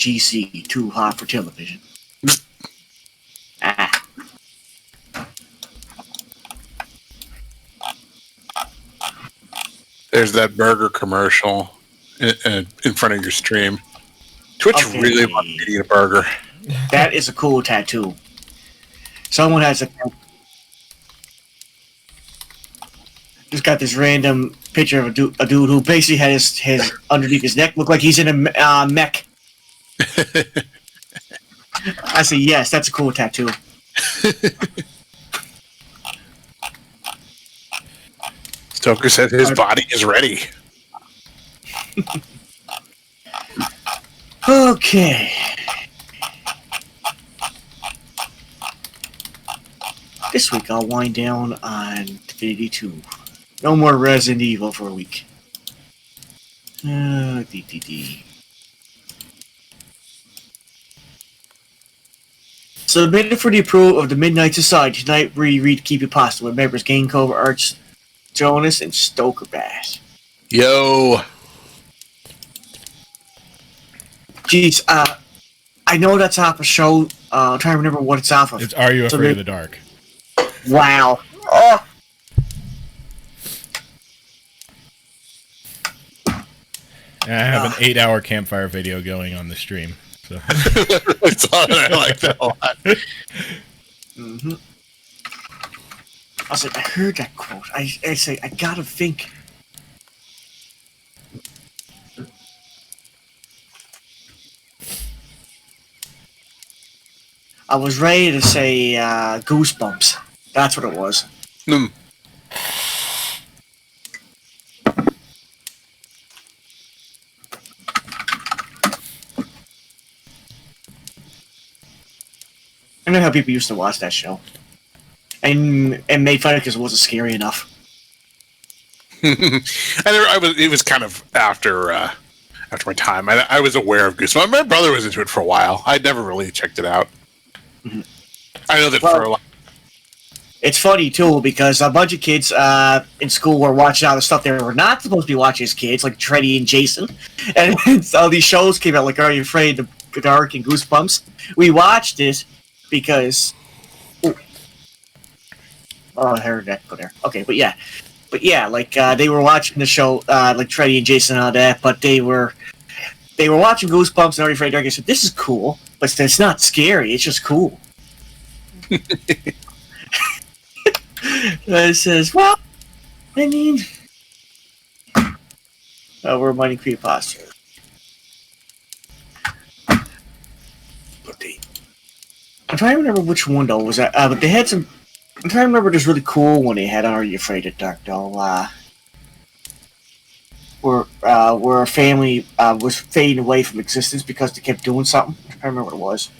GC, too hot for television. Ah. There's that burger commercial in front of your stream. Twitch really wants me to eat a burger. That is a cool tattoo. Someone has just got this random picture of a dude who basically had his underneath his neck look like he's in a mech. I say yes, that's a cool tattoo. Stoker said his body is ready. Okay. This week I'll wind down on Divinity 2. No more Resident Evil for a week. Submitted for the approval of the Midnight Society. Tonight we read Creepypasta with members Cove, Arch, Jonas, and Stoker Bass. Yo. Jeez, I know that's off a show. I'm trying to remember what it's off of. It's Are You Afraid of the Dark? Wow. Oh. And I have an 8-hour campfire video going on the stream. So. I like that a lot. Mm-hmm. I was like, I heard that quote. I say, I gotta think. I was ready to say Goosebumps. That's what it was. Mm. I know how people used to watch that show. And made fun of it because it wasn't scary enough. It was kind of after my time. I was aware of Goosebumps. My brother was into it for a while. I'd never really checked it out. Mm-hmm. I know that for a while. It's funny, too, because a bunch of kids in school were watching all the stuff they were not supposed to be watching as kids, like Treddy and Jason. And all these shows came out, like Are You Afraid of the Dark and Goosebumps. We watched it because... Oh, I heard that go there. Okay, but yeah, like they were watching the show, like Treddy and Jason and all that, but they were watching Goosebumps and Are You Afraid of the Dark. I said, this is cool, but it's not scary, it's just cool. It says, well, I mean, we're mining creepypasta. I'm trying to remember which one though was that, but they had some. I'm trying to remember this really cool one they had on Are You Afraid of the Dark though, where a family was fading away from existence because they kept doing something. I can't remember what it was.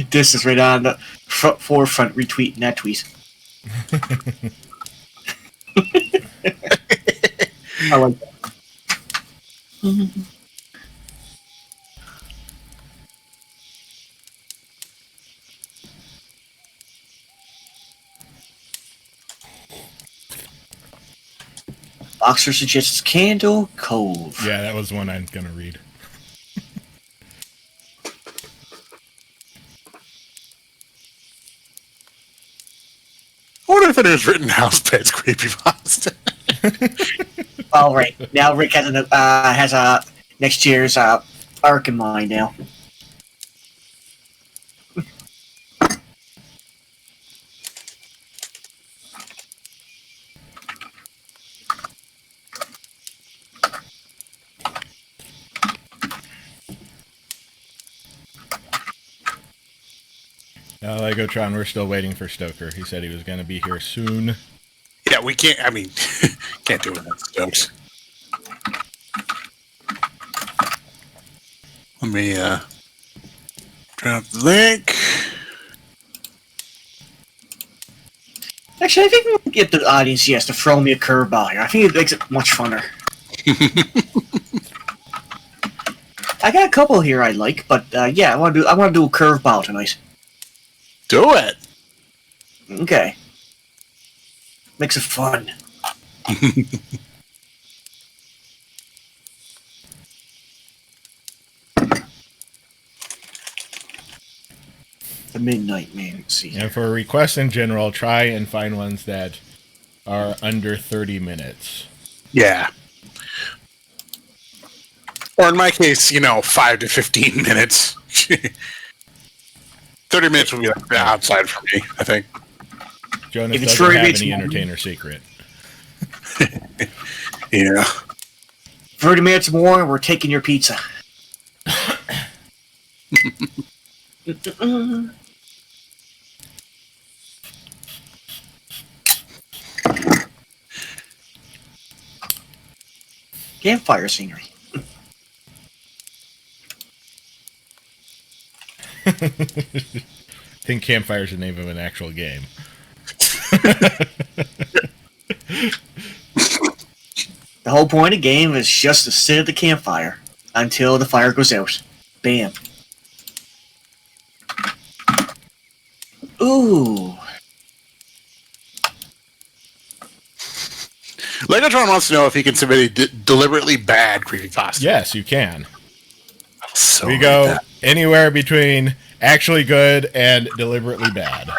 This is right on the forefront retweeting that tweet. I like that. Boxer suggests Candle Cove. Yeah, that was one I'm gonna read. I wonder if it was written house pets creepypasta. All right, now Rick has a next year's arc in mind now. Legotron, we're still waiting for Stoker. He said he was going to be here soon. Yeah, we can't, I mean, can't do it without Stokes. Let me, drop the link. Actually, I think we'll get the audience, yes, to throw me a curveball here. I think it makes it much funner. I got a couple here I like, but yeah, I want to do a curveball tonight. Do it. Okay. Makes it fun. The Midnight Man. Let's see. And for requests in general, try and find ones that are under 30 minutes. Yeah. Or in my case, 5 to 15 minutes. 30 minutes would be like the outside for me, I think. Jonas If it's doesn't 30 have minutes any long- entertainer secret. Yeah. 30 minutes more, and we're taking your pizza. Campfire scenery. I think Campfire's the name of an actual game. The whole point of the game is just to sit at the campfire until the fire goes out. Bam. Ooh. Neutron wants to know if he can submit a deliberately bad creepypasta. Yes, you can. So We go anywhere between actually good and deliberately bad.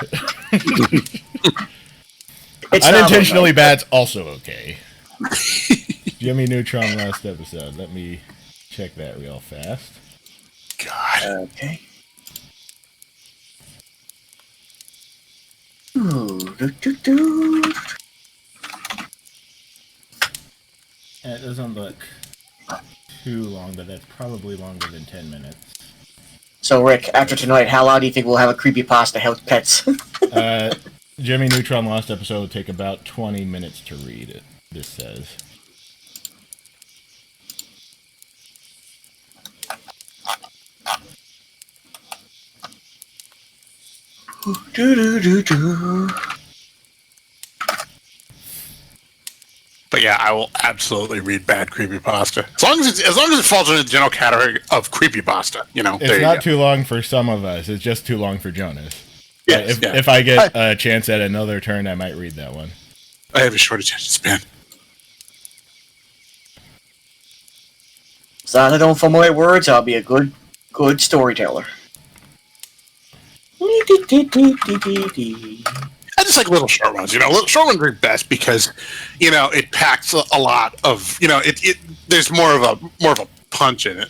It's Unintentionally bad's also okay. Jimmy Neutron last episode. Let me check that real fast. God. Okay. Ooh, It doesn't look too long, but that's probably longer than 10 minutes. So, Rick, after tonight, how long do you think we'll have a creepypasta health pets? Jimmy Neutron last episode will take about 20 minutes to read it, this says. But yeah, I will absolutely read bad creepypasta. As long as it falls into the general category of creepypasta, It's not too long for some of us. It's just too long for Jonas. Yes, If I get a chance at another turn, I might read that one. I have a short attention span. As long as I don't fumble my words, I'll be a good storyteller. I just like little short ones. Little short ones are best because, it packs a lot of, there's more of a punch in it.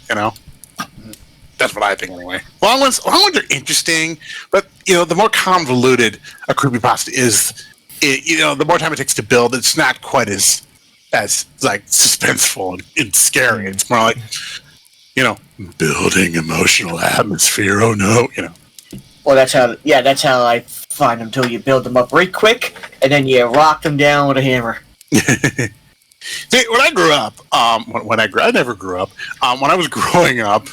That's what I think anyway. Long ones are interesting, but the more convoluted a creepypasta is, the more time it takes to build. It's not quite as like suspenseful and scary. It's more like, building emotional atmosphere. Oh no, Well, that's how I find them too. You build them up right quick, and then you rock them down with a hammer. See, when I grew up, I never grew up. When I was growing up,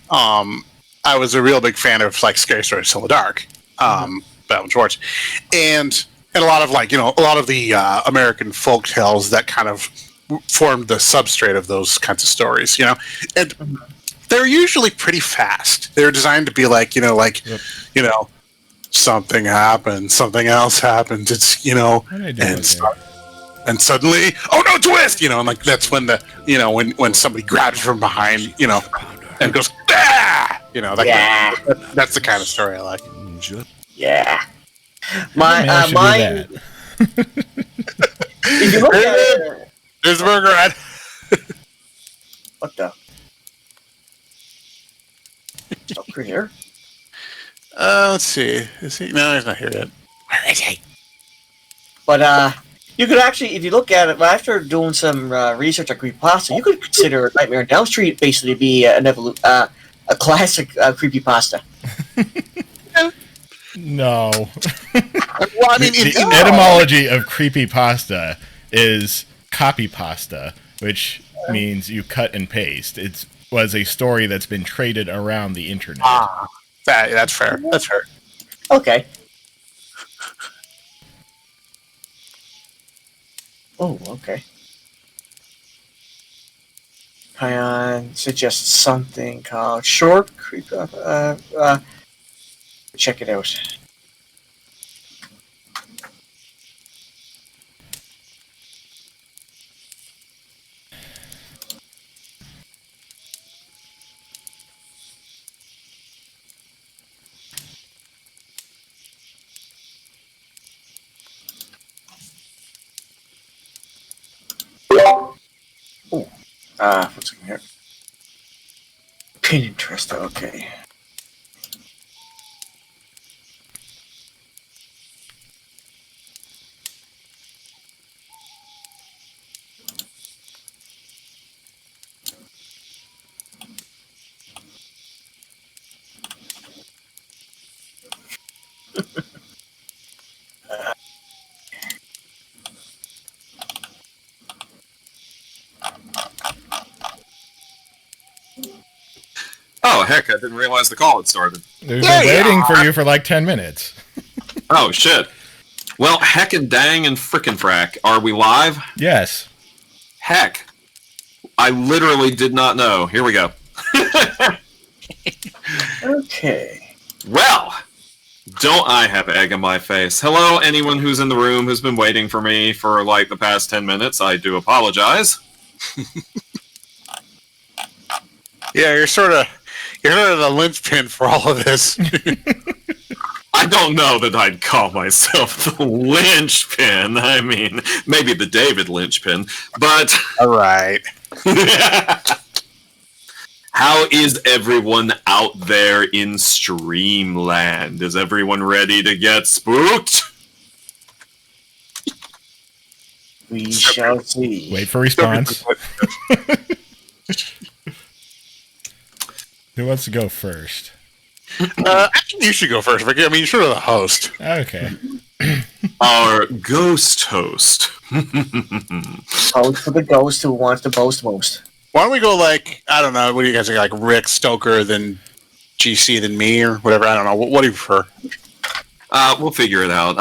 I was a real big fan of like scary stories in the dark, Bell and George, and a lot of the American folk tales that kind of formed the substrate of those kinds of stories, and they're usually pretty fast. They're designed to be like, something happened, something else happened. It's and suddenly, oh no, twist! And like that's when when somebody grabs you from behind, and goes, ah! That's the kind of story I like. Yeah. Mine. If you look at it, There's the burger ad. what the? Stoker here. Let's see. Is he? No, he's not here yet. Where is he? But you could actually, if you look at it, after doing some research on creepypasta, you could consider Nightmare on Elm Street basically to be a classic creepypasta. No. Well, I mean, the etymology of creepypasta is copypasta, which means you cut and paste. It was a story that's been traded around the internet. That's fair. That's fair. Okay. Oh, okay. Pion suggests something called short creep. Check it out. What's in here? Pin interest, okay. Oh, heck, I didn't realize the call had started. We've been waiting for you for like 10 minutes. Oh, shit. Well, heck and dang and frickin' frack. Are we live? Yes. Heck. I literally did not know. Here we go. Okay. Well, don't I have egg on my face? Hello, anyone who's in the room who's been waiting for me for like the past 10 minutes. I do apologize. Yeah, you're sort of the linchpin for all of this. I don't know that I'd call myself the linchpin. I mean, maybe the David linchpin, but... All right. How is everyone out there in Streamland? Is everyone ready to get spooked? We shall see. Wait for response. Who wants to go first? I think you should go first, Ricky. I mean, you're sort of the host. Okay. Our ghost host. Host for the ghost who wants to boast most. Why don't we go like, I don't know, what do you guys think, like Rick, Stoker, then GC, then me, or whatever? I don't know. What do you prefer? We'll figure it out.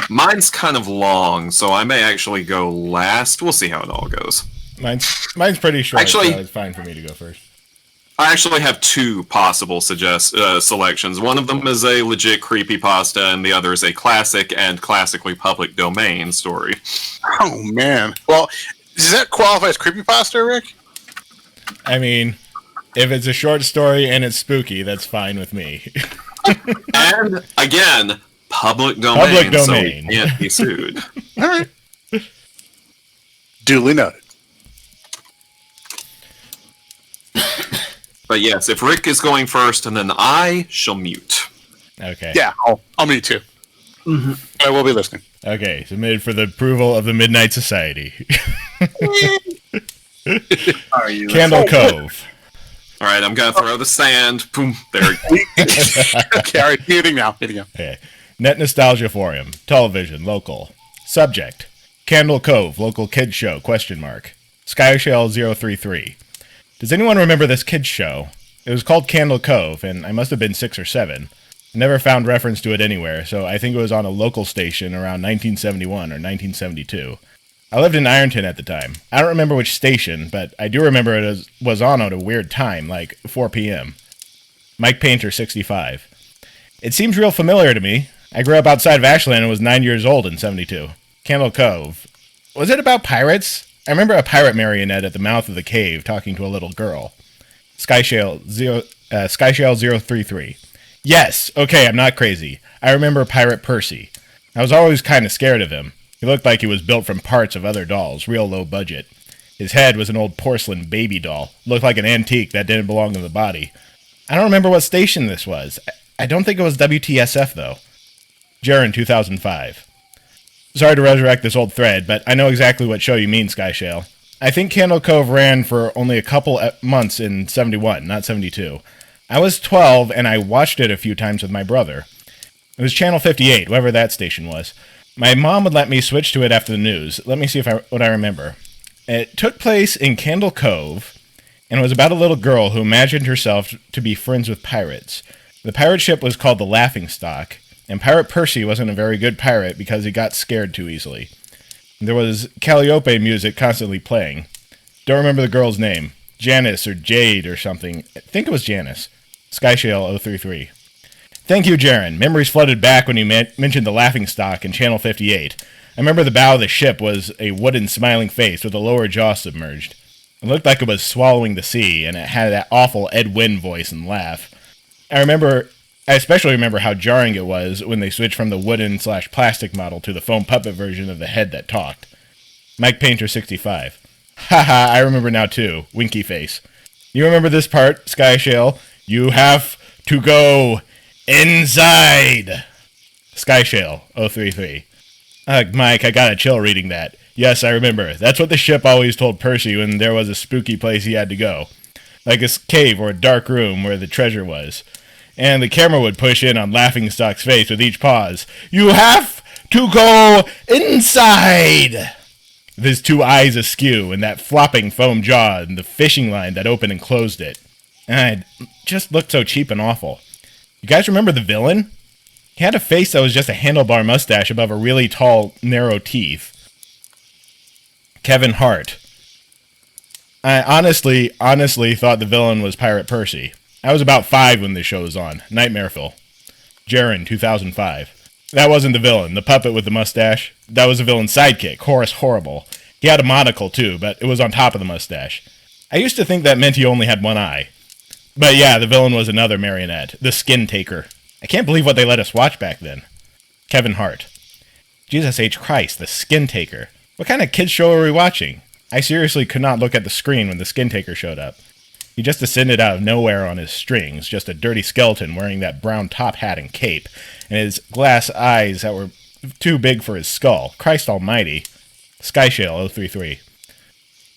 Mine's kind of long, so I may actually go last. We'll see how it all goes. Mine's pretty short, Actually, so it's fine for me to go first. I actually have two possible selections. One of them is a legit creepypasta, and the other is a classic and classically public domain story. Oh, man. Well, does that qualify as creepypasta, Rick? I mean, if it's a short story and it's spooky, that's fine with me. And, again, public domain. Public domain. So we can't be sued. All right. Duly noted. But yes, if Rick is going first, and then I shall mute. Okay. Yeah, I'll mute too. Mm-hmm. I will be listening. Okay, submitted for the approval of the Midnight Society. Are you Candle Cove. All right, I'm going to throw the sand. Boom. There we go. Okay, all right. Hitting now. Okay. Net Nostalgia Forum. Television. Local. Subject. Candle Cove. Local kids show. ? Skyshell 033. Does anyone remember this kids show? It was called Candle Cove, and I must have been 6 or 7. I never found reference to it anywhere, so I think it was on a local station around 1971 or 1972. I lived in Ironton at the time. I don't remember which station, but I do remember it was on at a weird time, like 4 p.m. Mike Painter, 65. It seems real familiar to me. I grew up outside of Ashland and was 9 years old in 72. Candle Cove. Was it about pirates? I remember a pirate marionette at the mouth of the cave talking to a little girl. Skyshell 033. Yes, okay, I'm not crazy. I remember Pirate Percy. I was always kind of scared of him. He looked like he was built from parts of other dolls, real low budget. His head was an old porcelain baby doll. Looked like an antique that didn't belong to the body. I don't remember what station this was. I don't think it was WTSF, though. Jaren, 2005. Sorry to resurrect this old thread, but I know exactly what show you mean, Skyshell. I think Candle Cove ran for only a couple months in 71, not 72. I was 12, and I watched it a few times with my brother. It was Channel 58, whatever that station was. My mom would let me switch to it after the news. Let me see what I remember. It took place in Candle Cove, and it was about a little girl who imagined herself to be friends with pirates. The pirate ship was called the Laughingstock, and Pirate Percy wasn't a very good pirate because he got scared too easily. There was Calliope music constantly playing. Don't remember the girl's name. Janice or Jade or something. I think it was Janice. Skyshale033. Thank you, Jaren. Memories flooded back when you mentioned the laughing stock in Channel 58. I remember the bow of the ship was a wooden smiling face with the lower jaw submerged. It looked like it was swallowing the sea, and it had that awful Ed Wynn voice and laugh. I especially remember how jarring it was when they switched from the wooden/plastic model to the foam puppet version of the head that talked. Mike Painter 65. Haha, I remember now too. Winky face. You remember this part, Skyshale? You have to go inside. Skyshale033. Mike, I gotta chill reading that. Yes, I remember. That's what the ship always told Percy when there was a spooky place he had to go. Like a cave or a dark room where the treasure was. And the camera would push in on Laughingstock's face with each pause. You have to go inside! With his two eyes askew and that flopping foam jaw and the fishing line that opened and closed it. And it just looked so cheap and awful. You guys remember the villain? He had a face that was just a handlebar mustache above a really tall, narrow teeth. Kevin Hart. I honestly thought the villain was Pirate Percy. I was about 5 when this show was on. Nightmareful. Jaren, 2005. That wasn't the villain, the puppet with the mustache. That was the villain's sidekick, Horace Horrible. He had a monocle too, but it was on top of the mustache. I used to think that meant he only had one eye. But yeah, the villain was another marionette, the Skin Taker. I can't believe what they let us watch back then. Kevin Hart. Jesus H. Christ, the Skin Taker. What kind of kids show are we watching? I seriously could not look at the screen when the Skin Taker showed up. He just descended out of nowhere on his strings, just a dirty skeleton wearing that brown top hat and cape, and his glass eyes that were too big for his skull. Christ almighty. Skyshale033.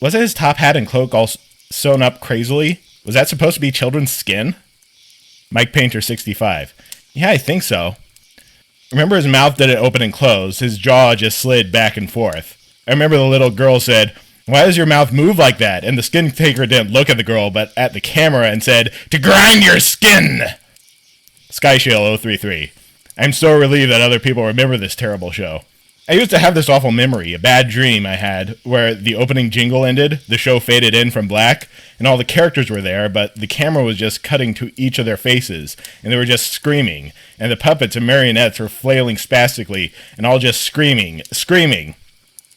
Wasn't his top hat and cloak all sewn up crazily? Was that supposed to be children's skin? Mike Painter 65. Yeah, I think so. Remember his mouth didn't open and close, his jaw just slid back and forth. I remember the little girl said, "Why does your mouth move like that?" And the Skin Taker didn't look at the girl, but at the camera and said, "To grind your skin!" Skyshale033. I'm so relieved that other people remember this terrible show. I used to have this awful memory, a bad dream I had, where the opening jingle ended, the show faded in from black, and all the characters were there, but the camera was just cutting to each of their faces, and they were just screaming, and the puppets and marionettes were flailing spastically, and all just screaming.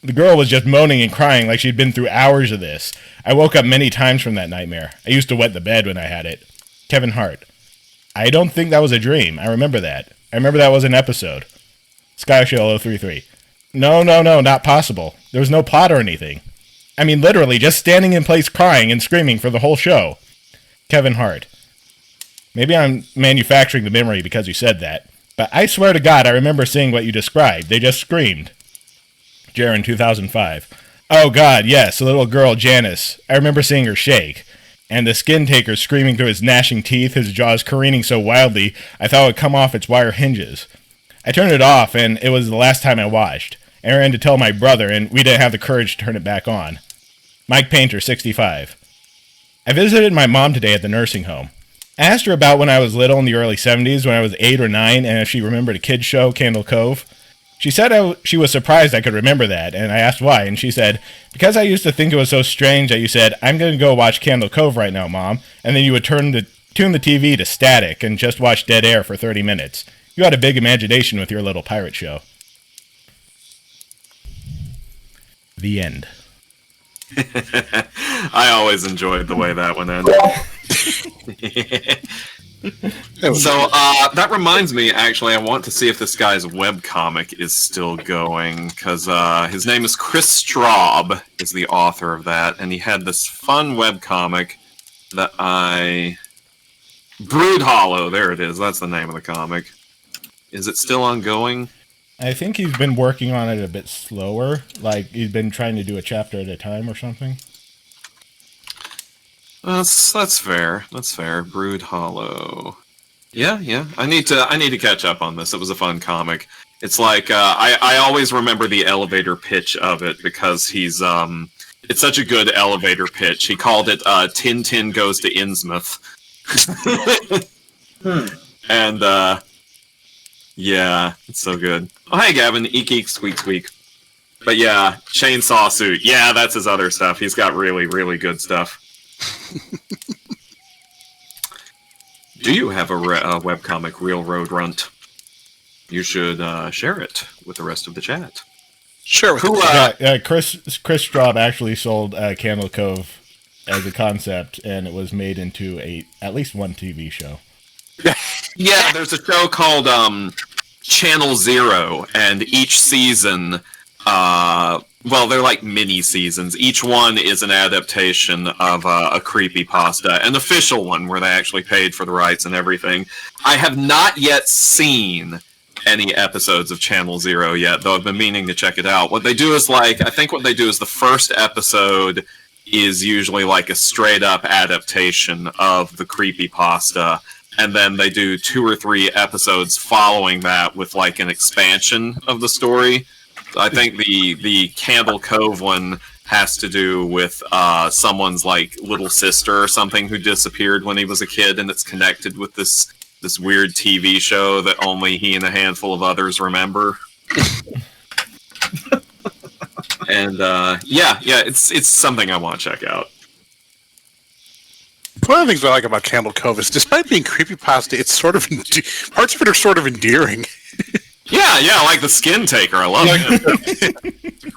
The girl was just moaning and crying like she'd been through hours of this. I woke up many times from that nightmare. I used to wet the bed when I had it. Kevin Hart. I don't think that was a dream. I remember that. I remember that was an episode. Skyshale033. No, not possible. There was no plot or anything. I mean, literally, just standing in place crying and screaming for the whole show. Kevin Hart. Maybe I'm manufacturing the memory because you said that, but I swear to God I remember seeing what you described. They just screamed. Jaren, 2005. Oh God, yes, the little girl Janice. I remember seeing her shake. And the Skin Taker screaming through his gnashing teeth, his jaws careening so wildly I thought it would come off its wire hinges. I turned it off, and it was the last time I watched. I ran to tell my brother, and we didn't have the courage to turn it back on. Mike Painter, 65. I visited my mom today at the nursing home. I asked her about when I was little in the early 70s, when I was 8 or 9, and if she remembered a kid's show, Candle Cove. She said she was surprised I could remember that, and I asked why, and she said, "Because I used to think it was so strange that you said, 'I'm going to go watch Candle Cove right now, Mom,' and then you would tune the TV to static and just watch dead air for 30 minutes. You had a big imagination with your little pirate show." The end. I always enjoyed the way that one ended. So that reminds me, actually, I want to see if this guy's webcomic is still going, because his name is Kris Straub, is the author of that, and he had this fun webcomic that Brood Hollow, there it is, that's the name of the comic. Is it still ongoing? I think he's been working on it a bit slower, like he's been trying to do a chapter at a time or something. That's fair. That's fair. Brood Hollow. Yeah. I need to catch up on this. It was a fun comic. It's like I always remember the elevator pitch of it because he's it's such a good elevator pitch. He called it Tintin Goes to Innsmouth. And yeah, it's so good. Oh, hi Gavin, eek eek squeak squeak. But yeah, Chainsaw Suit. Yeah, that's his other stuff. He's got really, really good stuff. Do you have a webcomic, Real Road Runt? You should share it with the rest of the chat. Sure. Kris Straub actually sold Candle Cove as a concept, and it was made into at least one TV show. Yeah, there's a show called Channel Zero, and each season, they're like mini seasons. Each one is an adaptation of a creepypasta, an official one where they actually paid for the rights and everything. I have not yet seen any episodes of Channel Zero yet, though I've been meaning to check it out. What they do is I think what they do is the first episode is usually like a straight up adaptation of the creepypasta, and then they do 2 or 3 episodes following that with like an expansion of the story. I think the Candle Cove one has to do with someone's like little sister or something who disappeared when he was a kid, and it's connected with this weird TV show that only he and a handful of others remember. And it's something I want to check out. One of the things I like about Candle Cove is, despite being creepypasta, it's sort of parts of it are sort of endearing. Yeah, like the Skin Taker. I love it.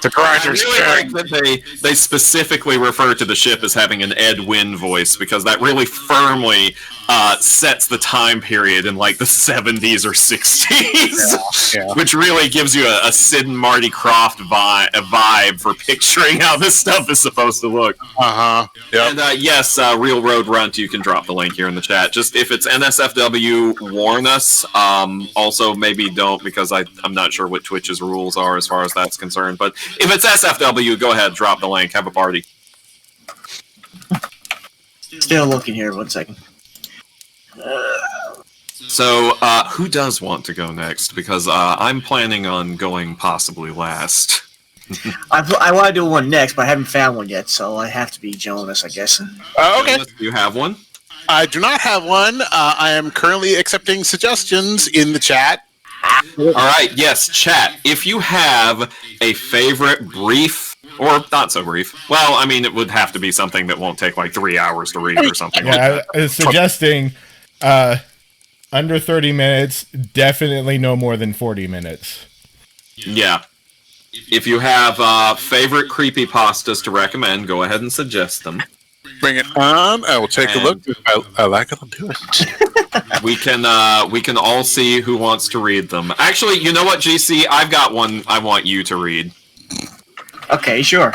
The grinders. I really like that they specifically refer to the ship as having an Ed Wynn voice, because that really firmly sets the time period in like the 70s or 60s, which really gives you a Sid and Marty Krofft vibe for picturing how this stuff is supposed to look. Yep. And yes, Real Road Runt, you can drop the link here in the chat. Just if it's NSFW, warn us. Also, maybe don't, because I'm not sure what Twitch's rules are as far as that's concerned. But if it's SFW, go ahead, drop the link, have a party. Still looking here, 1 second. So, who does want to go next? Because I'm planning on going possibly last. I want to do one next, but I haven't found one yet, so I have to be Jonas, I guess. Okay. Jonas, do you have one? I do not have one. I am currently accepting suggestions in the chat. All right, yes, chat. If you have a favorite brief, or not so brief, well, I mean, it would have to be something that won't take like 3 hours to read or something like that. I was suggesting under 30 minutes, definitely no more than 40 minutes. Yeah. If you have favorite creepypastas to recommend, go ahead and suggest them. Bring it on. I will take a look. If I like it, I'll do it. We can all see who wants to read them. Actually, you know what, GC? I've got one I want you to read. Okay, sure.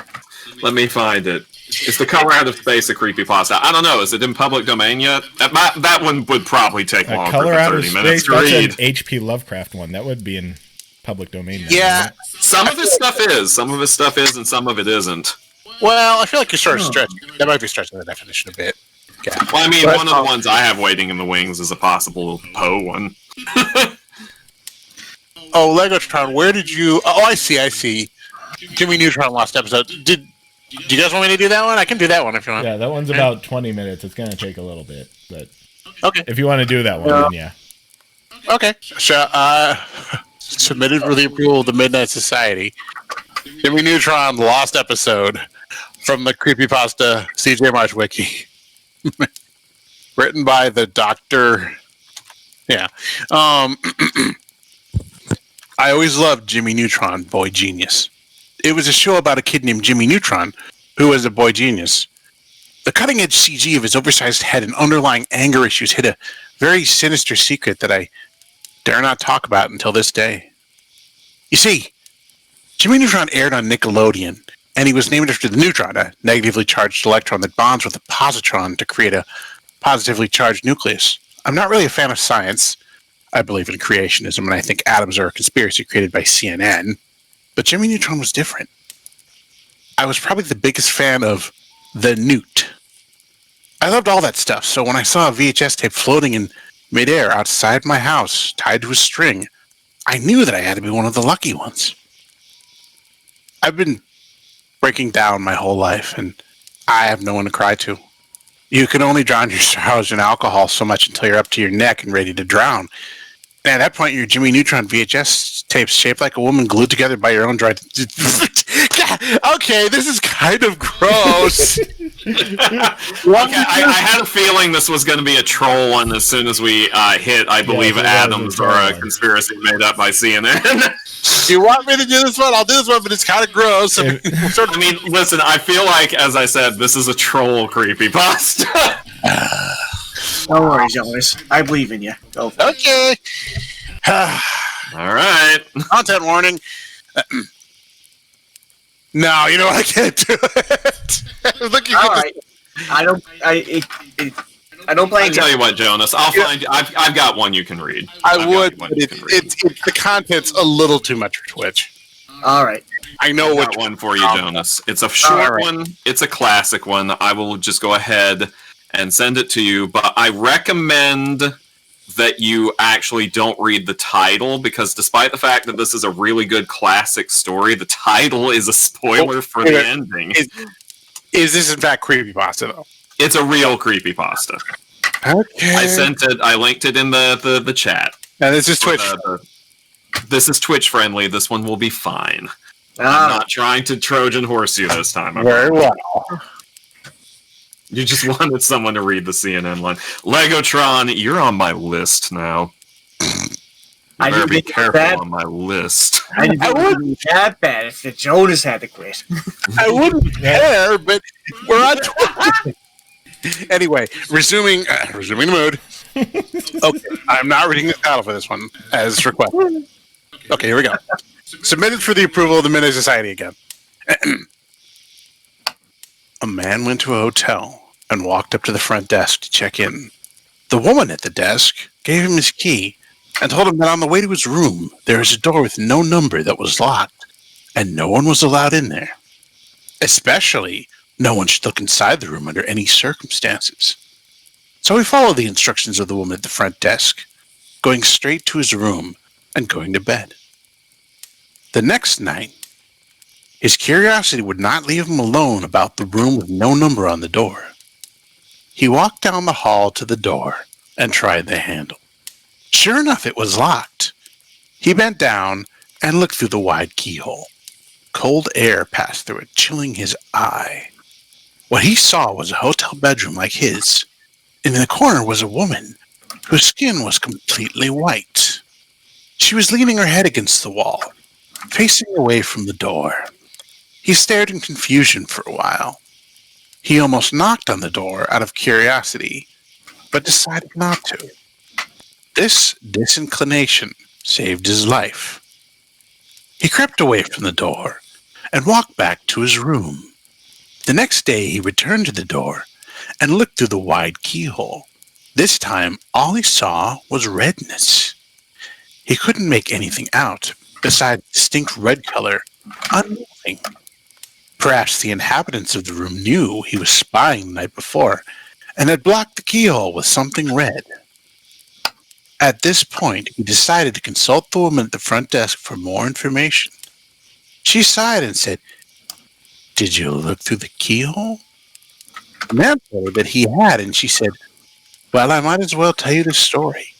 Let me find it. It's the Color Out of Space, a creepypasta. I don't know. Is it in public domain yet? That one would probably take longer Color than Out 30 of minutes Space, to that's read. an H.P. Lovecraft one. That would be in public domain now. Yeah. Some of his stuff is. Some of his stuff is, and some of it isn't. Well, I feel like you're sort of stretching. That might be stretching the definition a bit. Yeah. Well, I mean, one of the ones I have waiting in the wings is a possible Poe one. Oh, Legotron, where did you... Oh, I see. Jimmy Neutron lost episode. Do you guys want me to do that one? I can do that one if you want. Yeah, that one's about 20 minutes. It's going to take a little bit, but okay. If you want to do that one, then yeah. Okay. Submitted for the approval of the Midnight Society. Jimmy Neutron lost episode from the creepypasta CJ March Wiki. Written by the Doctor. Yeah. I always loved Jimmy Neutron, Boy Genius. It was a show about a kid named Jimmy Neutron, who was a boy genius. The cutting-edge CG of his oversized head and underlying anger issues hid a very sinister secret that I dare not talk about until this day. You see, Jimmy Neutron aired on Nickelodeon, and he was named after the neutron, a negatively charged electron that bonds with a positron to create a positively charged nucleus. I'm not really a fan of science. I believe in creationism, and I think atoms are a conspiracy created by CNN. But Jimmy Neutron was different. I was probably the biggest fan of the Newt. I loved all that stuff, so when I saw a VHS tape floating in midair outside my house, tied to a string, I knew that I had to be one of the lucky ones. I've been breaking down my whole life, and I have no one to cry to. You can only drown your sorrows in alcohol so much until you're up to your neck and ready to drown. at that point, your Jimmy Neutron VHS tapes shaped like a woman glued together by your own dried. Okay, this is kind of gross. Okay, I had a feeling this was going to be a troll one as soon as we hit, I believe, Adams or a conspiracy made up by CNN. You want me to do this one? I'll do this one, but it's kind of gross. I mean, listen, I feel like, as I said, this is a troll creepypasta. Don't worry, Jonas. I believe in you. Go for it. Okay. All right. Content warning. No, you know what? I can't do it. All right. I don't blame I'll tell you what, Jonas. I'll find. I've got one you can read. I would, but it's the content's a little too much for Twitch. All right. I know what one for you, Jonas. It's a short one. It's a classic one. I will just go ahead and send it to you, but I recommend that you actually don't read the title, because despite the fact that this is a really good classic story, the title is a spoiler for the ending. Is this in fact creepypasta though? It's a real creepypasta. Okay. I linked it in the chat. Now this is Twitch. This is Twitch friendly. This one will be fine. I'm not trying to Trojan horse you this time. Very well. You just wanted someone to read the CNN line. Legotron, you're on my list now. You better be careful on my list. I wouldn't be that bad if the Jonas had to quit. I wouldn't care, but we're on Twitch. Anyway, resuming the mood. Okay, I'm not reading the title for this one, as requested. Okay, here we go. Submitted for the approval of the Minute Society again. A man went to a hotel and walked up to the front desk to check in. The woman at the desk gave him his key and told him that on the way to his room, there is a door with no number that was locked, and no one was allowed in there. Especially, no one should look inside the room under any circumstances. So he followed the instructions of the woman at the front desk, going straight to his room and going to bed. The next night, his curiosity would not leave him alone about the room with no number on the door. He walked down the hall to the door and tried the handle. Sure enough, it was locked. He bent down and looked through the wide keyhole. Cold air passed through it, chilling his eye. What he saw was a hotel bedroom like his. In the corner was a woman whose skin was completely white. She was leaning her head against the wall, facing away from the door. He stared in confusion for a while. He almost knocked on the door out of curiosity, but decided not to. This disinclination saved his life. He crept away from the door and walked back to his room. The next day he returned to the door and looked through the wide keyhole. This time all he saw was redness. He couldn't make anything out besides distinct red color, unmoving. Perhaps the inhabitants of the room knew he was spying the night before and had blocked the keyhole with something red. At this point, he decided to consult the woman at the front desk for more information. She sighed and said, "Did you look through the keyhole?" The man told her that he had, and she said, "Well, I might as well tell you the story.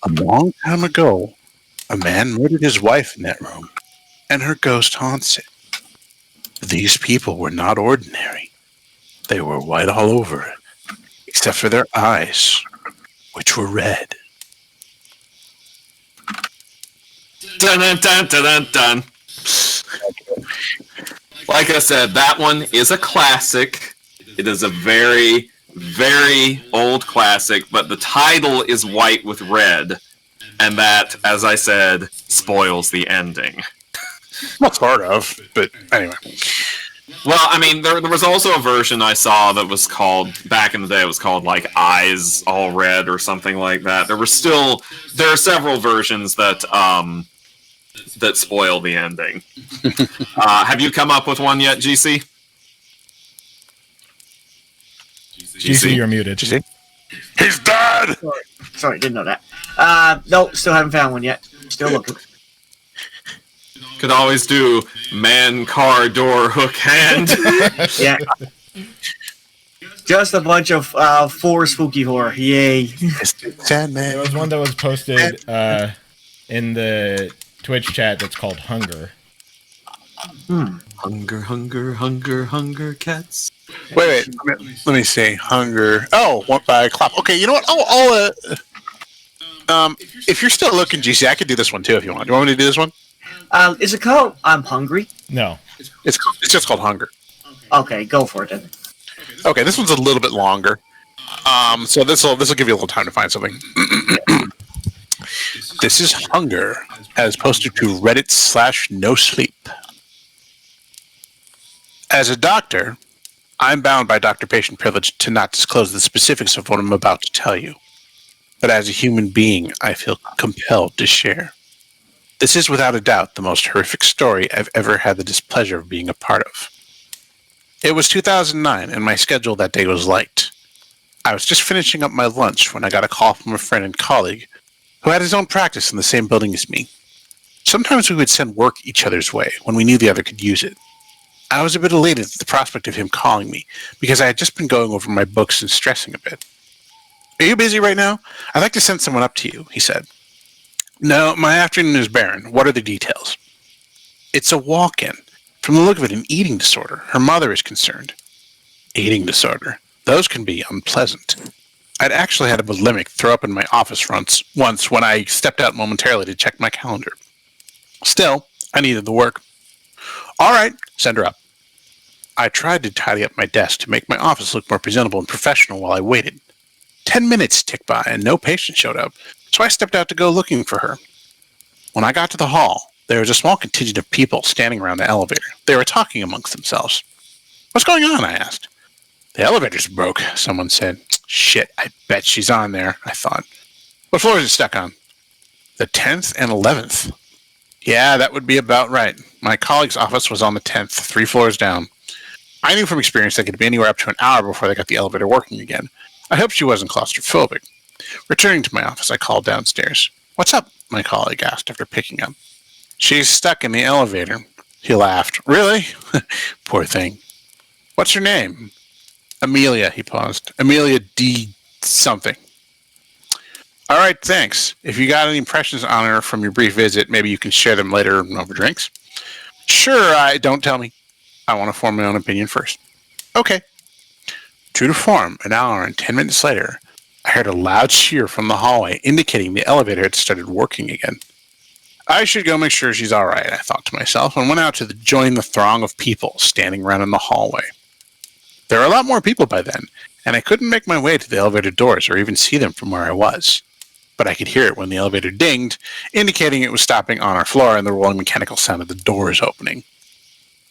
A long time ago, a man murdered his wife in that room, and her ghost haunts it. These people were not ordinary. They were white all over, except for their eyes, which were red." Dun, dun, dun, dun, dun, dun. Like I said, that one is a classic. It is a very, very old classic, but the title is white with red, and that, as I said, spoils the ending. Well, sort of, but anyway. Well, I mean, there was also a version I saw that was called, back in the day, it was called, like, Eyes All Red or something like that. There are several versions that spoil the ending. Have you come up with one yet, GC? GC, you're muted. GC? He's dead! Sorry, didn't know that. No, still haven't found one yet. Still looking. Could always do man, car, door, hook, hand. Yeah. Just a bunch of 4 spooky horror. Yay. Sandman. There was one that was posted in the Twitch chat that's called Hunger. Hunger, hunger, hunger, hunger, cats. Wait. Let me see. Hunger. Oh, one by Clap. Okay, you know what? If you're still looking, GC, I could do this one too if you want. Do you want me to do this one? Is it called I'm Hungry? No. It's just called Hunger. Okay, go for it then. Okay, this one's a little bit longer. So this will give you a little time to find something. This is Hunger, as posted to Reddit/NoSleep. As a doctor, I'm bound by doctor-patient privilege to not disclose the specifics of what I'm about to tell you. But as a human being, I feel compelled to share. This is without a doubt the most horrific story I've ever had the displeasure of being a part of. It was 2009, and my schedule that day was light. I was just finishing up my lunch when I got a call from a friend and colleague who had his own practice in the same building as me. Sometimes we would send work each other's way when we knew the other could use it. I was a bit elated at the prospect of him calling me because I had just been going over my books and stressing a bit. "Are you busy right now? I'd like to send someone up to you," he said. "No, my afternoon is barren. What are the details?" "It's a walk-in. From the look of it, an eating disorder. Her mother is concerned." Eating disorder. Those can be unpleasant. I'd actually had a bulimic throw up in my office once when I stepped out momentarily to check my calendar. Still, I needed the work. "All right, send her up." I tried to tidy up my desk to make my office look more presentable and professional while I waited. 10 minutes ticked by and no patient showed up, so I stepped out to go looking for her. When I got to the hall, there was a small contingent of people standing around the elevator. They were talking amongst themselves. "What's going on?" I asked. "The elevator's broke," someone said. "Shit, I bet she's on there," I thought. "What floor is it stuck on?" "The 10th and 11th. "Yeah, that would be about right. My colleague's office was on the 10th, 3 floors down. I knew from experience they could be anywhere up to an hour before they got the elevator working again. I hoped she wasn't claustrophobic. Returning to my office, I called downstairs. "What's up?" my colleague asked after picking up. "She's stuck in the elevator." He laughed. "Really?" "Poor thing." "What's her name?" "Amelia," he paused. "Amelia D. something." "All right, thanks. If you got any impressions on her from your brief visit, maybe you can share them later over drinks." "Sure, don't tell me. I want to form my own opinion first." "Okay." True to form, an hour and 10 minutes later, I heard a loud cheer from the hallway, indicating the elevator had started working again. I should go make sure she's all right, I thought to myself, and went out to join the throng of people standing around in the hallway. There were a lot more people by then, and I couldn't make my way to the elevator doors or even see them from where I was. But I could hear it when the elevator dinged, indicating it was stopping on our floor and the rolling mechanical sound of the doors opening.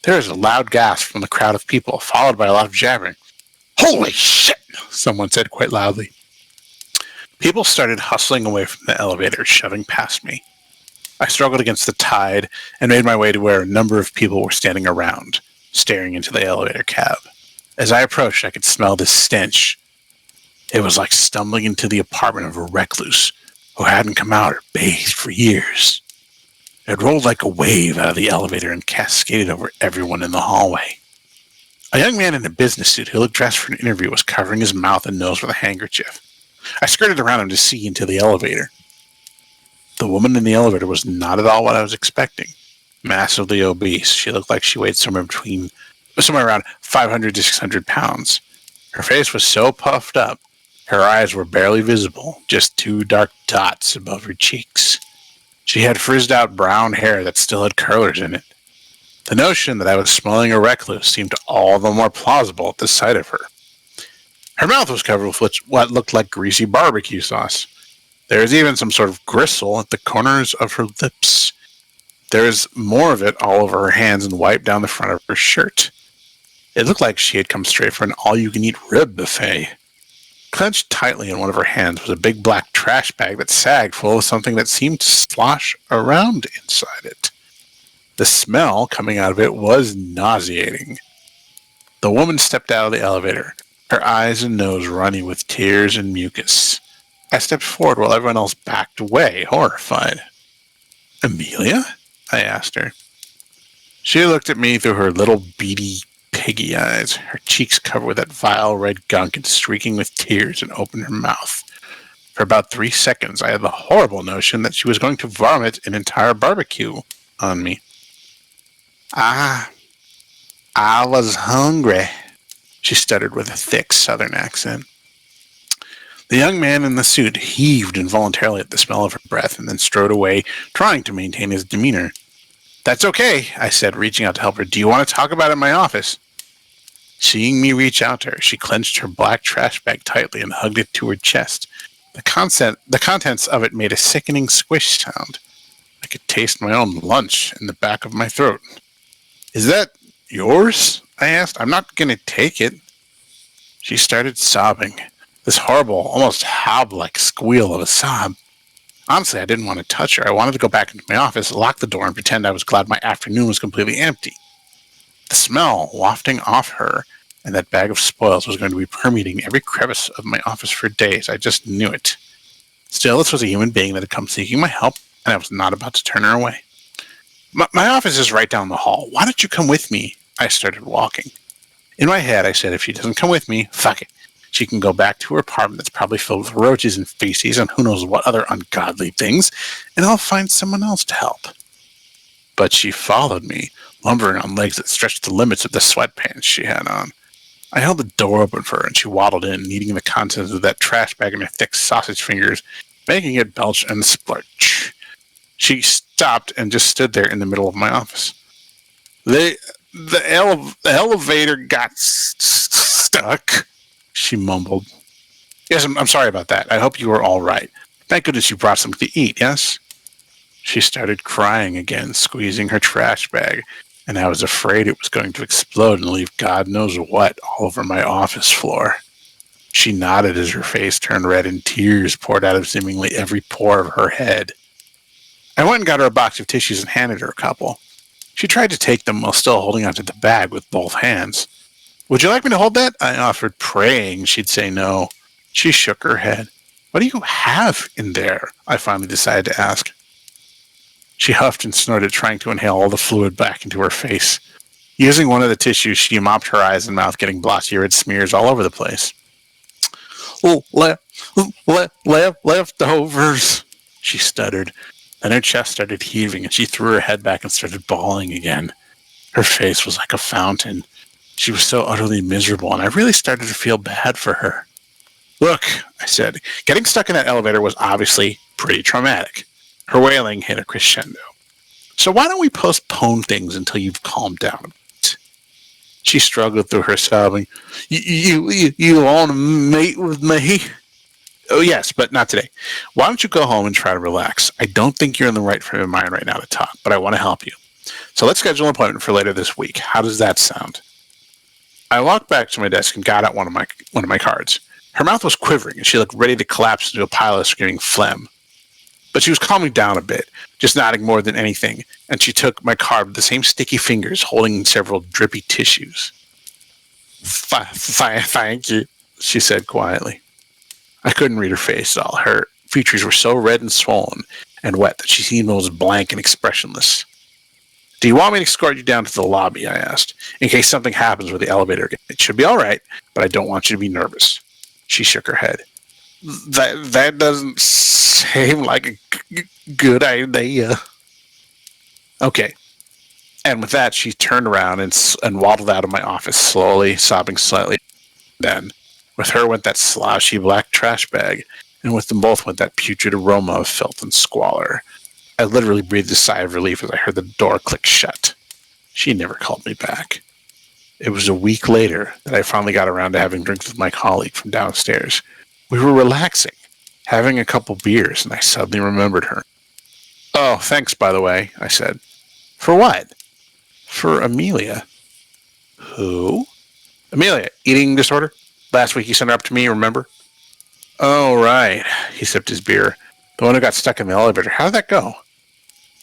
There was a loud gasp from the crowd of people, followed by a lot of jabbering. "Holy shit!" someone said quite loudly. People started hustling away from the elevator, shoving past me. I struggled against the tide and made my way to where a number of people were standing around, staring into the elevator cab. As I approached, I could smell this stench. It was like stumbling into the apartment of a recluse who hadn't come out or bathed for years. It rolled like a wave out of the elevator and cascaded over everyone in the hallway. A young man in a business suit who looked dressed for an interview was covering his mouth and nose with a handkerchief. I skirted around him to see into the elevator. The woman in the elevator was not at all what I was expecting. Massively obese, she looked like she weighed somewhere around 500 to 600 pounds. Her face was so puffed up, her eyes were barely visible, just 2 dark dots above her cheeks. She had frizzed out brown hair that still had curlers in it. The notion that I was smelling a recluse seemed all the more plausible at the sight of her. Her mouth was covered with what looked like greasy barbecue sauce. There was even some sort of gristle at the corners of her lips. There was more of it all over her hands and wiped down the front of her shirt. It looked like she had come straight for an all-you-can-eat rib buffet. Clenched tightly in one of her hands was a big black trash bag that sagged full of something that seemed to slosh around inside it. The smell coming out of it was nauseating. The woman stepped out of the elevator, her eyes and nose running with tears and mucus. I stepped forward while everyone else backed away, horrified. "Amelia?" I asked her. She looked at me through her little beady piggy eyes, her cheeks covered with that vile red gunk and streaking with tears, and opened her mouth. For about 3 seconds, I had the horrible notion that she was going to vomit an entire barbecue on me. I was hungry, she stuttered with a thick southern accent. The young man in the suit heaved involuntarily at the smell of her breath and then strode away, trying to maintain his demeanor. That's okay, I said, reaching out to help her. Do you want to talk about it in my office? Seeing me reach out to her, she clenched her black trash bag tightly and hugged it to her chest. The contents of it made a sickening squish sound. I could taste my own lunch in the back of my throat. Is that yours? I asked. I'm not going to take it. She started sobbing. This horrible, almost hob-like squeal of a sob. Honestly, I didn't want to touch her. I wanted to go back into my office, lock the door, and pretend I was glad my afternoon was completely empty. The smell wafting off her and that bag of spoils was going to be permeating every crevice of my office for days. I just knew it. Still, this was a human being that had come seeking my help, and I was not about to turn her away. My office is right down the hall. Why don't you come with me? I started walking. In my head, I said, if she doesn't come with me, fuck it. She can go back to her apartment that's probably filled with roaches and feces and who knows what other ungodly things, and I'll find someone else to help. But she followed me, lumbering on legs that stretched the limits of the sweatpants she had on. I held the door open for her, and she waddled in, kneading the contents of that trash bag in her thick sausage fingers, making it belch and splurch. She stopped and just stood there in the middle of my office. The elevator got stuck, she mumbled. Yes, I'm sorry about that. I hope you are all right. Thank goodness you brought something to eat, yes? She started crying again, squeezing her trash bag, and I was afraid it was going to explode and leave God knows what all over my office floor. She nodded as her face turned red and tears poured out of seemingly every pore of her head. I went and got her a box of tissues and handed her a couple. She tried to take them while still holding onto the bag with both hands. Would you like me to hold that? I offered, praying she'd say no. She shook her head. What do you have in there? I finally decided to ask. She huffed and snorted, trying to inhale all the fluid back into her face. Using one of the tissues, she mopped her eyes and mouth, getting blotchy red smears all over the place. Leftovers, she stuttered. Then her chest started heaving, and she threw her head back and started bawling again. Her face was like a fountain. She was so utterly miserable, and I really started to feel bad for her. Look, I said, getting stuck in that elevator was obviously pretty traumatic. Her wailing hit a crescendo. So why don't we postpone things until you've calmed down a bit? She struggled through her sobbing. You want to meet with me? Oh, yes, but not today. Why don't you go home and try to relax? I don't think you're in the right frame of mind right now to talk, but I want to help you. So let's schedule an appointment for later this week. How does that sound? I walked back to my desk and got out one of my cards. Her mouth was quivering, and she looked ready to collapse into a pile of screaming phlegm. But she was calming down a bit, just nodding more than anything, and she took my card with the same sticky fingers, holding several drippy tissues. Thank you, she said quietly. I couldn't read her face at all. Her features were so red and swollen and wet that she seemed almost blank and expressionless. Do you want me to escort you down to the lobby? I asked, in case something happens with the elevator. It should be all right, but I don't want you to be nervous. She shook her head. That doesn't seem like a good idea. Okay. And with that, she turned around and waddled out of my office, slowly, sobbing slightly. Then, with her went that sloshy black trash bag, and with them both went that putrid aroma of filth and squalor. I literally breathed a sigh of relief as I heard the door click shut. She never called me back. It was a week later that I finally got around to having drinks with my colleague from downstairs. We were relaxing, having a couple beers, and I suddenly remembered her. Oh, thanks, by the way, I said. For what? For Amelia. Who? Amelia, eating disorder? Last week you sent her up to me, remember? Oh, right. He sipped his beer. The one who got stuck in the elevator. How did that go?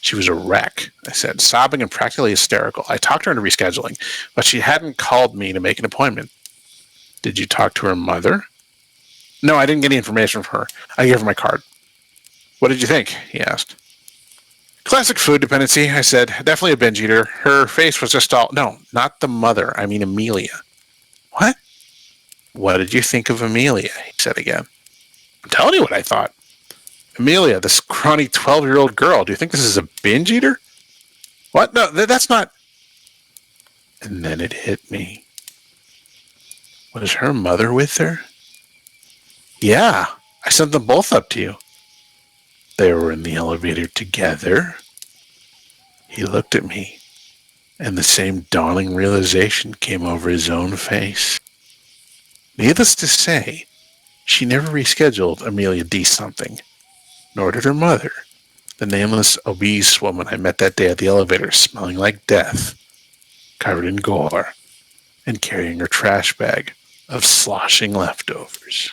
She was a wreck, I said, sobbing and practically hysterical. I talked her into rescheduling, but she hadn't called me to make an appointment. Did you talk to her mother? No, I didn't get any information from her. I gave her my card. What did you think? He asked. Classic food dependency, I said. Definitely a binge eater. Her face was just all... No, not the mother. I mean Amelia. What? What did you think of Amelia? He said again. I'm telling you what I thought. Amelia, this scrawny 12-year-old girl. Do you think this is a binge eater? What? No, that's not... And then it hit me. Was her mother with her? Yeah, I sent them both up to you. They were in the elevator together. He looked at me, and the same dawning realization came over his own face. Needless to say, she never rescheduled Amelia D. something, nor did her mother, the nameless, obese woman I met that day at the elevator, smelling like death, covered in gore, and carrying her trash bag of sloshing leftovers.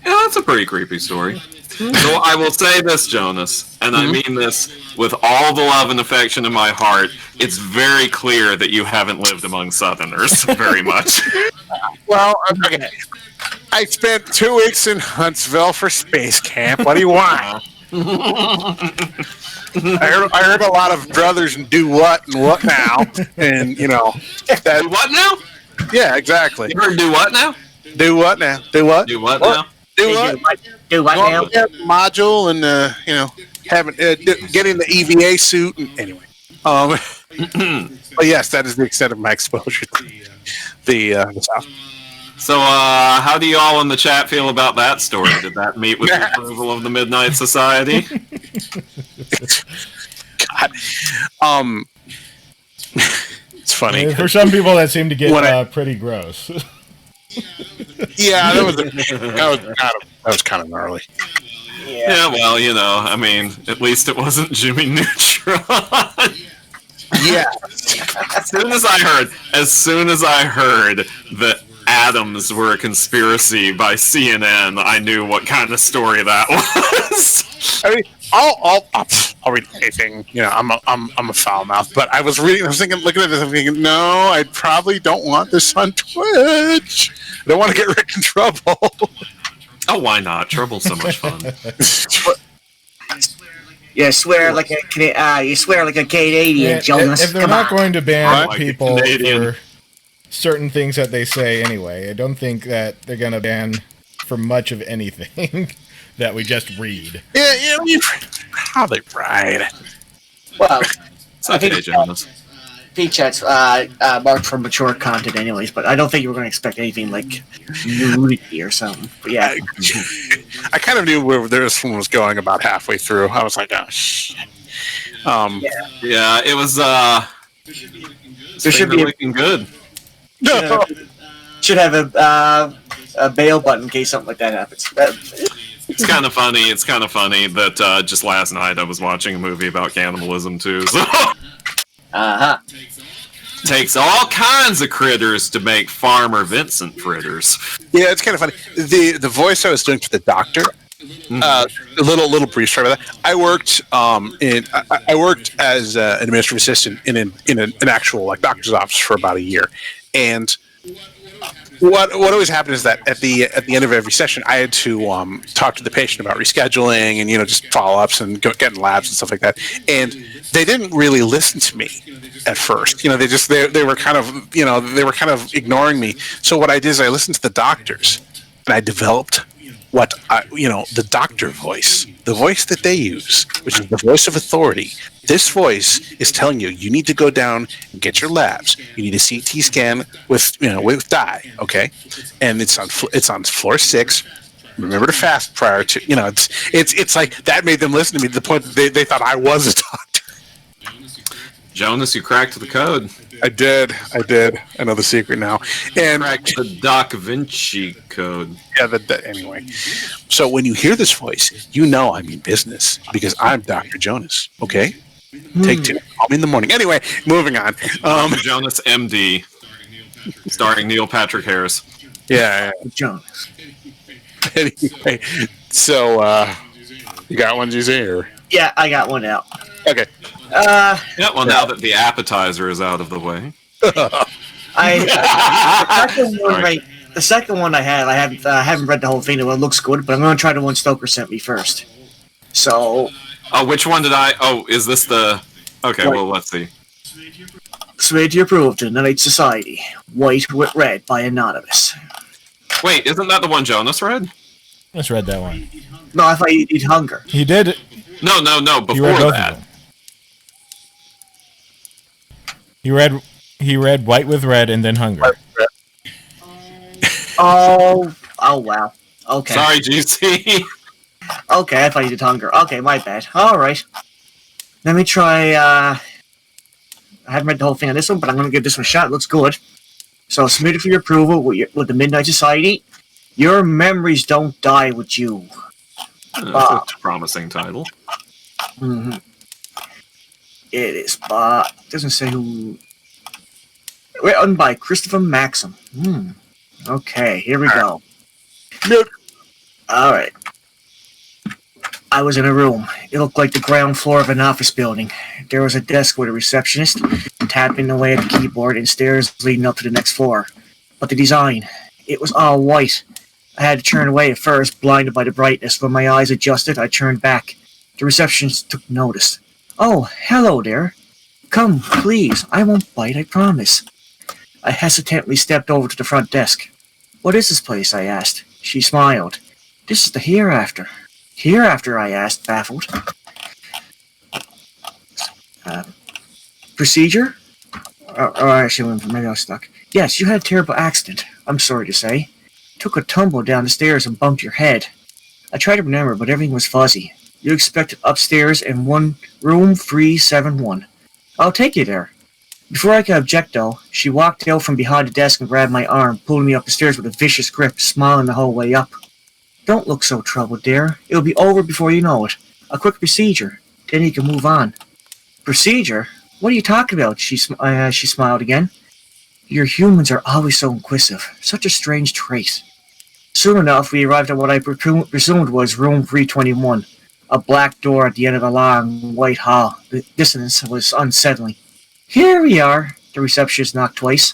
Yeah, that's a pretty creepy story. So I will say this, Jonas, and I mean this with all the love and affection in my heart. It's very clear that you haven't lived among Southerners very much. Well, okay. I spent 2 weeks in Huntsville for space camp. What do you want? I heard a lot of brothers and do what and what now, and you know that. Do what now? Yeah, exactly. You heard do what now? Do what now? Do what? Do what now? Do what? Do what now? Module and you know having getting the EVA suit and anyway. But yes, that is the extent of my exposure to the South. So, how do you all in the chat feel about that story? Did that meet with the approval of the Midnight Society? God, it's funny. I mean, for some people, that seemed to get pretty gross. Yeah, that was kind of gnarly. Yeah, well, you know, I mean, at least it wasn't Jimmy Neutron. Yeah. As soon as I heard that atoms were a conspiracy by CNN, I knew what kind of story that was. I mean, I'll read anything. You know, I'm a foul mouth, but I was thinking, looking at this, I'm thinking, no, I probably don't want this on Twitch. I don't want to get Rick in trouble. Oh, why not? Trouble's so much fun. You swear like a Canadian, Jonas. If they're Come not on. going to ban Like a people Canadian. for certain things that they say anyway, I don't think that they're going to ban for much of anything that we just read. Yeah, you're probably right. Well, It's okay, Jonas. P-chat's marked for mature content anyways, but I don't think you were going to expect anything like nudity or something. But yeah. I kind of knew where this one was going about halfway through. I was like, oh, shit. Yeah, it was, There should be looking good. No. should have a bail button in case something like that happens. It's kind of funny. It's kind of funny that just last night I was watching a movie about cannibalism too. So takes all kinds of critters to make Farmer Vincent fritters. Yeah, it's kind of funny. The voice I was doing for the doctor. A little brief story about that. I worked I worked as an administrative assistant in an actual like doctor's office for about a year, and what always happened is that at the end of every session, I had to talk to the patient about rescheduling and just follow ups and getting labs and stuff like that. And they didn't really listen to me at first. They were kind of ignoring me. So what I did is I listened to the doctors and I developed the doctor voice, the voice that they use, which is the voice of authority. This voice is telling you need to go down and get your labs. You need a CT scan with dye, okay? And it's on floor 6. Remember to fast prior to it's like that made them listen to me to the point that they thought I was a doctor. Jonas, you cracked the code. I did. I know the secret now. And Cracked the Doc Vinci code. Yeah, anyway. So when you hear this voice, I mean business because I'm Dr. Jonas, okay? Take 2. Call me in the morning. Anyway, moving on. Jonas MD, starring Neil Patrick Harris. Yeah. Jonas. Anyway, so you got one, GZ, or? Yeah, I got one out. Okay. Yeah, well, now that the appetizer is out of the way. The the second one I haven't read the whole thing. It looks good, but I'm going to try the one Stoker sent me first. So. Oh, which one did I? Oh, is this the? Okay, Right. well, let's see. Submitted to your approval to the Night Society. White with red by Anonymous. Wait, isn't that the one Jonas read? Just read that one. No, I thought you'd hunger. He did. No. He Before read both that. of them. He read White with Red and then Hunger. Oh wow. Okay. Sorry, GC. Okay, I thought you did hunger. Okay, my bad. Alright. Let me try, I haven't read the whole thing on this one, but I'm going to give this one a shot. It looks good. So, submitted for your approval with the Midnight Society. Your memories don't die with you. That's a promising title. Mm-hmm. It is, doesn't say who. Written by Christopher Maxim. Okay, here we go. Alright. I was in a room. It looked like the ground floor of an office building. There was a desk with a receptionist tapping away at the keyboard and stairs leading up to the next floor. But the design, it was all white. I had to turn away at first, blinded by the brightness. When my eyes adjusted, I turned back. The receptionist took notice. Oh, hello there. Come, please. I won't bite, I promise. I hesitantly stepped over to the front desk. What is this place? I asked. She smiled. This is the hereafter. Hereafter, I asked, baffled. Procedure? Actually, maybe I was stuck. Yes, you had a terrible accident, I'm sorry to say. Took a tumble down the stairs and bumped your head. I tried to remember, but everything was fuzzy. You expected upstairs in room 371. I'll take you there. Before I could object, though, she walked out from behind the desk and grabbed my arm, pulling me up the stairs with a vicious grip, smiling the whole way up. Don't look so troubled, dear. It'll be over before you know it. A quick procedure. Then you can move on. Procedure? What are you talking about? She smiled again. Your humans are always so inquisitive. Such a strange trait. Soon enough, we arrived at what I presumed was room 321. A black door at the end of the long, white hall. The dissonance was unsettling. Here we are. The receptionist knocked twice.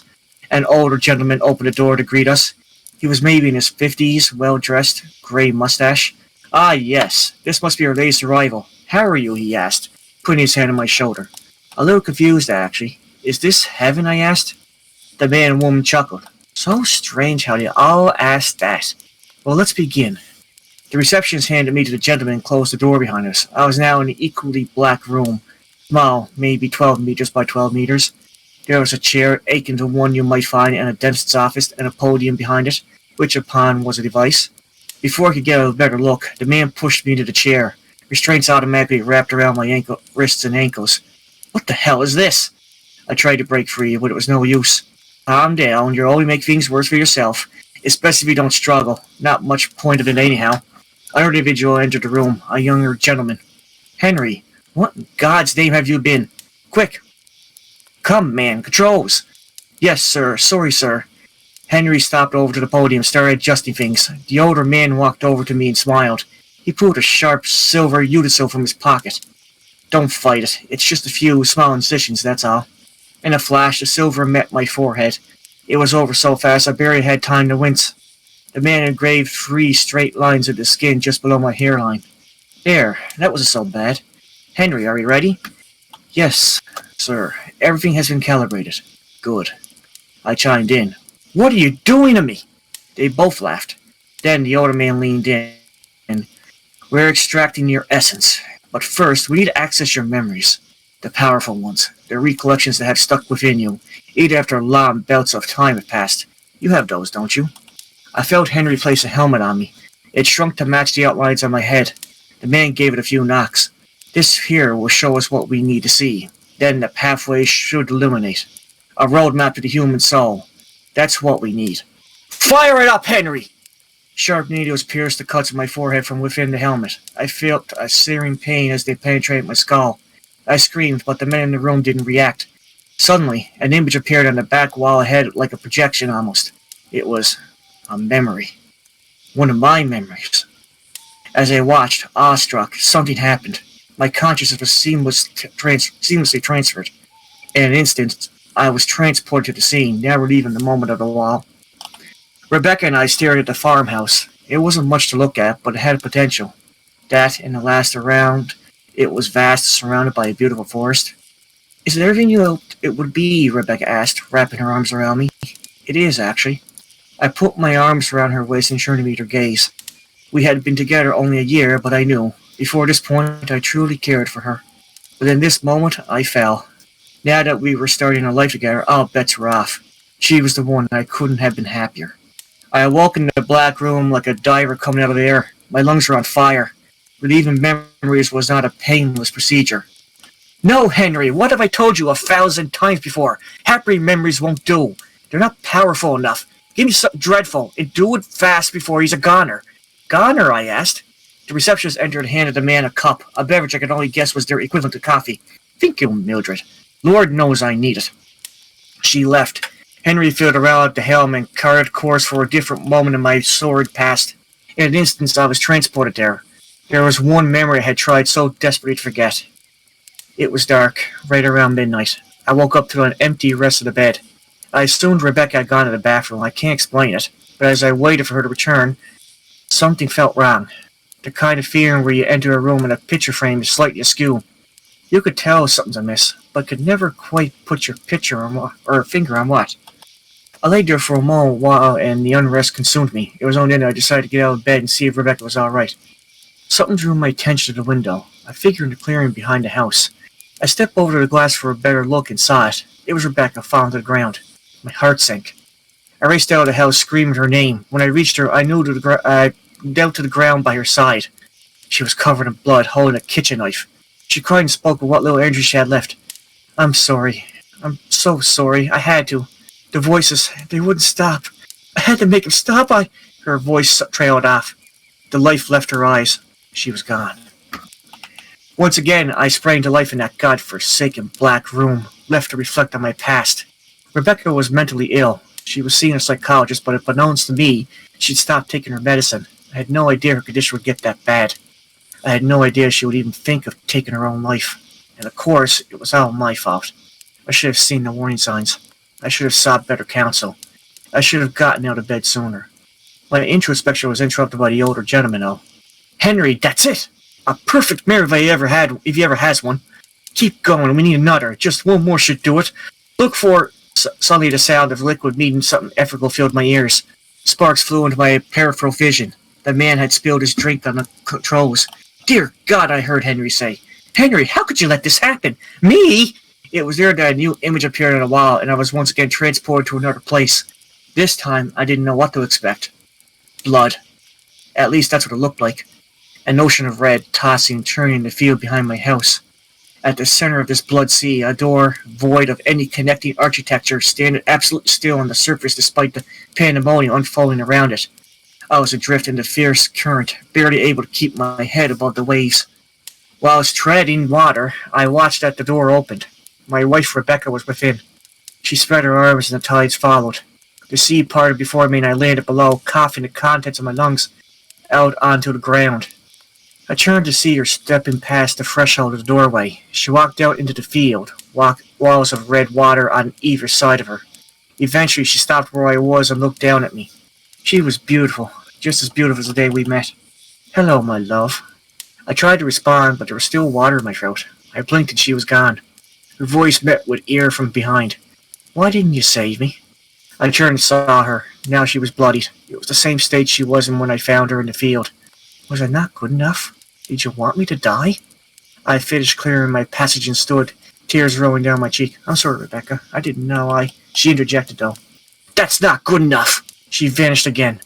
An older gentleman opened the door to greet us. He was maybe in his 50s, well-dressed, grey mustache. Ah, yes, this must be our latest arrival. How are you, he asked, putting his hand on my shoulder. A little confused, actually. Is this heaven, I asked. The man and woman chuckled. So strange how they all asked that. Well, let's begin. The receptionist handed me to the gentleman and closed the door behind us. I was now in an equally black room. Small, maybe 12 meters by 12 meters. There was a chair, akin to one you might find in a dentist's office, and a podium behind it, which upon was a device. Before I could get a better look, the man pushed me into the chair. Restraints automatically wrapped around my wrists and ankles. What the hell is this? I tried to break free, but it was no use. Calm down, you'll only make things worse for yourself, especially if you don't struggle. Not much point of it anyhow. Another individual entered the room, a younger gentleman. Henry, what in God's name have you been? Quick! Come, man, controls! Yes, sir, sorry, sir. Henry stopped over to the podium and started adjusting things. The older man walked over to me and smiled. He pulled a sharp silver utensil from his pocket. Don't fight it. It's just a few small incisions, that's all. In a flash, the silver met my forehead. It was over so fast I barely had time to wince. The man engraved 3 straight lines of the skin just below my hairline. There, that wasn't so bad. Henry, are you ready? Yes, sir. Everything has been calibrated. Good. I chimed in. What are you doing to me? They both laughed. Then the older man leaned in. We're extracting your essence. But first, we need to access your memories. The powerful ones. The recollections that have stuck within you, even after long bouts of time have passed. You have those, don't you? I felt Henry place a helmet on me. It shrunk to match the outlines on my head. The man gave it a few knocks. This here will show us what we need to see. Then the pathway should illuminate. A roadmap to the human soul. That's what we need. Fire it up, Henry! Sharp needles pierced the cuts of my forehead from within the helmet. I felt a searing pain as they penetrated my skull. I screamed, but the men in the room didn't react. Suddenly, an image appeared on the back wall ahead like a projection almost. It was a memory. One of my memories. As I watched, awestruck, something happened. My consciousness was seamlessly transferred. In an instant, I was transported to the scene, never leaving the moment of the wall. Rebecca and I stared at the farmhouse. It wasn't much to look at, but it had potential. That and the last around, it was vast, surrounded by a beautiful forest. Is it everything you hoped it would be? Rebecca asked, wrapping her arms around me. It is, actually. I put my arms around her waist, ensuring to meet her gaze. We had been together only a year, but I knew. Before this point, I truly cared for her. But in this moment, I fell. Now that we were starting our life together, all bets were off. She was the one, and I couldn't have been happier. I awoke in the black room like a diver coming out of the air. My lungs were on fire. Relieving memories was not a painless procedure. No, Henry, what have I told you 1,000 times before? Happy memories won't do. They're not powerful enough. Give me something dreadful, and do it fast before he's a goner. Goner? I asked. The receptionist entered and handed the man a cup, a beverage I could only guess was their equivalent to coffee. Thank you, Mildred. Lord knows I need it. She left. Henry filled around at the helm and charted course for a different moment in my sordid past. In an instant, I was transported there. There was one memory I had tried so desperately to forget. It was dark, right around midnight. I woke up to an empty rest of the bed. I assumed Rebecca had gone to the bathroom. I can't explain it, but as I waited for her to return, something felt wrong. The kind of feeling where you enter a room and a picture frame is slightly askew. You could tell something's amiss, but could never quite put your picture on or finger on what. I lay there for a moment while and the unrest consumed me. It was only then I decided to get out of bed and see if Rebecca was all right. Something drew my attention to the window, a figure in the clearing behind the house. I stepped over to the glass for a better look and saw it. It was Rebecca, falling to the ground. My heart sank. I raced out of the house, screaming her name. When I reached her, I knelt to the ground by her side. She was covered in blood, holding a kitchen knife. She cried and spoke with what little energy she had left. I'm sorry. I'm so sorry. I had to. The voices, they wouldn't stop. I had to make them stop. Her voice trailed off. The life left her eyes. She was gone. Once again, I sprang to life in that godforsaken black room, left to reflect on my past. Rebecca was mentally ill. She was seeing a psychologist, but unbeknownst to me, she'd stopped taking her medicine. I had no idea her condition would get that bad. I had no idea she would even think of taking her own life. And of course, it was all my fault. I should have seen the warning signs. I should have sought better counsel. I should have gotten out of bed sooner. My introspection was interrupted by the older gentleman, though. Henry, that's it! A perfect mirror if he ever has one. Keep going, we need another. Just one more should do it. Look for... Suddenly the sound of liquid meeting something effortful filled my ears. Sparks flew into my peripheral vision. The man had spilled his drink on the controls. Dear God, I heard Henry say. Henry, how could you let this happen? Me? It was there that a new image appeared on the wall, and I was once again transported to another place. This time, I didn't know what to expect. Blood. At least that's what it looked like. An ocean of red, tossing and turning in the field behind my house. At the center of this blood sea, a door, void of any connecting architecture, standing absolutely still on the surface despite the pandemonium unfolding around it. I was adrift in the fierce current, barely able to keep my head above the waves. While I was treading water, I watched as the door opened. My wife Rebecca was within. She spread her arms and the tides followed. The sea parted before me and I landed below, coughing the contents of my lungs out onto the ground. I turned to see her stepping past the threshold of the doorway. She walked out into the field, walls of red water on either side of her. Eventually, she stopped where I was and looked down at me. She was beautiful, just as beautiful as the day we met. Hello, my love. I tried to respond, but there was still water in my throat. I blinked and she was gone. Her voice met with ear from behind. Why didn't you save me? I turned and saw her. Now she was bloodied. It was the same state she was in when I found her in the field. Was I not good enough? Did you want me to die? I finished clearing my passage and stood, tears rolling down my cheek. I'm sorry, Rebecca. I didn't know. She interjected, though. That's not good enough. She vanished again.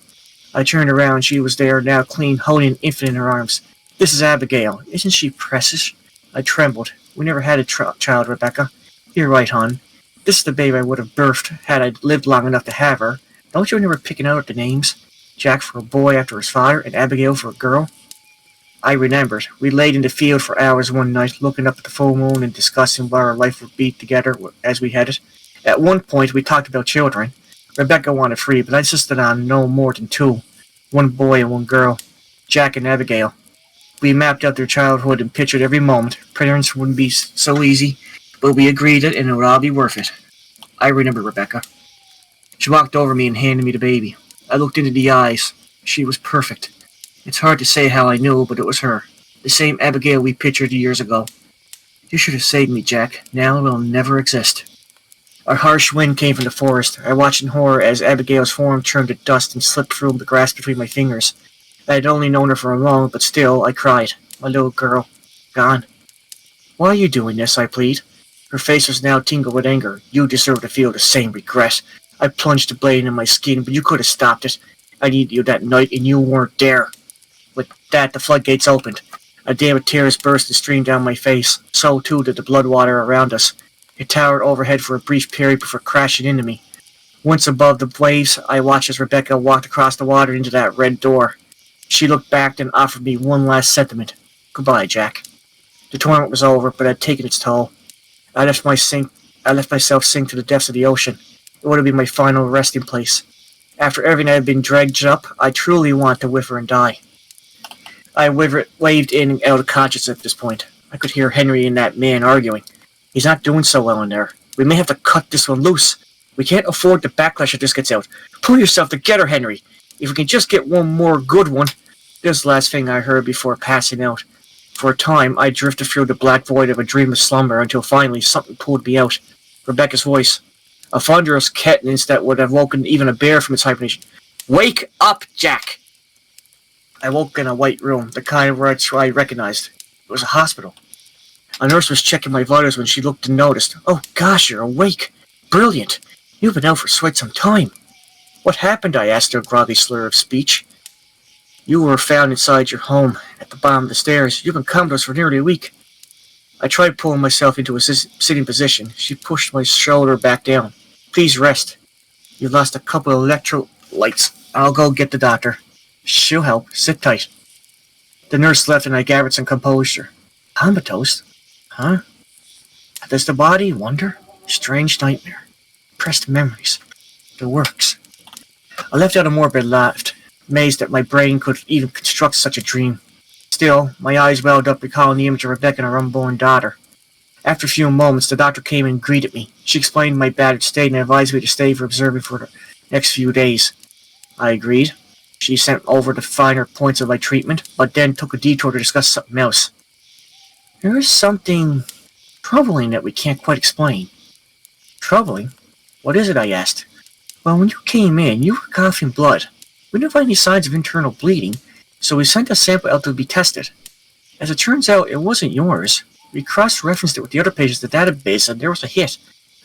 I turned around. She was there, now clean, holding an infant in her arms. This is Abigail. Isn't she precious? I trembled. We never had a child, Rebecca. You're right, hon. This is the babe I would have birthed had I lived long enough to have her. Don't you remember picking out the names? Jack for a boy after his father, and Abigail for a girl? I remembered. We laid in the field for hours one night, looking up at the full moon and discussing what our life would be together as we headed. At one point, we talked about children. Rebecca wanted 3, but I insisted on no more than 2. 1 boy and 1 girl. Jack and Abigail. We mapped out their childhood and pictured every moment. Parents wouldn't be so easy, but we agreed it and it would all be worth it. I remember Rebecca. She walked over me and handed me the baby. I looked into the eyes. She was perfect. It's hard to say how I knew, but it was her. The same Abigail we pictured years ago. You should have saved me, Jack. Now it'll never exist. A harsh wind came from the forest. I watched in horror as Abigail's form turned to dust and slipped through the grass between my fingers. I had only known her for a moment, but still, I cried. My little girl. Gone. Why are you doing this, I plead. Her face was now tingled with anger. You deserve to feel the same regret. I plunged the blade in my skin, but you could have stopped it. I needed you that night, and you weren't there. With that, the floodgates opened. A dam of tears burst and streamed down my face. So, too, did the blood water around us. It towered overhead for a brief period before crashing into me. Once above the waves, I watched as Rebecca walked across the water into that red door. She looked back and offered me one last sentiment. Goodbye, Jack. The tournament was over, but I'd taken its toll. I left myself sink to the depths of the ocean. It would have been my final resting place. After everything I had been dragged up, I truly want to whimper and die. I waved in and out of consciousness at this point. I could hear Henry and that man arguing. He's not doing so well in there. We may have to cut this one loose. We can't afford the backlash if this gets out. Pull yourself together, Henry. If we can just get one more good one. This was the last thing I heard before passing out. For a time, I drifted through the black void of a dreamless slumber until finally something pulled me out. Rebecca's voice. A thunderous cadence that would have woken even a bear from its hibernation. Wake up, Jack! I woke in a white room, the kind where I recognized. It was a hospital. A nurse was checking my vitals when she looked and noticed. Oh gosh, you're awake. Brilliant. You've been out for quite some time. What happened? I asked her, a groggy slur of speech. You were found inside your home, at the bottom of the stairs. You've been comatose for nearly a week. I tried pulling myself into a sitting position. She pushed my shoulder back down. Please rest. You lost a couple of electrolytes. I'll go get the doctor. She'll help. Sit tight. The nurse left and I gathered some composure. Comatose? Huh? Does the body wonder? Strange nightmare. Pressed memories. The works. I left out a morbid laugh, amazed that my brain could even construct such a dream. Still, my eyes welled up recalling the image of Rebecca and her unborn daughter. After a few moments, the doctor came and greeted me. She explained my battered state and advised me to stay for observing for the next few days. I agreed. She sent over the finer points of my treatment, but then took a detour to discuss something else. There is something troubling that we can't quite explain. Troubling? What is it? I asked. Well, when you came in, you were coughing blood. We didn't find any signs of internal bleeding, so we sent a sample out to be tested. As it turns out, it wasn't yours. We cross-referenced it with the other patients in the database, and there was a hit.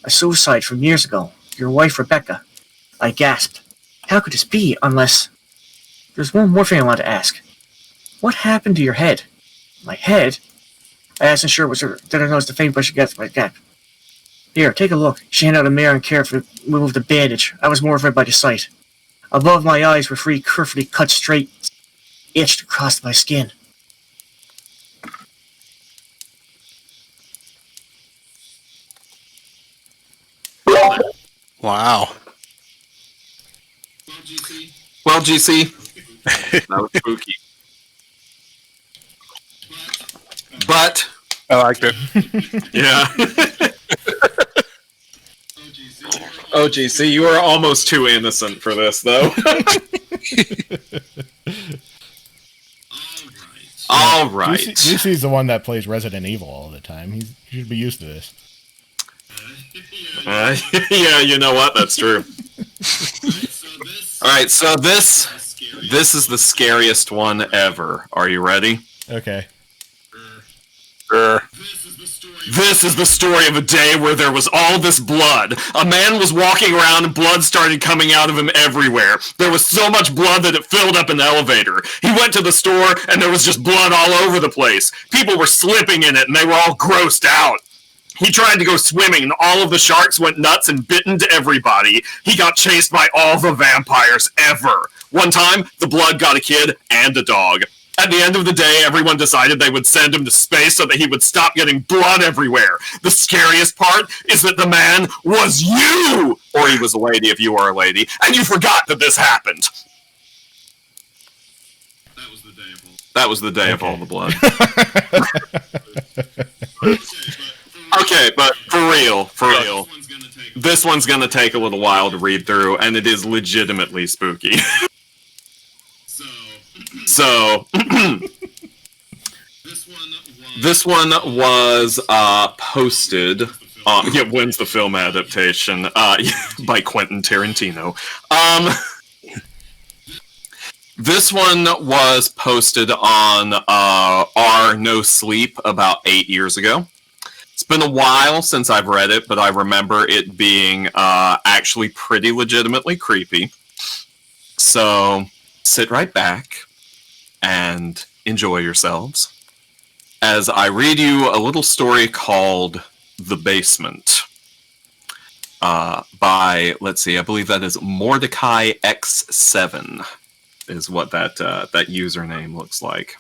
A suicide from years ago. Your wife, Rebecca. I gasped. How could this be, unless... There's one more thing I want to ask. What happened to your head? My head? I asked unsure was her. Then I noticed the faint brush against my gap. Here, take a look. She handed out a mirror and carefully removed the bandage. I was mortified by the sight. Above my eyes were three carefully cut straight, itched across my skin. Wow. Well, GC, that was spooky. But I liked it. yeah. Oh, GC, you are almost too innocent for this, though. All right. GC's the one that plays Resident Evil all the time. He should be used to this. Yeah, you know what? That's true. All right, so this is the scariest one ever. Are you ready? Okay. This is the story of a day where there was all this blood. A man was walking around and blood started coming out of him everywhere. There was so much blood that it filled up an elevator. He went to the store and there was just blood all over the place. People were slipping in it and they were all grossed out. He tried to go swimming and all of the sharks went nuts and bit into everybody. He got chased by all the vampires ever. One time, the blood got a kid and a dog. At the end of the day, everyone decided they would send him to space so that he would stop getting blood everywhere. The scariest part is that the man was you! Or he was a lady if you are a lady. And you forgot that this happened. That was the day of all the blood. Okay, but for real. this one's gonna take a little while to read through, and it is legitimately spooky. So, this one was posted. When's the film adaptation? By Quentin Tarantino. This one was posted on our No Sleep about 8 years ago. It's been a while since I've read it, but I remember it being actually pretty legitimately creepy. So sit right back and enjoy yourselves as I read you a little story called The Basement by, let's see, I believe that is Mordecai X7 is what that username looks like.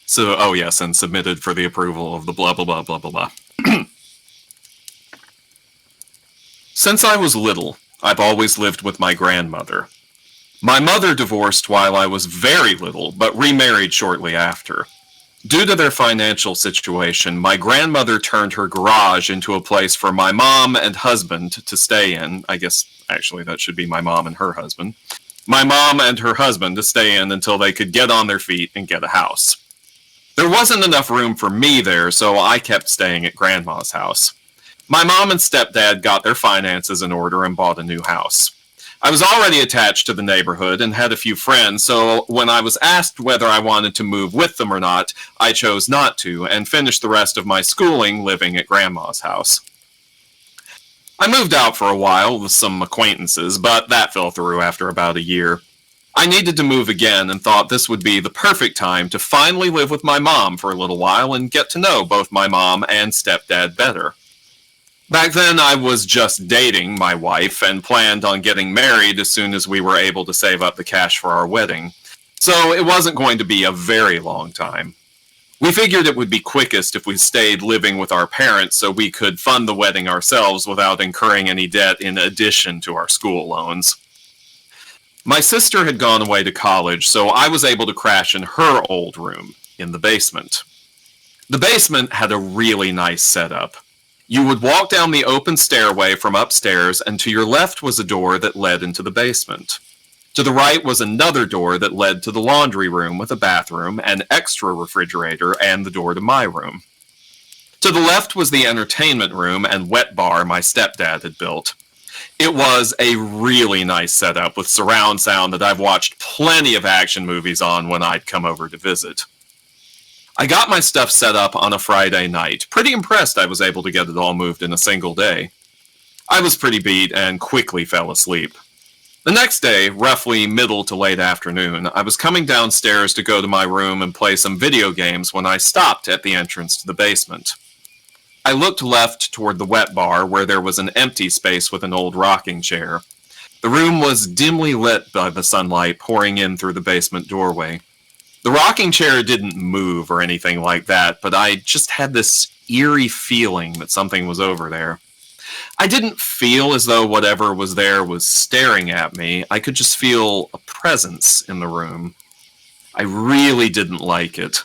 So, oh yes, and submitted for the approval of the blah blah blah blah blah blah. Since I was little, I've always lived with my grandmother. My mother divorced while I was very little, but remarried shortly after. Due to their financial situation, my grandmother turned her garage into a place for my mom and husband to stay in. I guess, actually, that should be my mom and her husband. My mom and her husband to stay in until they could get on their feet and get a house. There wasn't enough room for me there, so I kept staying at Grandma's house. My mom and stepdad got their finances in order and bought a new house. I was already attached to the neighborhood and had a few friends, so when I was asked whether I wanted to move with them or not, I chose not to and finished the rest of my schooling living at Grandma's house. I moved out for a while with some acquaintances, but that fell through after about a year. I needed to move again and thought this would be the perfect time to finally live with my mom for a little while and get to know both my mom and stepdad better. Back then, I was just dating my wife and planned on getting married as soon as we were able to save up the cash for our wedding, so it wasn't going to be a very long time. We figured it would be quickest if we stayed living with our parents so we could fund the wedding ourselves without incurring any debt in addition to our school loans. My sister had gone away to college, so I was able to crash in her old room in the basement. The basement had a really nice setup. You would walk down the open stairway from upstairs, and to your left was a door that led into the basement. To the right was another door that led to the laundry room with a bathroom, an extra refrigerator, and the door to my room. To the left was the entertainment room and wet bar my stepdad had built. It was a really nice setup with surround sound that I've watched plenty of action movies on when I'd come over to visit. I got my stuff set up on a Friday night. Pretty impressed I was able to get it all moved in a single day. I was pretty beat and quickly fell asleep. The next day, roughly middle to late afternoon, I was coming downstairs to go to my room and play some video games when I stopped at the entrance to the basement. I looked left toward the wet bar where there was an empty space with an old rocking chair. The room was dimly lit by the sunlight pouring in through the basement doorway. The rocking chair didn't move or anything like that, but I just had this eerie feeling that something was over there. I didn't feel as though whatever was there was staring at me. I could just feel a presence in the room. I really didn't like it.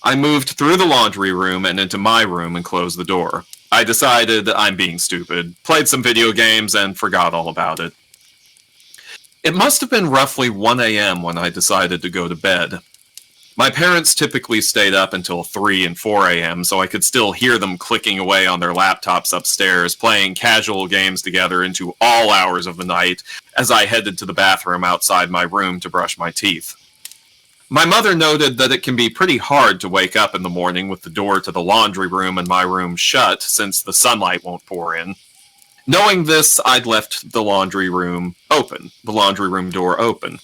I moved through the laundry room and into my room and closed the door. I decided I'm being stupid, played some video games, and forgot all about it. It must have been roughly 1 a.m. when I decided to go to bed. My parents typically stayed up until 3 and 4 a.m., so I could still hear them clicking away on their laptops upstairs, playing casual games together into all hours of the night as I headed to the bathroom outside my room to brush my teeth. My mother noted that it can be pretty hard to wake up in the morning with the door to the laundry room and my room shut since the sunlight won't pour in. Knowing this, I'd left the laundry room door open.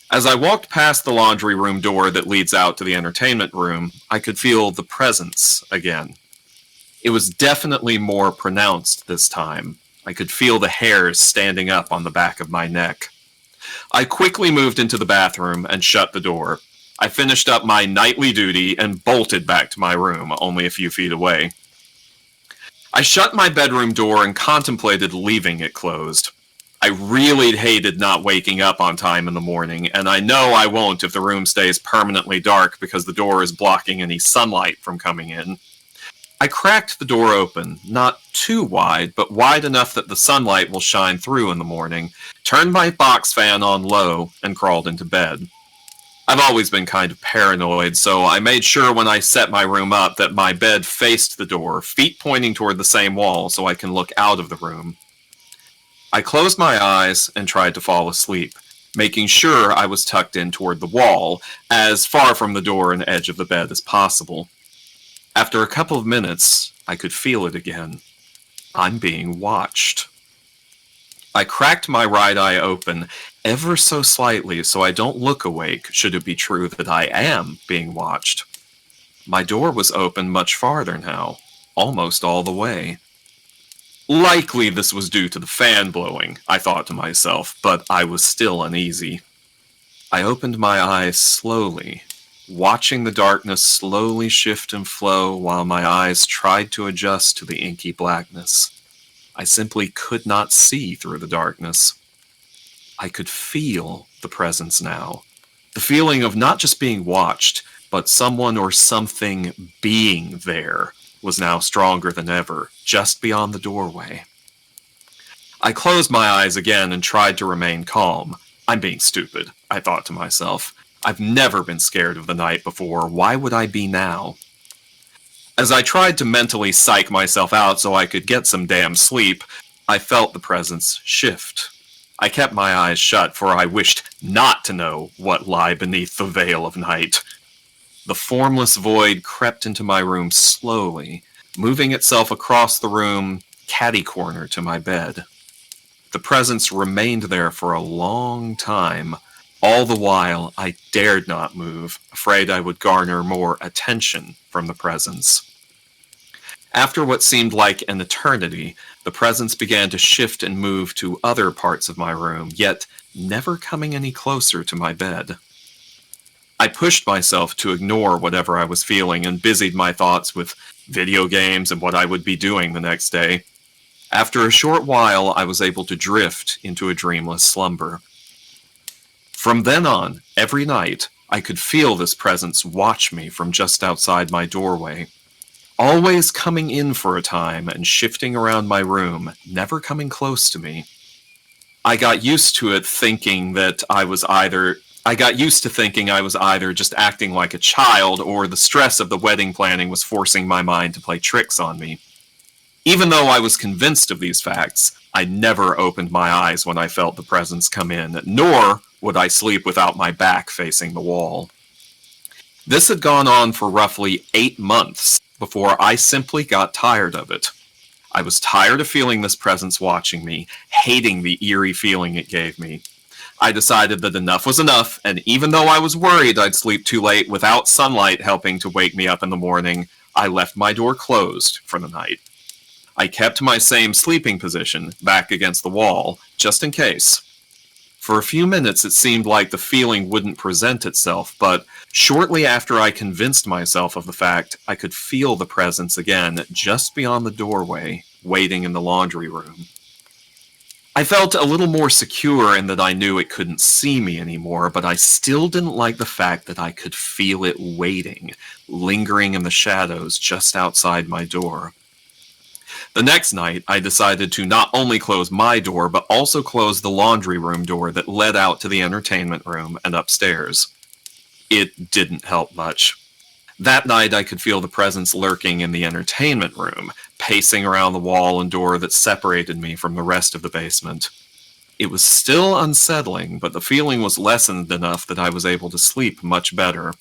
As I walked past the laundry room door that leads out to the entertainment room, I could feel the presence again. It was definitely more pronounced this time. I could feel the hairs standing up on the back of my neck. I quickly moved into the bathroom and shut the door. I finished up my nightly duty and bolted back to my room, only a few feet away. I shut my bedroom door and contemplated leaving it closed. I really hated not waking up on time in the morning, and I know I won't if the room stays permanently dark because the door is blocking any sunlight from coming in. I cracked the door open, not too wide, but wide enough that the sunlight will shine through in the morning, turned my box fan on low, and crawled into bed. I've always been kind of paranoid, so I made sure when I set my room up that my bed faced the door, feet pointing toward the same wall so I can look out of the room. I closed my eyes and tried to fall asleep, making sure I was tucked in toward the wall, as far from the door and edge of the bed as possible. After a couple of minutes, I could feel it again. I'm being watched. I cracked my right eye open ever so slightly so I don't look awake should it be true that I am being watched. My door was open much farther now, almost all the way. Likely this was due to the fan blowing, I thought to myself, but I was still uneasy. I opened my eyes slowly, watching the darkness slowly shift and flow while my eyes tried to adjust to the inky blackness. I simply could not see through the darkness. I could feel the presence now. The feeling of not just being watched, but someone or something being there was now stronger than ever, just beyond the doorway. I closed my eyes again and tried to remain calm. I'm being stupid, I thought to myself. I've never been scared of the night before. Why would I be now? As I tried to mentally psych myself out so I could get some damn sleep, I felt the presence shift. I kept my eyes shut, for I wished not to know what lay beneath the veil of night. The formless void crept into my room slowly, moving itself across the room, catty-corner to my bed. The presence remained there for a long time. All the while, I dared not move, afraid I would garner more attention from the presence. After what seemed like an eternity, the presence began to shift and move to other parts of my room, yet never coming any closer to my bed. I pushed myself to ignore whatever I was feeling and busied my thoughts with video games and what I would be doing the next day. After a short while, I was able to drift into a dreamless slumber. From then on, every night, I could feel this presence watch me from just outside my doorway, always coming in for a time and shifting around my room, never coming close to me. I got used to thinking I was either just acting like a child, or the stress of the wedding planning was forcing my mind to play tricks on me. Even though I was convinced of these facts, I never opened my eyes when I felt the presence come in, nor would I sleep without my back facing the wall. This had gone on for roughly 8 months before I simply got tired of it. I was tired of feeling this presence watching me, hating the eerie feeling it gave me. I decided that enough was enough, and even though I was worried I'd sleep too late without sunlight helping to wake me up in the morning, I left my door closed for the night. I kept my same sleeping position, back against the wall, just in case. For a few minutes it seemed like the feeling wouldn't present itself, but shortly after I convinced myself of the fact, I could feel the presence again just beyond the doorway, waiting in the laundry room. I felt a little more secure in that I knew it couldn't see me anymore, but I still didn't like the fact that I could feel it waiting, lingering in the shadows just outside my door. The next night, I decided to not only close my door, but also close the laundry room door that led out to the entertainment room and upstairs. It didn't help much. That night, I could feel the presence lurking in the entertainment room, pacing around the wall and door that separated me from the rest of the basement. It was still unsettling, but the feeling was lessened enough that I was able to sleep much better.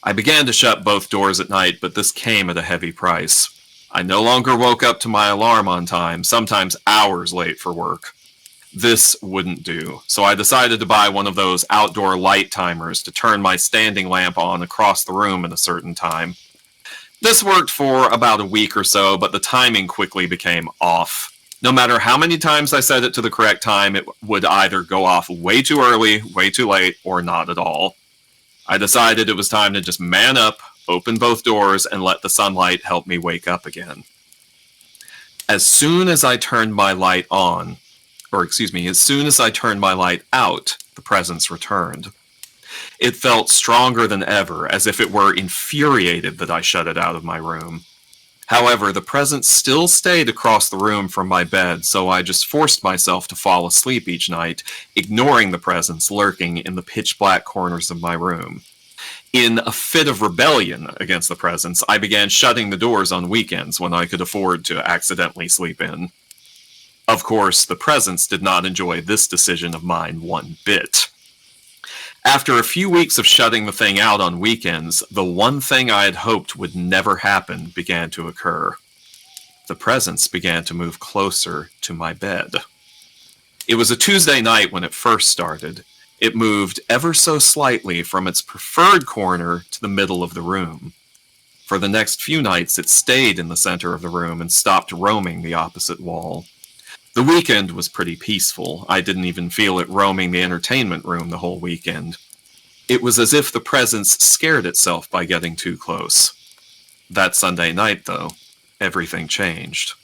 I began to shut both doors at night, but this came at a heavy price. I no longer woke up to my alarm on time, sometimes hours late for work. This wouldn't do, so I decided to buy one of those outdoor light timers to turn my standing lamp on across the room at a certain time. This worked for about a week or so, but the timing quickly became off. No matter how many times I set it to the correct time, it would either go off way too early, way too late, or not at all. I decided it was time to just man up, open both doors, and let the sunlight help me wake up again. As soon as I turned my light out, the presence returned. It felt stronger than ever, as if it were infuriated that I shut it out of my room. However, the presence still stayed across the room from my bed, so I just forced myself to fall asleep each night, ignoring the presence lurking in the pitch-black corners of my room. In a fit of rebellion against the presence, I began shutting the doors on weekends when I could afford to accidentally sleep in. Of course, the presence did not enjoy this decision of mine one bit. After a few weeks of shutting the thing out on weekends, the one thing I had hoped would never happen began to occur. The presence began to move closer to my bed. It was a Tuesday night when it first started. It moved ever so slightly from its preferred corner to the middle of the room. For the next few nights, it stayed in the center of the room and stopped roaming the opposite wall. The weekend was pretty peaceful. I didn't even feel it roaming the entertainment room the whole weekend. It was as if the presence scared itself by getting too close. That Sunday night, though, everything changed.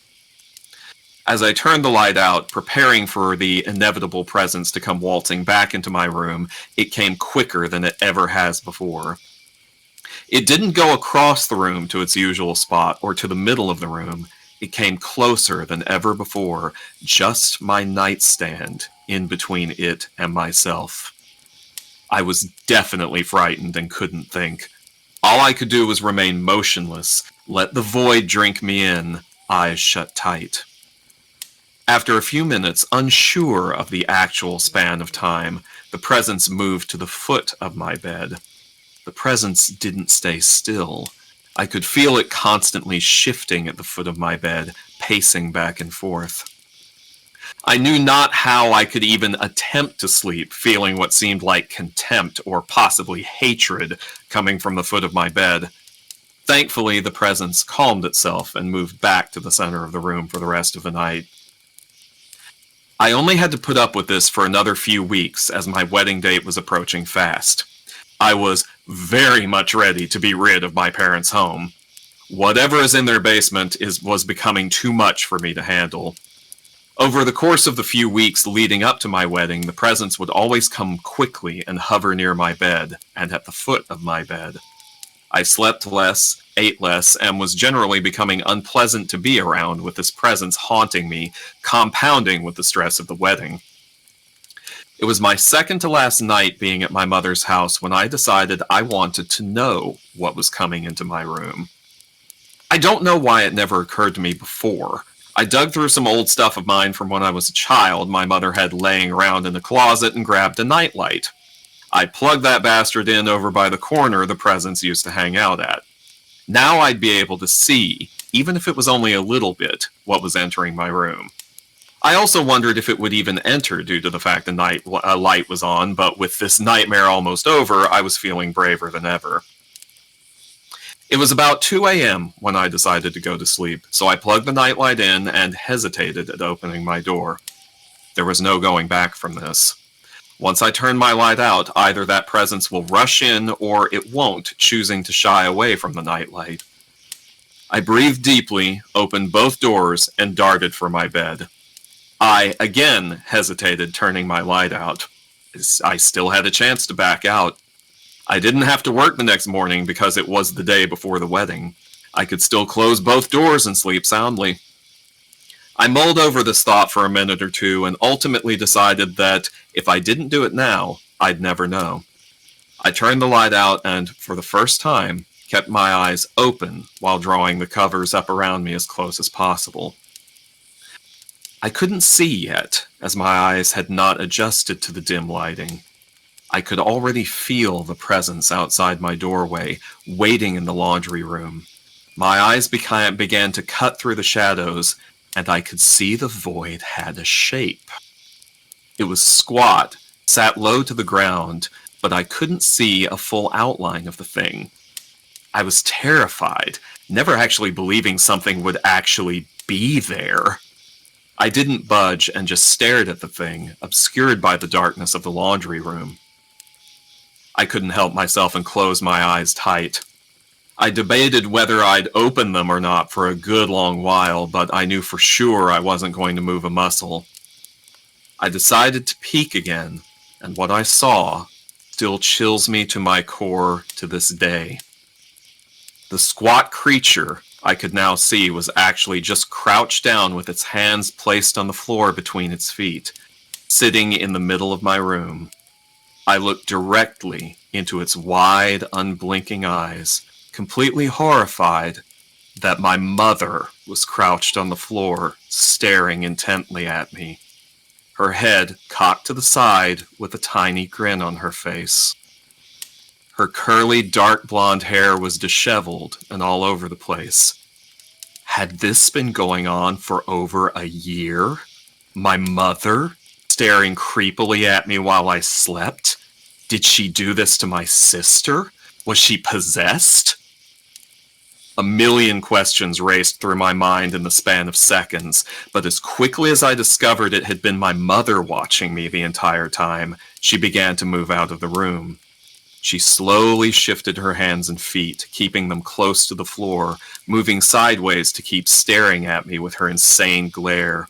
As I turned the light out, preparing for the inevitable presence to come waltzing back into my room, it came quicker than it ever has before. It didn't go across the room to its usual spot or to the middle of the room. It came closer than ever before, just my nightstand in between it and myself. I was definitely frightened and couldn't think. All I could do was remain motionless, let the void drink me in, eyes shut tight. After a few minutes, unsure of the actual span of time, the presence moved to the foot of my bed. The presence didn't stay still. I could feel it constantly shifting at the foot of my bed, pacing back and forth. I knew not how I could even attempt to sleep, feeling what seemed like contempt or possibly hatred coming from the foot of my bed. Thankfully, the presence calmed itself and moved back to the center of the room for the rest of the night. I only had to put up with this for another few weeks as my wedding date was approaching fast. I was very much ready to be rid of my parents' home. Whatever is in their basement was becoming too much for me to handle. Over the course of the few weeks leading up to my wedding, the presence would always come quickly and hover near my bed and at the foot of my bed. I slept less, ate less, and was generally becoming unpleasant to be around with this presence haunting me, compounding with the stress of the wedding. It was my second to last night being at my mother's house when I decided I wanted to know what was coming into my room. I don't know why it never occurred to me before. I dug through some old stuff of mine from when I was a child my mother had laying around in the closet and grabbed a nightlight. I plugged that bastard in over by the corner the presence used to hang out at. Now I'd be able to see, even if it was only a little bit, what was entering my room. I also wondered if it would even enter due to the fact the light was on, but with this nightmare almost over, I was feeling braver than ever. It was about 2 a.m. when I decided to go to sleep, so I plugged the nightlight in and hesitated at opening my door. There was no going back from this. Once I turn my light out, either that presence will rush in or it won't, choosing to shy away from the nightlight. I breathed deeply, opened both doors, and darted for my bed. I, again, hesitated turning my light out. I still had a chance to back out. I didn't have to work the next morning because it was the day before the wedding. I could still close both doors and sleep soundly. I mulled over this thought for a minute or two and ultimately decided that if I didn't do it now, I'd never know. I turned the light out and, for the first time, kept my eyes open while drawing the covers up around me as close as possible. I couldn't see yet, as my eyes had not adjusted to the dim lighting. I could already feel the presence outside my doorway, waiting in the laundry room. My eyes began to cut through the shadows, and I could see the void had a shape. It was squat, sat low to the ground, but I couldn't see a full outline of the thing. I was terrified, never actually believing something would actually be there. I didn't budge and just stared at the thing, obscured by the darkness of the laundry room. I couldn't help myself and close my eyes tight. I debated whether I'd open them or not for a good long while, but I knew for sure I wasn't going to move a muscle. I decided to peek again, and what I saw still chills me to my core to this day. The squat creature I could now see was actually just crouched down with its hands placed on the floor between its feet, sitting in the middle of my room. I looked directly into its wide, unblinking eyes, completely horrified that my mother was crouched on the floor, staring intently at me, her head cocked to the side with a tiny grin on her face. Her curly, dark blonde hair was disheveled and all over the place. Had this been going on for over a year? My mother staring creepily at me while I slept? Did she do this to my sister? Was she possessed? A million questions raced through my mind in the span of seconds, but as quickly as I discovered it had been my mother watching me the entire time, she began to move out of the room. She slowly shifted her hands and feet, keeping them close to the floor, moving sideways to keep staring at me with her insane glare.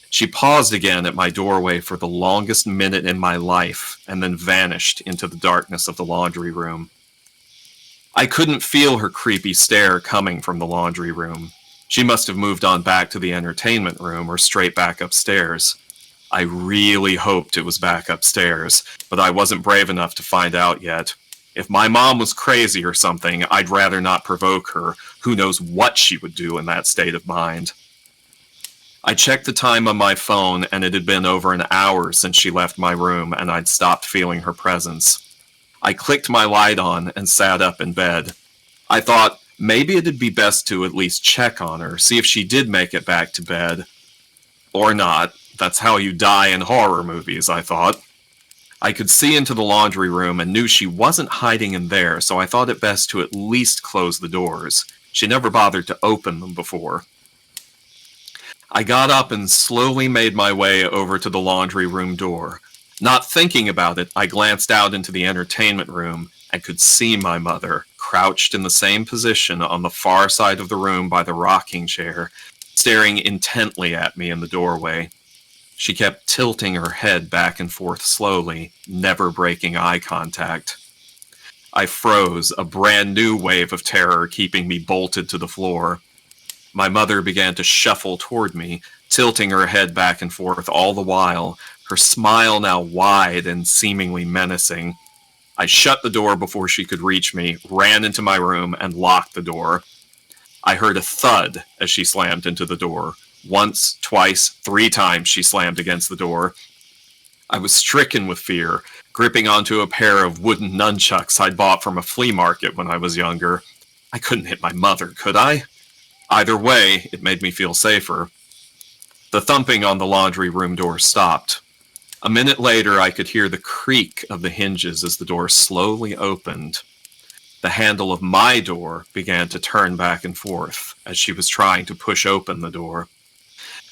She paused again at my doorway for the longest minute in my life, and then vanished into the darkness of the laundry room. I couldn't feel her creepy stare coming from the laundry room. She must have moved on back to the entertainment room or straight back upstairs. I really hoped it was back upstairs, but I wasn't brave enough to find out yet. If my mom was crazy or something, I'd rather not provoke her. Who knows what she would do in that state of mind. I checked the time on my phone, and it had been over an hour since she left my room, and I'd stopped feeling her presence. I clicked my light on and sat up in bed. I thought maybe it'd be best to at least check on her, see if she did make it back to bed. Or not. That's how you die in horror movies, I thought. I could see into the laundry room and knew she wasn't hiding in there, so I thought it best to at least close the doors. She never bothered to open them before. I got up and slowly made my way over to the laundry room door. Not thinking about it, I glanced out into the entertainment room and could see my mother, crouched in the same position on the far side of the room by the rocking chair, staring intently at me in the doorway. She kept tilting her head back and forth slowly, never breaking eye contact. I froze, a brand new wave of terror keeping me bolted to the floor. My mother began to shuffle toward me, tilting her head back and forth all the while, her smile now wide and seemingly menacing. I shut the door before she could reach me, ran into my room, and locked the door. I heard a thud as she slammed into the door. Once, twice, 3 times she slammed against the door. I was stricken with fear, gripping onto a pair of wooden nunchucks I'd bought from a flea market when I was younger. I couldn't hit my mother, could I? Either way, it made me feel safer. The thumping on the laundry room door stopped. A minute later, I could hear the creak of the hinges as the door slowly opened. The handle of my door began to turn back and forth as she was trying to push open the door.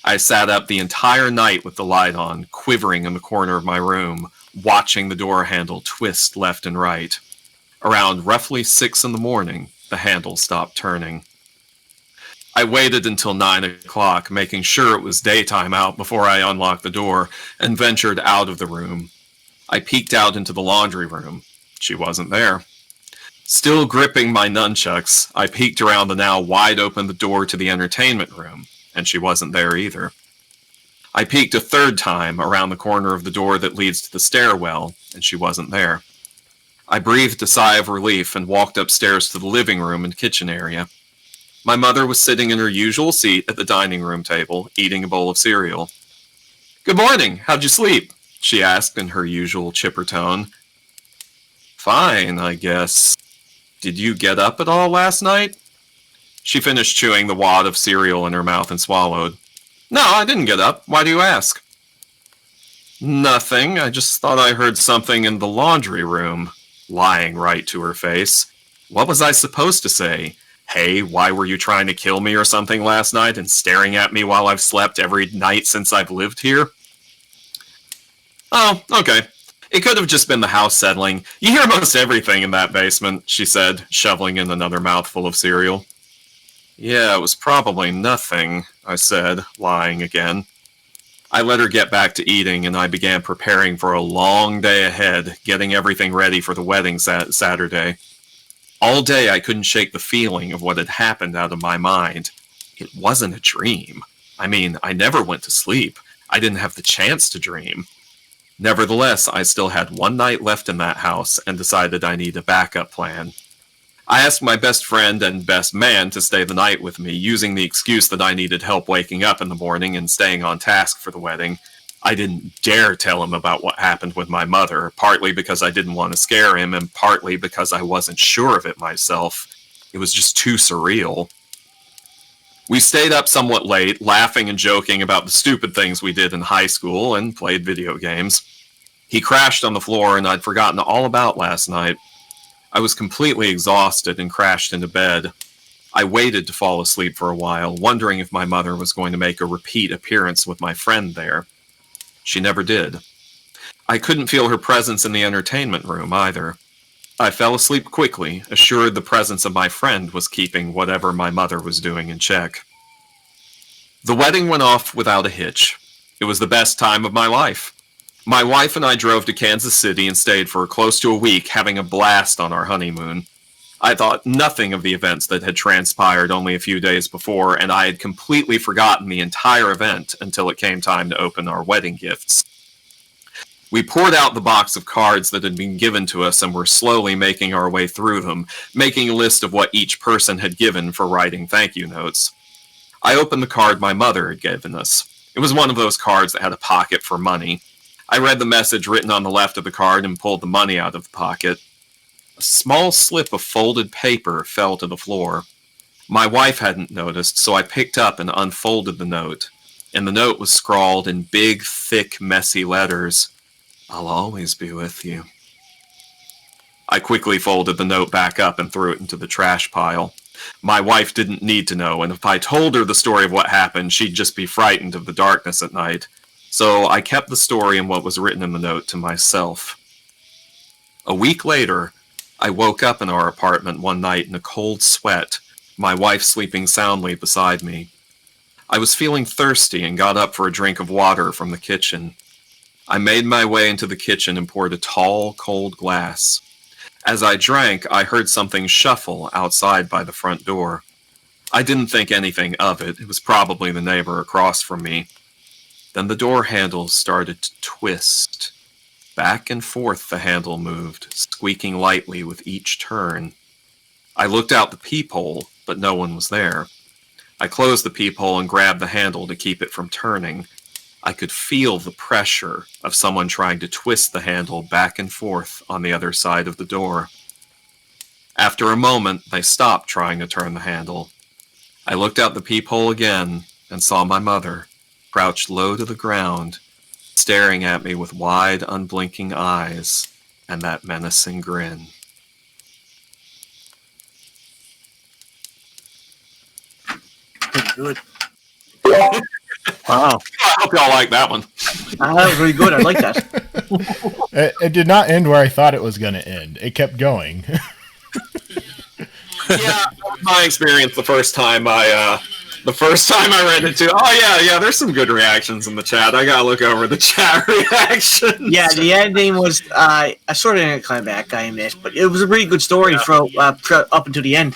I sat up the entire night with the light on, quivering in the corner of my room, watching the door handle twist left and right. Around roughly 6 in the morning, the handle stopped turning. I waited until 9 o'clock, making sure it was daytime out before I unlocked the door, and ventured out of the room. I peeked out into the laundry room. She wasn't there. Still gripping my nunchucks, I peeked around the now wide open door to the entertainment room, and she wasn't there either. I peeked a 3rd time around the corner of the door that leads to the stairwell, and she wasn't there. I breathed a sigh of relief and walked upstairs to the living room and kitchen area. My mother was sitting in her usual seat at the dining room table, eating a bowl of cereal. "Good morning. How'd you sleep?" she asked in her usual chipper tone. "Fine, I guess. Did you get up at all last night?" She finished chewing the wad of cereal in her mouth and swallowed. "No, I didn't get up. Why do you ask?" "Nothing. I just thought I heard something in the laundry room," lying right to her face. What was I supposed to say? "Hey, why were you trying to kill me or something last night and staring at me while I've slept every night since I've lived here?" "Oh, okay. It could have just been the house settling. You hear most everything in that basement," she said, shoveling in another mouthful of cereal. "Yeah, it was probably nothing," I said, lying again. I let her get back to eating, and I began preparing for a long day ahead, getting everything ready for the wedding Saturday. All day I couldn't shake the feeling of what had happened out of my mind. It wasn't a dream. I mean, I never went to sleep. I didn't have the chance to dream. Nevertheless, I still had one night left in that house and decided I need a backup plan. I asked my best friend and best man to stay the night with me, using the excuse that I needed help waking up in the morning and staying on task for the wedding. I didn't dare tell him about what happened with my mother, partly because I didn't want to scare him, and partly because I wasn't sure of it myself. It was just too surreal. We stayed up somewhat late, laughing and joking about the stupid things we did in high school, and played video games. He crashed on the floor, and I'd forgotten all about last night. I was completely exhausted and crashed into bed. I waited to fall asleep for a while, wondering if my mother was going to make a repeat appearance with my friend there. She never did. I couldn't feel her presence in the entertainment room either. I fell asleep quickly, assured the presence of my friend was keeping whatever my mother was doing in check. The wedding went off without a hitch. It was the best time of my life. My wife and I drove to Kansas City and stayed for close to a week, having a blast on our honeymoon. I thought nothing of the events that had transpired only a few days before, and I had completely forgotten the entire event until it came time to open our wedding gifts. We poured out the box of cards that had been given to us and were slowly making our way through them, making a list of what each person had given for writing thank you notes. I opened the card my mother had given us. It was one of those cards that had a pocket for money. I read the message written on the left of the card and pulled the money out of the pocket. A small slip of folded paper fell to the floor. My wife hadn't noticed, so I picked up and unfolded the note. And the note was scrawled in big, thick, messy letters, "I'll always be with you." I quickly folded the note back up and threw it into the trash pile. My wife didn't need to know, and if I told her the story of what happened, she'd just be frightened of the darkness at night. So I kept the story and what was written in the note to myself. A week later, I woke up in our apartment one night in a cold sweat, my wife sleeping soundly beside me. I was feeling thirsty and got up for a drink of water from the kitchen. I made my way into the kitchen and poured a tall, cold glass. As I drank, I heard something shuffle outside by the front door. I didn't think anything of it. It was probably the neighbor across from me. Then the door handle started to twist. Back and forth the handle moved, squeaking lightly with each turn. I looked out the peephole, but no one was there. I closed the peephole and grabbed the handle to keep it from turning. I could feel the pressure of someone trying to twist the handle back and forth on the other side of the door. After a moment, they stopped trying to turn the handle. I looked out the peephole again and saw my mother, crouched low to the ground, staring at me with wide, unblinking eyes and that menacing grin. Pretty good. Wow. I hope y'all like that one. That was really good. I like that. It did not end where I thought it was going to end. It kept going. Yeah, my experience the first time I read it too. Oh yeah, there's some good reactions in the chat. I gotta look over the chat reactions. Yeah, the ending was I sort of didn't climb back. I admit, but it was a really good story for up until the end.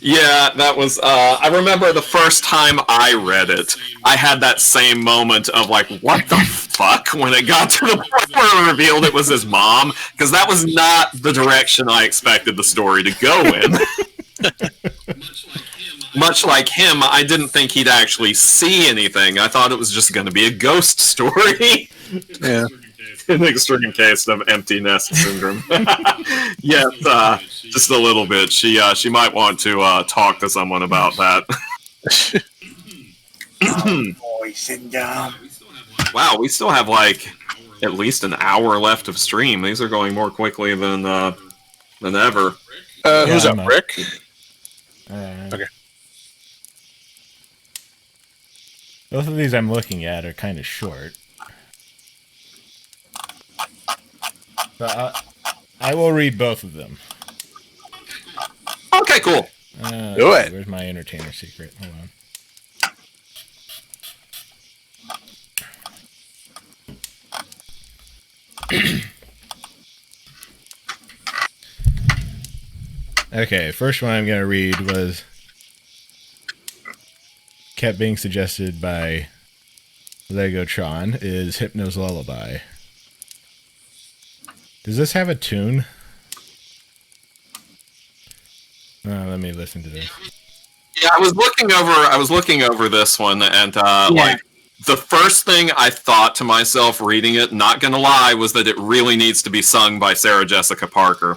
Yeah, that was. I remember the first time I read it, I had that same moment of like, what the fuck, when it got to the point where it revealed it was his mom, because that was not the direction I expected the story to go in. Much like him, I didn't think he'd actually see anything. I thought it was just going to be a ghost story. Yeah. An extreme case of empty nest syndrome. Yes, just a little bit. She might want to talk to someone about that. Boy, sit down. Wow, we still have like at least an hour left of stream. These are going more quickly than ever. Who's I'm up, Rick? Okay. Both of these I'm looking at are kind of short. But I will read both of them. Okay, cool. Do it. Where's my entertainer secret? Hold on. Okay, first one I'm going to read was kept being suggested by Legotron is Hypno's Lullaby. Does this have a tune? Let me listen to this. Yeah, I was looking over this one, and like the first thing I thought to myself reading it, not gonna lie, was that it really needs to be sung by Sarah Jessica Parker.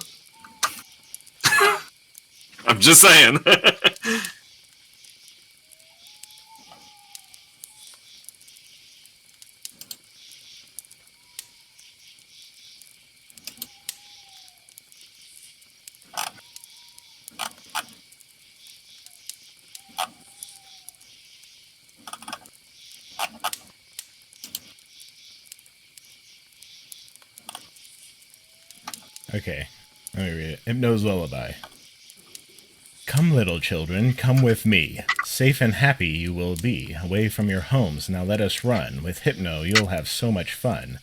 I'm just saying. Okay, let me read it. Hypno's Lullaby. Come, little children, come with me. Safe and happy you will be, away from your homes, now let us run. With Hypno you'll have so much fun.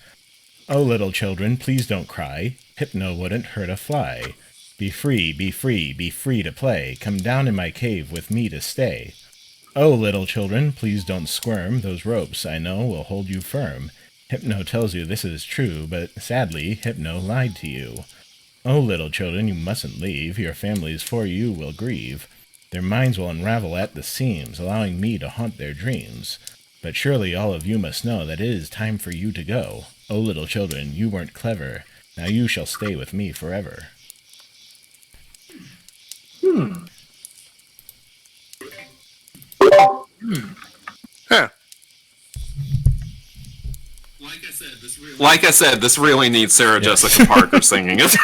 Oh, little children, please don't cry. Hypno wouldn't hurt a fly. Be free, be free, be free to play. Come down in my cave with me to stay. Oh, little children, please don't squirm. Those ropes, I know, will hold you firm. Hypno tells you this is true, but sadly, Hypno lied to you. Oh, little children, you mustn't leave. Your families for you will grieve. Their minds will unravel at the seams, allowing me to haunt their dreams. But surely all of you must know that it is time for you to go. Oh, little children, you weren't clever. Now you shall stay with me forever. Huh. Like I said, this really needs Sarah Jessica Parker singing it.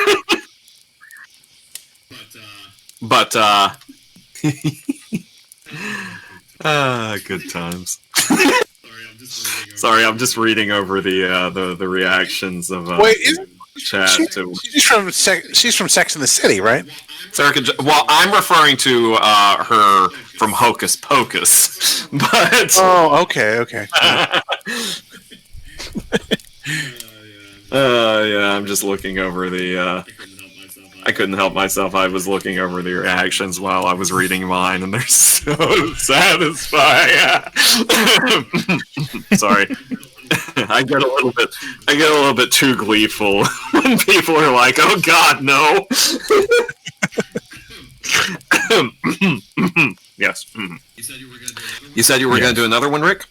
Good times. Sorry, I'm just reading over the reactions of Wait, chat. she's from Sex and the City, right? Well, I'm referring to her from Hocus Pocus, but Oh, okay. yeah, I'm just looking over the. I couldn't help myself. I was looking over the reactions while I was reading mine, and they're so satisfying. Sorry, I get a little bit too gleeful when people are like, "Oh God, no." Yes. You said you were going to do another one, Rick?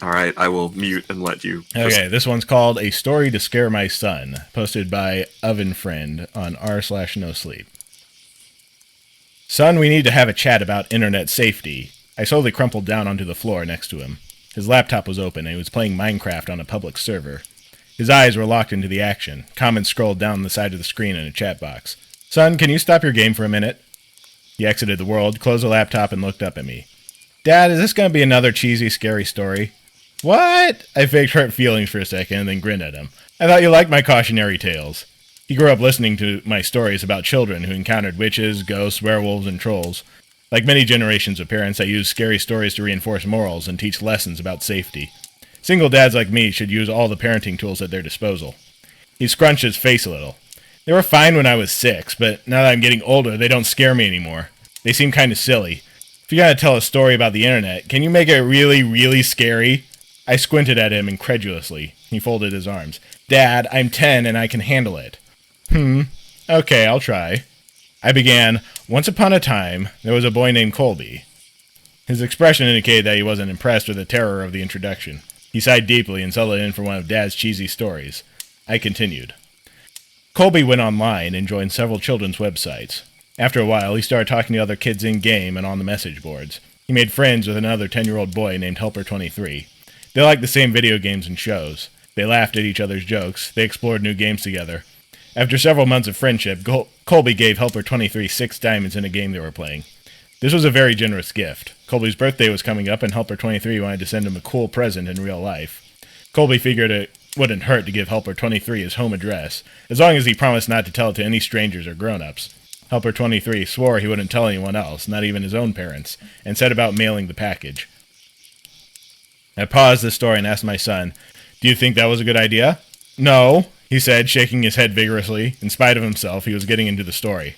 All right, I will mute and let you. Okay, this one's called A Story to Scare My Son, posted by OvenFriend on r/nosleep. Son, we need to have a chat about internet safety. I slowly crumpled down onto the floor next to him. His laptop was open and he was playing Minecraft on a public server. His eyes were locked into the action. Comments scrolled down the side of the screen in a chat box. Son, can you stop your game for a minute? He exited the world, closed the laptop, and looked up at me. Dad, is this going to be another cheesy, scary story? What? I faked hurt feelings for a second and then grinned at him. I thought you liked my cautionary tales. He grew up listening to my stories about children who encountered witches, ghosts, werewolves, and trolls. Like many generations of parents, I use scary stories to reinforce morals and teach lessons about safety. Single dads like me should use all the parenting tools at their disposal. He scrunched his face a little. They were fine when I was 6, but now that I'm getting older, they don't scare me anymore. They seem kind of silly. If you gotta tell a story about the internet, can you make it really, really scary? I squinted at him incredulously. He folded his arms. Dad, I'm 10 and I can handle it. Okay, I'll try. I began, once upon a time, there was a boy named Colby. His expression indicated that he wasn't impressed with the terror of the introduction. He sighed deeply and settled in for one of Dad's cheesy stories. I continued. Colby went online and joined several children's websites. After a while, he started talking to other kids in-game and on the message boards. He made friends with another 10-year-old boy named Helper23. They liked the same video games and shows. They laughed at each other's jokes. They explored new games together. After several months of friendship, Colby gave Helper23 6 diamonds in a game they were playing. This was a very generous gift. Colby's birthday was coming up, and Helper23 wanted to send him a cool present in real life. Colby figured it wouldn't hurt to give Helper23 his home address, as long as he promised not to tell it to any strangers or grown-ups. Helper23 swore he wouldn't tell anyone else, not even his own parents, and set about mailing the package. I paused the story and asked my son, "Do you think that was a good idea?" "No," he said, shaking his head vigorously. In spite of himself, he was getting into the story.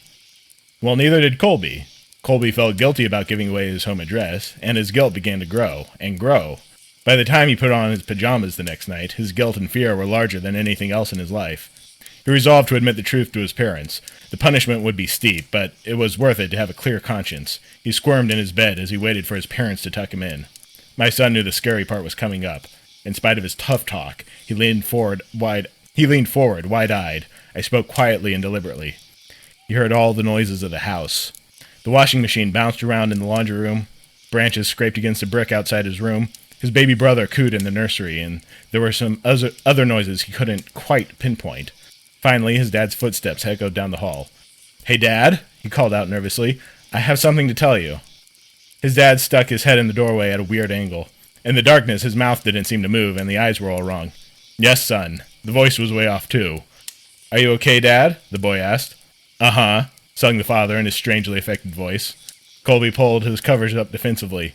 Well, neither did Colby. Colby felt guilty about giving away his home address, and his guilt began to grow and grow. By the time he put on his pajamas the next night, his guilt and fear were larger than anything else in his life. He resolved to admit the truth to his parents. The punishment would be steep, but it was worth it to have a clear conscience. He squirmed in his bed as he waited for his parents to tuck him in. My son knew the scary part was coming up. In spite of his tough talk, he leaned forward, wide-eyed. I spoke quietly and deliberately. He heard all the noises of the house. The washing machine bounced around in the laundry room. Branches scraped against a brick outside his room. His baby brother cooed in the nursery, and there were some other noises he couldn't quite pinpoint. Finally, his dad's footsteps echoed down the hall. "Hey, Dad," he called out nervously. "I have something to tell you." His dad stuck his head in the doorway at a weird angle. In the darkness, his mouth didn't seem to move, and the eyes were all wrong. "Yes, son." The voice was way off, too. "Are you okay, Dad?" the boy asked. "Uh-huh," sung the father in his strangely affected voice. Colby pulled his covers up defensively.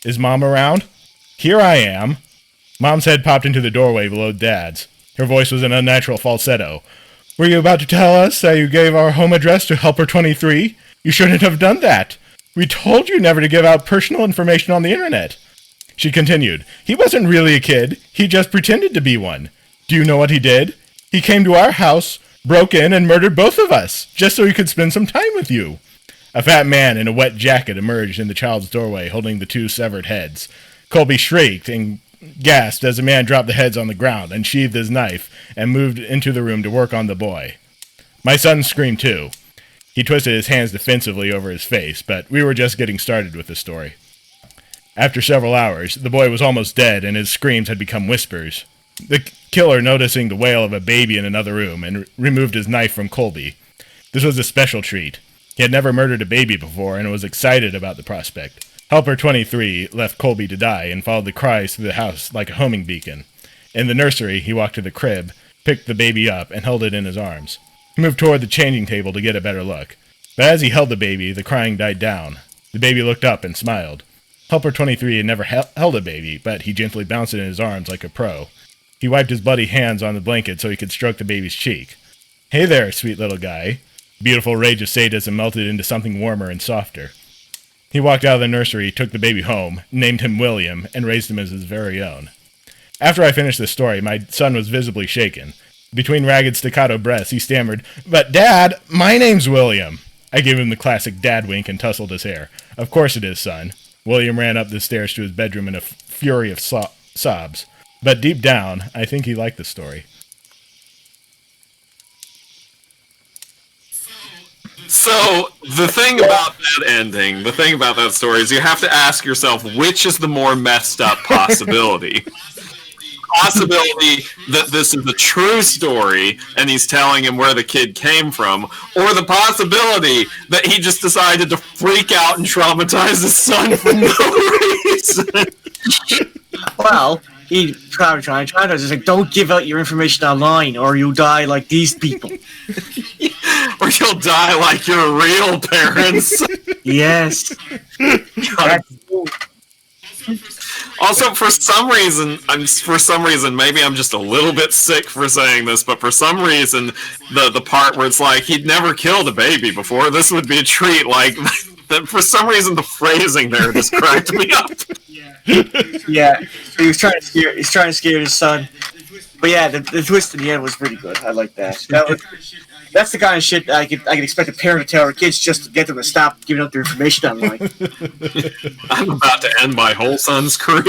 Is Mom around?" "Here I am." Mom's head popped into the doorway below Dad's. Her voice was an unnatural falsetto. "Were you about to tell us that you gave our home address to Helper 23? You shouldn't have done that. We told you never to give out personal information on the internet." She continued, "He wasn't really a kid. He just pretended to be one. Do you know what he did? He came to our house, broke in, and murdered both of us, just so he could spend some time with you." A fat man in a wet jacket emerged in the child's doorway, holding the two severed heads. Colby shrieked and gasped as the man dropped the heads on the ground and sheathed his knife and moved into the room to work on the boy. My son screamed too. He twisted his hands defensively over his face, but we were just getting started with the story. After several hours, the boy was almost dead and his screams had become whispers. The killer, noticing the wail of a baby in another room, and removed his knife from Colby. This was a special treat. He had never murdered a baby before and was excited about the prospect. Helper 23 left Colby to die and followed the cries through the house like a homing beacon. In the nursery, he walked to the crib, picked the baby up, and held it in his arms. He moved toward the changing table to get a better look. But as he held the baby, the crying died down. The baby looked up and smiled. Helper 23 had never held a baby, but he gently bounced it in his arms like a pro. He wiped his bloody hands on the blanket so he could stroke the baby's cheek. "Hey there, sweet little guy." Beautiful rage of sadism melted into something warmer and softer. He walked out of the nursery, took the baby home, named him William, and raised him as his very own. After I finished the story, my son was visibly shaken. Between ragged staccato breaths, he stammered, "But Dad, my name's William." I gave him the classic dad wink and tousled his hair. "Of course it is, son." William ran up the stairs to his bedroom in a fury of sobs. But deep down, I think he liked the story. So, the thing about that ending, the thing about that story is you have to ask yourself, which is the more messed up possibility? Possibility that this is a true story and he's telling him where the kid came from, or the possibility that he just decided to freak out and traumatize his son for no reason? Well, he trying to just like, don't give out your information online or you'll die like these people. Or you'll die like your real parents. Yes. Also, for some reason, maybe I'm just a little bit sick for saying this, but for some reason, the part where it's like he'd never killed a baby before, this would be a treat. Like, for some reason, the phrasing there just cracked me up. Yeah, he was trying to scare his son. But yeah, the twist in the end was pretty good. I like that. That's the kind of shit I could expect a parent to tell our kids just to get them to stop giving out their information online. I'm about to end my whole son's career.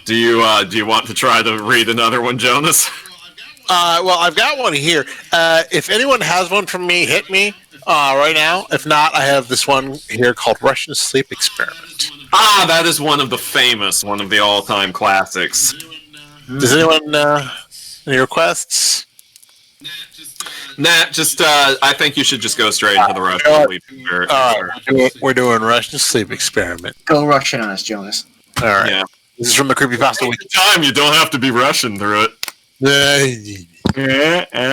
Do you want to try to read another one, Jonas? Well, I've got one here. If anyone has one from me, hit me right now. If not, I have this one here called Russian Sleep Experiment. Ah, that is one of the all-time classics. Does anyone, any requests? Nah, just, I think you should just go straight into the Russian Sleep Experiment. Alright, we're doing Russian Sleep Experiment. Go Russian on us, Jonas. Alright. Yeah. This is from the Creepypasta Wiki. Time, you don't have to be Russian through it.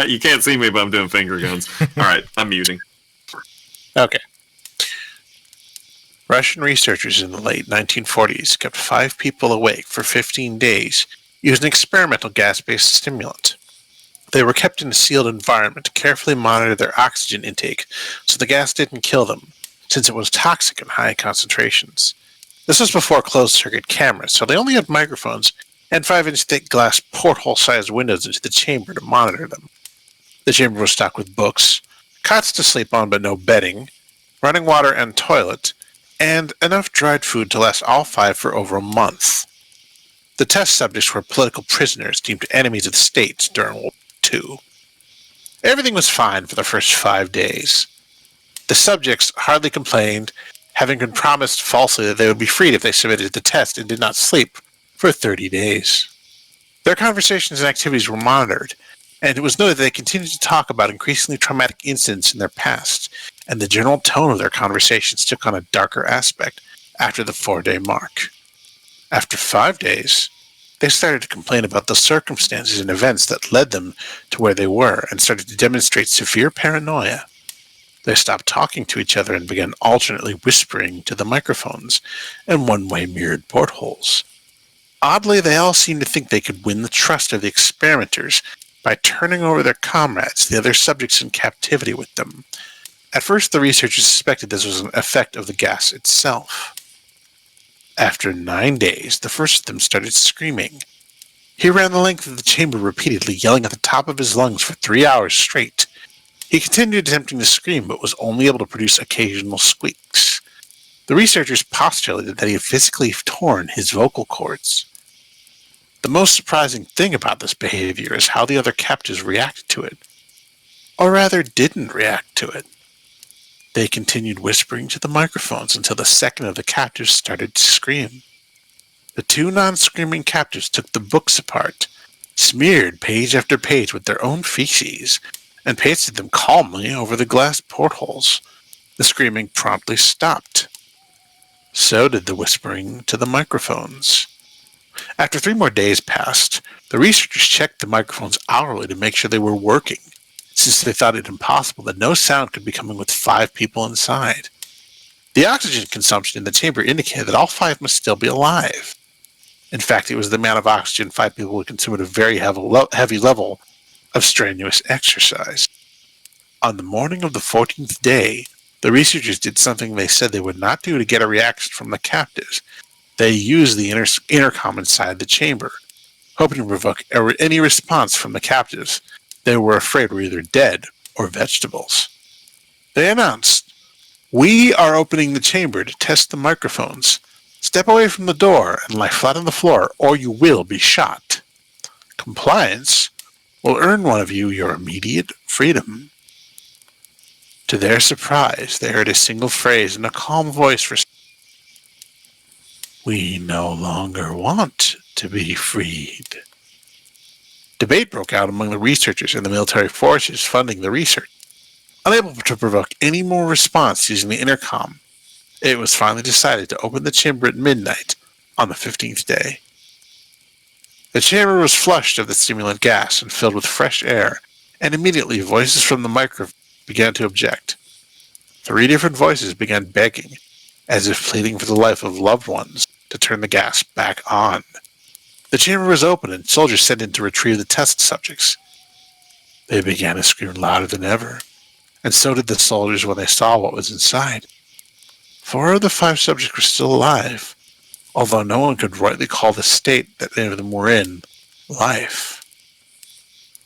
You can't see me, but I'm doing finger guns. Alright, I'm muting. Okay. Russian researchers in the late 1940s kept 5 people awake for 15 days used an experimental gas-based stimulant. They were kept in a sealed environment to carefully monitor their oxygen intake so the gas didn't kill them, since it was toxic in high concentrations. This was before closed-circuit cameras, so they only had microphones and 5-inch thick glass porthole-sized windows into the chamber to monitor them. The chamber was stocked with books, cots to sleep on but no bedding, running water and toilet, and enough dried food to last all 5 for over a month. The test subjects were political prisoners deemed enemies of the state during World War II. Everything was fine for the first 5 days. The subjects hardly complained, having been promised falsely that they would be freed if they submitted the test and did not sleep for 30 days. Their conversations and activities were monitored, and it was noted that they continued to talk about increasingly traumatic incidents in their past, and the general tone of their conversations took on a darker aspect after the 4-day mark. After 5 days, they started to complain about the circumstances and events that led them to where they were and started to demonstrate severe paranoia. They stopped talking to each other and began alternately whispering to the microphones and one-way mirrored portholes. Oddly, they all seemed to think they could win the trust of the experimenters by turning over their comrades, the other subjects in captivity, with them. At first, the researchers suspected this was an effect of the gas itself. After 9 days, the first of them started screaming. He ran the length of the chamber repeatedly, yelling at the top of his lungs for 3 hours straight. He continued attempting to scream, but was only able to produce occasional squeaks. The researchers postulated that he had physically torn his vocal cords. The most surprising thing about this behavior is how the other captives reacted to it. Or rather, didn't react to it. They continued whispering to the microphones until the second of the captives started to scream. The 2 non-screaming captives took the books apart, smeared page after page with their own feces, and pasted them calmly over the glass portholes. The screaming promptly stopped. So did the whispering to the microphones. After 3 more days passed, the researchers checked the microphones hourly to make sure they were working, since they thought it impossible that no sound could be coming with 5 people inside. The oxygen consumption in the chamber indicated that all 5 must still be alive. In fact, it was the amount of oxygen 5 people would consume at a very heavy level of strenuous exercise. On the morning of the 14th day, the researchers did something they said they would not do to get a reaction from the captives. They used the intercom inside the chamber, hoping to provoke any response from the captives they were afraid were either dead or vegetables. They announced, "We are opening the chamber to test the microphones. Step away from the door and lie flat on the floor, or you will be shot. Compliance will earn one of you your immediate freedom." To their surprise, they heard a single phrase in a calm voice respond, "We no longer want to be freed." Debate broke out among the researchers and the military forces funding the research. Unable to provoke any more response using the intercom, it was finally decided to open the chamber at midnight on the 15th day. The chamber was flushed of the stimulant gas and filled with fresh air, and immediately voices from the microphone began to object. 3 different voices began begging, as if pleading for the life of loved ones, to turn the gas back on. The chamber was open and soldiers sent in to retrieve the test subjects. They began to scream louder than ever, and so did the soldiers when they saw what was inside. 4 of the 5 subjects were still alive, although no one could rightly call the state that any of them were in life.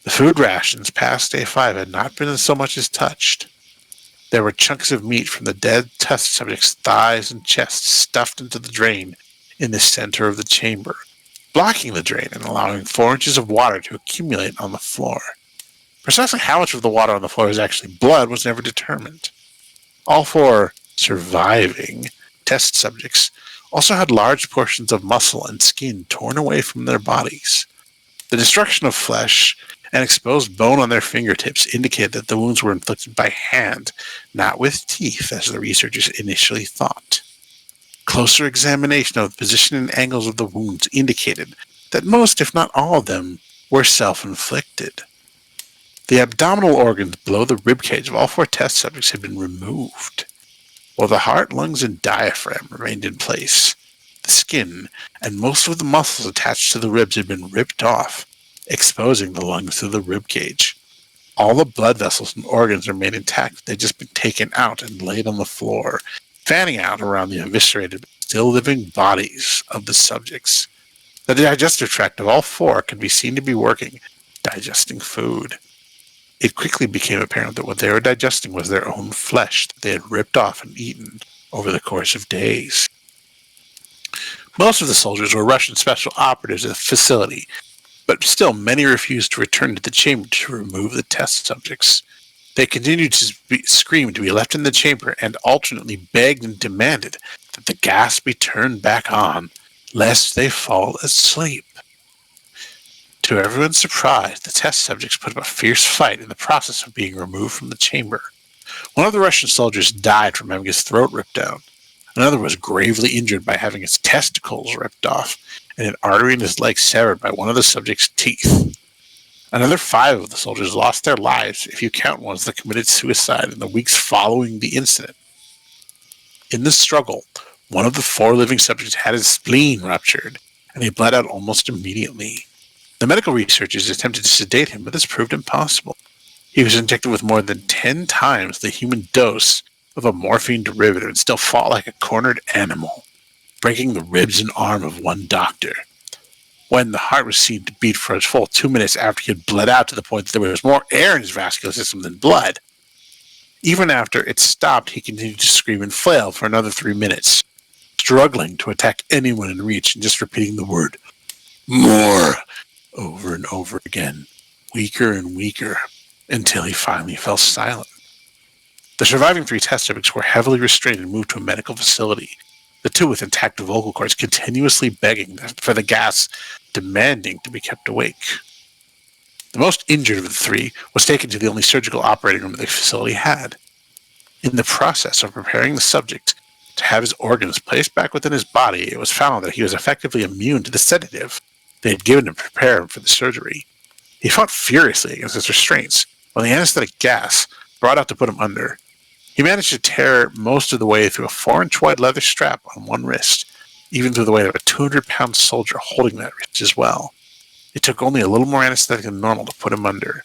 The food rations past day 5 had not been so much as touched. There were chunks of meat from the dead test subjects' thighs and chests stuffed into the drain in the center of the chamber, blocking the drain and allowing 4 inches of water to accumulate on the floor. Precisely how much of the water on the floor is actually blood was never determined. All 4 surviving test subjects also had large portions of muscle and skin torn away from their bodies. The destruction of flesh and exposed bone on their fingertips indicated that the wounds were inflicted by hand, not with teeth, as the researchers initially thought. Closer examination of the position and angles of the wounds indicated that most, if not all of them, were self-inflicted. The abdominal organs below the ribcage of all 4 test subjects had been removed, while the heart, lungs, and diaphragm remained in place. The skin, and most of the muscles attached to the ribs had been ripped off, exposing the lungs to the rib cage. All the blood vessels and organs remained intact. They'd just been taken out and laid on the floor, fanning out around the eviscerated, still living bodies of the subjects. The digestive tract of all four could be seen to be working, digesting food. It quickly became apparent that what they were digesting was their own flesh that they had ripped off and eaten over the course of days. Most of the soldiers were Russian special operatives at the facility, but still many refused to return to the chamber to remove the test subjects. They continued to scream to be left in the chamber and alternately begged and demanded that the gas be turned back on, lest they fall asleep. To everyone's surprise, the test subjects put up a fierce fight in the process of being removed from the chamber. One of the Russian soldiers died from having his throat ripped out. Another was gravely injured by having his testicles ripped off and an artery in his leg severed by one of the subject's teeth. Another 5 of the soldiers lost their lives, if you count ones that committed suicide in the weeks following the incident. In the struggle, one of the 4 living subjects had his spleen ruptured, and he bled out almost immediately. The medical researchers attempted to sedate him, but this proved impossible. He was injected with more than 10 times the human dose of a morphine derivative and still fought like a cornered animal, breaking the ribs and arm of one doctor. When the heart was seen to beat for its full 2 minutes after he had bled out to the point that there was more air in his vascular system than blood. Even after it stopped, he continued to scream and flail for another 3 minutes, struggling to attack anyone in reach and just repeating the word, "More," over and over again, weaker and weaker, until he finally fell silent. The surviving 3 test subjects were heavily restrained and moved to a medical facility, the 2 with intact vocal cords continuously begging for the gas, demanding to be kept awake. The most injured of the 3 was taken to the only surgical operating room the facility had. In the process of preparing the subject to have his organs placed back within his body, it was found that he was effectively immune to the sedative they had given to prepare him for the surgery. He fought furiously against his restraints when the anesthetic gas brought out to put him under. He managed to tear most of the way through a 4-inch wide leather strap on one wrist, even through the weight of a 200-pound soldier holding that wrist as well. It took only a little more anesthetic than normal to put him under.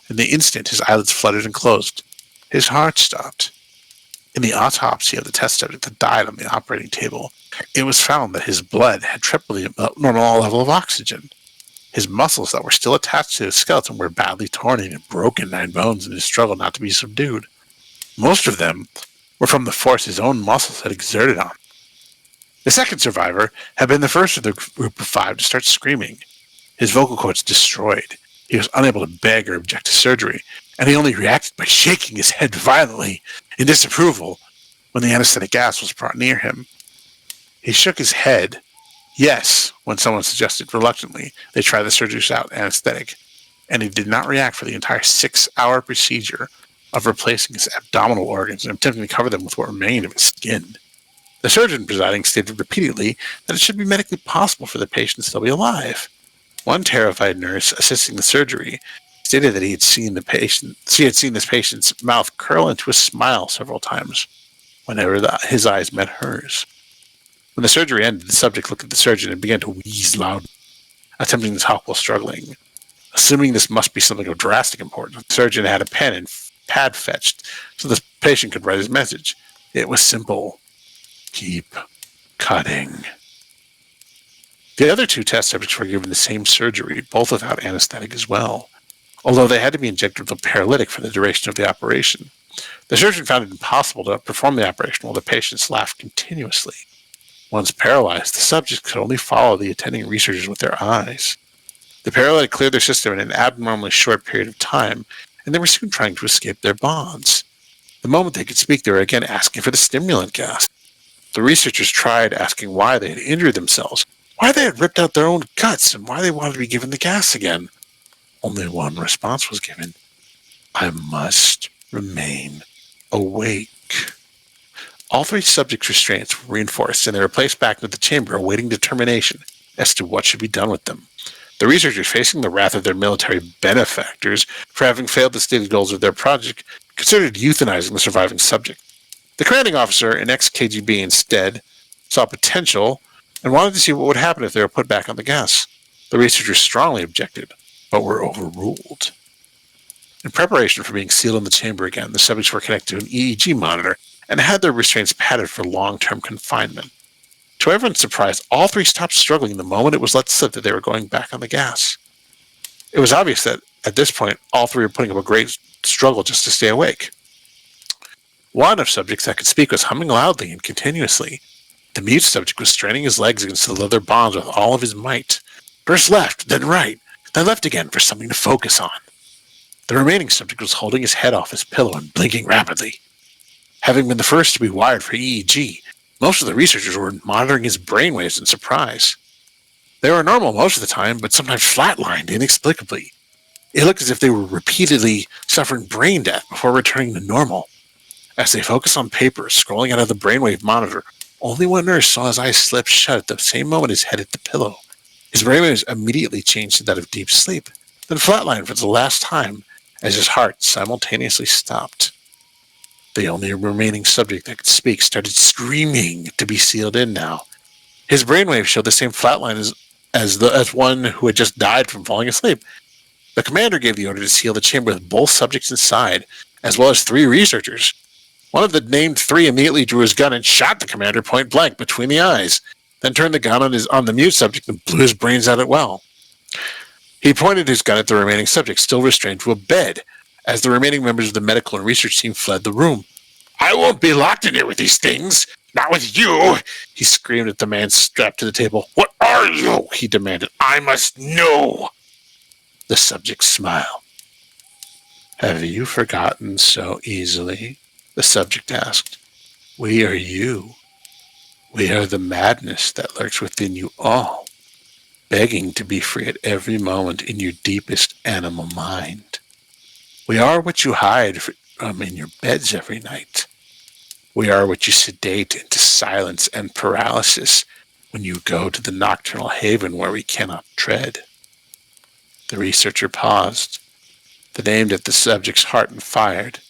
In the instant, his eyelids fluttered and closed. His heart stopped. In the autopsy of the test subject that died on the operating table, it was found that his blood had tripled the normal level of oxygen. His muscles that were still attached to his skeleton were badly torn and had broken 9 bones in his struggle not to be subdued. Most of them were from the force his own muscles had exerted on him. The second survivor had been the first of the group of 5 to start screaming. His vocal cords destroyed. He was unable to beg or object to surgery, and he only reacted by shaking his head violently in disapproval when the anesthetic gas was brought near him. He shook his head, yes, when someone suggested reluctantly they try the surgery without anesthetic, and he did not react for the entire 6-hour procedure of replacing his abdominal organs and attempting to cover them with what remained of his skin. The surgeon presiding stated repeatedly that it should be medically possible for the patient to still be alive. One terrified nurse assisting the surgery stated that she had seen this patient's mouth curl into a smile several times whenever his eyes met hers. When the surgery ended, the subject looked at the surgeon and began to wheeze loudly, attempting to talk while struggling. Assuming this must be something of drastic importance, the surgeon had a pen and pad fetched so the patient could write his message. It was simple. Keep cutting. The other 2 test subjects were given the same surgery, both without anesthetic as well, although they had to be injected with a paralytic for the duration of the operation. The surgeon found it impossible to perform the operation while the patients laughed continuously. Once paralyzed, the subjects could only follow the attending researchers with their eyes. The paralytic cleared their system in an abnormally short period of time, and they were soon trying to escape their bonds. The moment they could speak, they were again asking for the stimulant gas. The researchers tried asking why they had injured themselves, why they had ripped out their own guts, and why they wanted to be given the gas again. Only one response was given. I must remain awake. All 3 subjects' restraints were reinforced, and they were placed back into the chamber awaiting determination as to what should be done with them. The researchers, facing the wrath of their military benefactors for having failed the stated goals of their project, considered euthanizing the surviving subject. The commanding officer, an ex-KGB instead, saw potential and wanted to see what would happen if they were put back on the gas. The researchers strongly objected, but were overruled. In preparation for being sealed in the chamber again, the subjects were connected to an EEG monitor and had their restraints padded for long-term confinement. To everyone's surprise, all three stopped struggling the moment it was let slip that they were going back on the gas. It was obvious that, at this point, all three were putting up a great struggle just to stay awake. One of subjects that could speak was humming loudly and continuously. The mute subject was straining his legs against the leather bonds with all of his might. First left, then right, then left again for something to focus on. The remaining subject was holding his head off his pillow and blinking rapidly. Having been the first to be wired for EEG, most of the researchers were monitoring his brainwaves in surprise. They were normal most of the time, but sometimes flatlined inexplicably. It looked as if they were repeatedly suffering brain death before returning to normal. As they focused on papers scrolling out of the brainwave monitor, only one nurse saw his eyes slip shut at the same moment his head hit the pillow. His brainwaves immediately changed to that of deep sleep, then flatlined for the last time as his heart simultaneously stopped. The only remaining subject that could speak started screaming to be sealed in now. His brainwave showed the same flatline as one who had just died from falling asleep. The commander gave the order to seal the chamber with both subjects inside, as well as 3 researchers. One of the named 3 immediately drew his gun and shot the commander point blank between the eyes, then turned the gun on the mute subject and blew his brains out at will. He pointed his gun at the remaining subject, still restrained to a bed, as the remaining members of the medical and research team fled the room. "I won't be locked in here with these things! Not with you!" he screamed at the man strapped to the table. "What are you?" he demanded. "I must know!" The subject smiled. "Have you forgotten so easily?" the subject asked. "We are you. We are the madness that lurks within you all, begging to be free at every moment in your deepest animal mind. We are what you hide from in your beds every night. We are what you sedate into silence and paralysis when you go to the nocturnal haven where we cannot tread." The researcher paused, then aimed at the subject's heart and fired.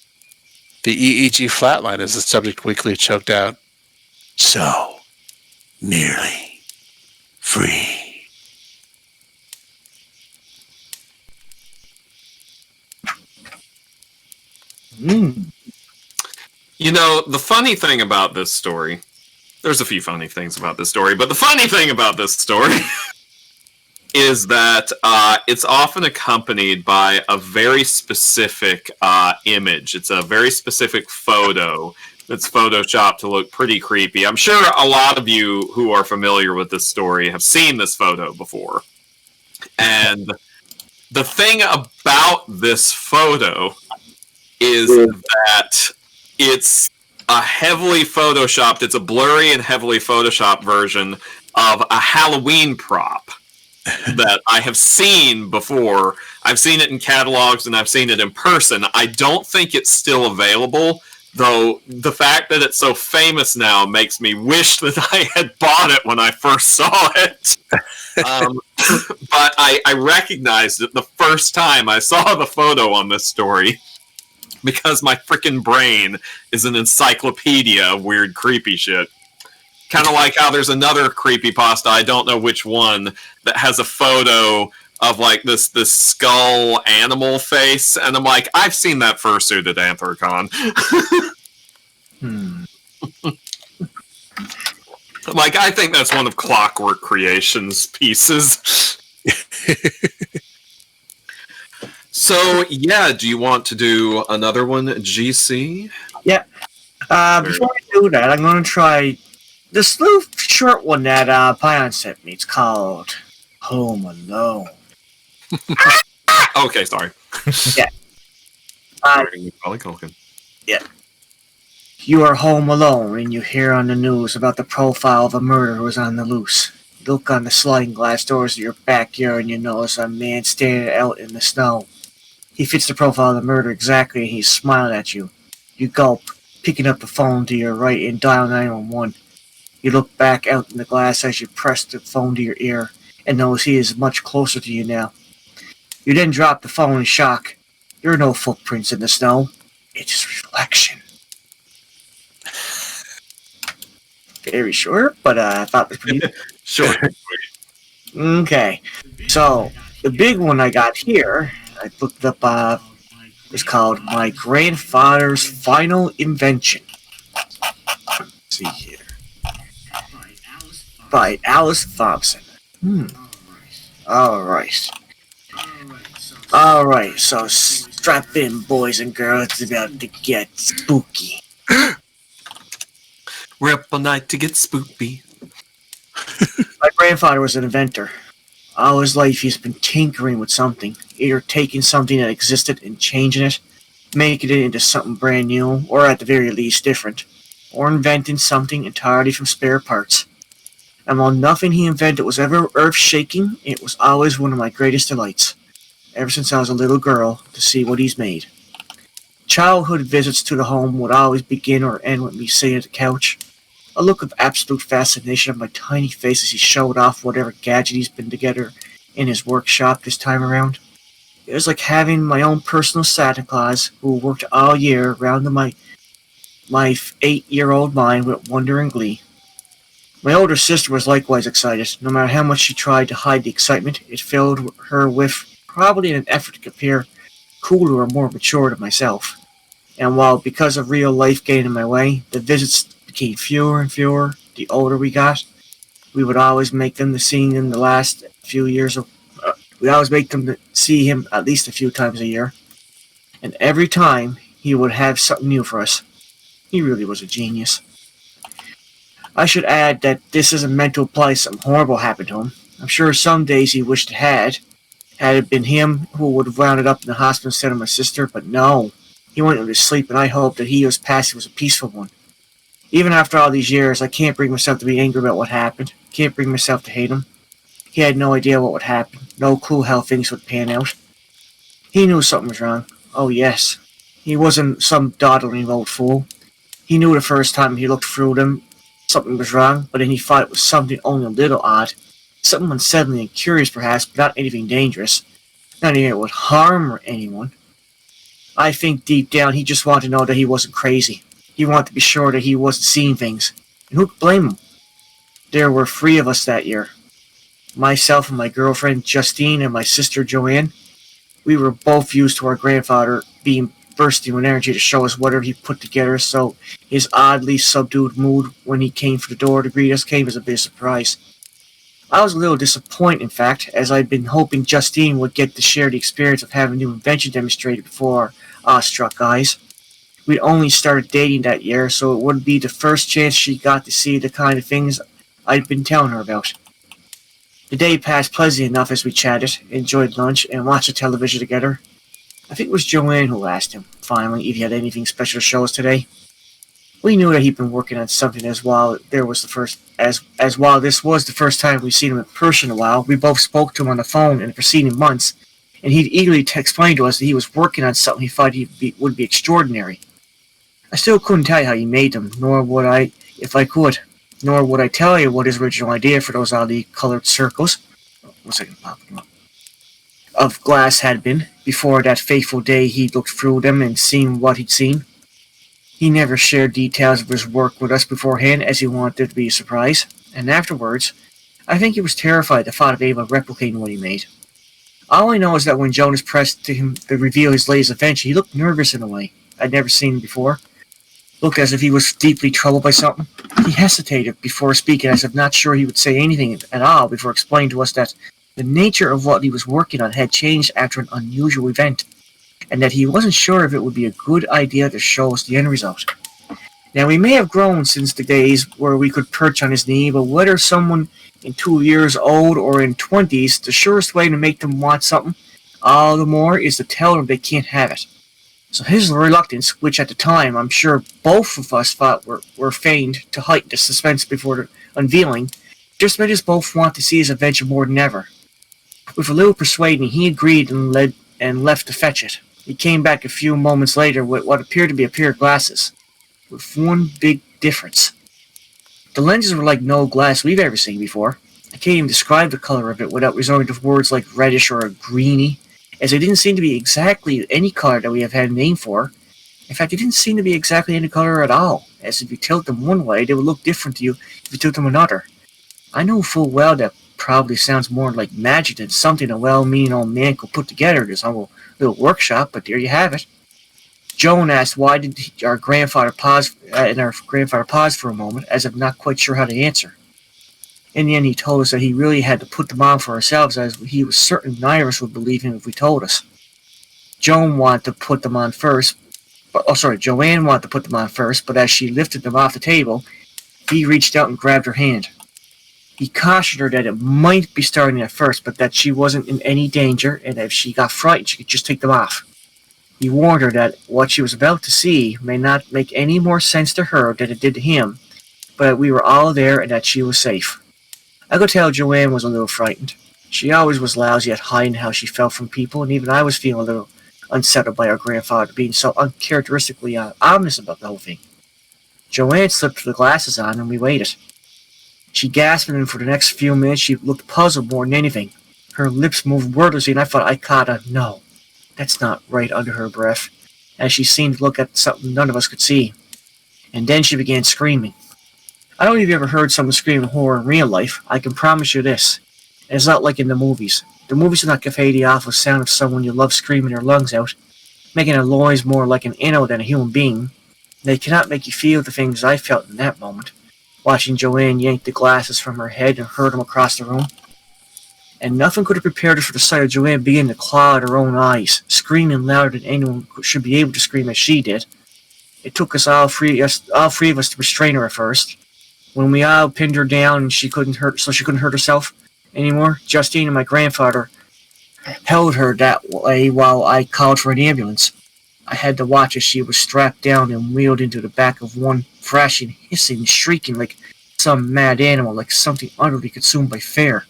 The EEG flatlined as the subject weakly choked out, "So, nearly free." You know, the funny thing about this story, there's a few funny things about this story, but the funny thing about this story is that it's often accompanied by a very specific image. It's a very specific photo that's photoshopped to look pretty creepy. I'm sure a lot of you who are familiar with this story have seen this photo before. And the thing about this photo is that it's a heavily photoshopped, it's a blurry and heavily photoshopped version of a Halloween prop that I have seen before. I've seen it in catalogs and I've seen it in person. I don't think it's still available, though the fact that it's so famous now makes me wish that I had bought it when I first saw it. But I recognized it the first time I saw the photo on this story, because my freaking brain is an encyclopedia of weird creepy shit. Kind of like how there's another creepypasta, I don't know which one, that has a photo of like this skull animal face, and I'm like, I've seen that fursuit at Anthrocon. Like, I think that's one of Clockwork Creations' pieces. So, yeah, do you want to do another one, GC? Yeah. Before I do that, I'm going to try this little short one that Pion sent me. It's called Home Alone. Okay, sorry. Yeah. Yeah. You are home alone and you hear on the news about the profile of a murderer who was on the loose. You look on the sliding glass doors of your backyard and you notice a man standing out in the snow. He fits the profile of the murderer exactly and he's smiling at you. You gulp, picking up the phone to your right and dial 911. You look back out in the glass as you press the phone to your ear and notice he is much closer to you now. You then drop the phone in shock. There are no footprints in the snow. It's just reflection. very short, but I thought it was pretty Sure. Okay, so the big one I got here, I looked up, it's called My Grandfather's Final Invention. Let's see here. By Alice Thompson. Alright. Alright, so strap in, boys and girls. It's about to get spooky. We're up all night to get spoopy. My grandfather was an inventor. All his life he's been tinkering with something, either taking something that existed and changing it, making it into something brand new, or at the very least different, or inventing something entirely from spare parts. And while nothing he invented was ever earth-shaking, it was always one of my greatest delights, ever since I was a little girl, to see what he's made. Childhood visits to the home would always begin or end with me sitting at the couch, a look of absolute fascination on my tiny face as he showed off whatever gadget he's been together in his workshop this time around. It was like having my own personal Santa Claus who worked all year around my 8-year-old mind with wonder and glee. My older sister was likewise excited. No matter how much she tried to hide the excitement, it filled her with probably an effort to appear cooler or more mature than myself. And while because of real life getting in my way, the visits became fewer and fewer the older we got, we would always make them to see him the last few years of we always make them to see him at least a few times a year. And every time he would have something new for us. He really was a genius. I should add that this isn't meant to imply something horrible happened to him. I'm sure some days he wished it had it been him who would have wound up in the hospital instead of my sister, but no. He went into sleep, and I hope that his passing was a peaceful one. Even after all these years, I can't bring myself to be angry about what happened. Can't bring myself to hate him. He had no idea what would happen. No clue how things would pan out. He knew something was wrong. Oh yes. He wasn't some dawdling old fool. He knew the first time he looked through them something was wrong, but then he thought it was something only a little odd. Something unsettling and curious perhaps, but not anything dangerous. Not anything that would harm anyone. I think deep down he just wanted to know that he wasn't crazy. He wanted to be sure that he wasn't seeing things. And who could blame him? There were 3 of us that year. Myself and my girlfriend Justine and my sister Joanne. We were both used to our grandfather being bursting with energy to show us whatever he put together, so his oddly subdued mood when he came for the door to greet us came as a bit of surprise. I was a little disappointed, in fact, as I'd been hoping Justine would get to share the experience of having a new invention demonstrated before our awestruck eyes. We'd only started dating that year, so it would be the first chance she got to see the kind of things I'd been telling her about. The day passed pleasantly enough as we chatted, enjoyed lunch, and watched the television together. I think it was Joanne who asked him, finally, if he had anything special to show us today. We knew that he'd been working on something as while this was the first time we'd seen him in person in a while. We both spoke to him on the phone in the preceding months, and he'd eagerly explained to us that he was working on something he thought would be extraordinary. I still couldn't tell you how he made them, nor would I, if I could. Nor would I tell you what his original idea for those oddly colored circles of glass had been, before that fateful day he'd looked through them and seen what he'd seen. He never shared details of his work with us beforehand, as he wanted it to be a surprise, and afterwards, I think he was terrified at the thought of able replicating what he made. All I know is that when Jonas pressed to him to reveal his latest invention, he looked nervous in a way I'd never seen before. Looked as if he was deeply troubled by something. He hesitated before speaking, as if not sure he would say anything at all before explaining to us that the nature of what he was working on had changed after an unusual event, and that he wasn't sure if it would be a good idea to show us the end result. Now, we may have grown since the days where we could perch on his knee, but whether someone in 2 years old or in 20s, the surest way to make them want something all the more is to tell them they can't have it. So his reluctance, which at the time I'm sure both of us thought were feigned to heighten the suspense before the unveiling, just made us both want to see his invention more than ever. With a little persuading, he agreed and left to fetch it. He came back a few moments later with what appeared to be a pair of glasses, with one big difference. The lenses were like no glass we've ever seen before. I can't even describe the color of it without resorting to words like reddish or greeny, as it didn't seem to be exactly any color that we have had a name for. In fact, it didn't seem to be exactly any color at all, as if you tilt them one way, they would look different to you if you tilt them another. I know full well that probably sounds more like magic than something a well-meaning old man could put together in his humble little workshop, but there you have it. Joan asked why did our grandfather pause, for a moment, as if not quite sure how to answer. In the end, he told us that he really had to put them on for ourselves, as he was certain neither of us would believe him if we told us. Joanne wanted to put them on first, but as she lifted them off the table, he reached out and grabbed her hand. He cautioned her that it might be starting at first, but that she wasn't in any danger, and that if she got frightened, she could just take them off. He warned her that what she was about to see may not make any more sense to her than it did to him, but that we were all there and that she was safe. I could tell Joanne was a little frightened. She always was lousy at hiding how she felt from people, and even I was feeling a little unsettled by our grandfather being so uncharacteristically ominous about the whole thing. Joanne slipped the glasses on, and we waited. She gasped, and for the next few minutes she looked puzzled more than anything. Her lips moved wordlessly, and I thought I caught a "no, that's not right" under her breath, as she seemed to look at something none of us could see. And then she began screaming. I don't know if you've ever heard someone scream in horror in real life. I can promise you this. It's not like in the movies. The movies do not convey the awful sound of someone you love screaming their lungs out, making a noise more like an inno than a human being. They cannot make you feel the things I felt in that moment, watching Joanne yank the glasses from her head and hurl them across the room. And nothing could have prepared us for the sight of Joanne beginning to claw at her own eyes, screaming louder than anyone should be able to scream as she did. It took us all three of us to restrain her at first. When we all pinned her down and she couldn't hurt herself anymore, Justine and my grandfather held her that way while I called for an ambulance. I had to watch as she was strapped down and wheeled into the back of one, thrashing, hissing, shrieking like some mad animal, like something utterly consumed by fear.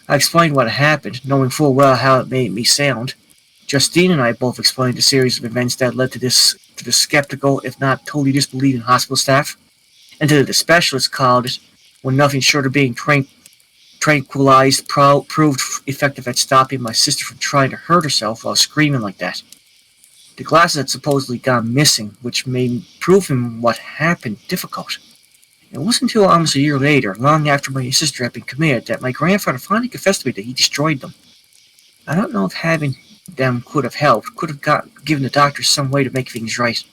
I explained what had happened, knowing full well how it made me sound. Justine and I both explained the series of events that led to the skeptical, if not totally disbelieving hospital staff, and to the specialists called it, when nothing short of being tranquilized proved effective at stopping my sister from trying to hurt herself while screaming like that. The glasses had supposedly gone missing, which made proving what happened difficult. It wasn't until almost a year later, long after my sister had been committed, that my grandfather finally confessed to me that he destroyed them. I don't know if having them could have helped, given the doctors some way to make things right.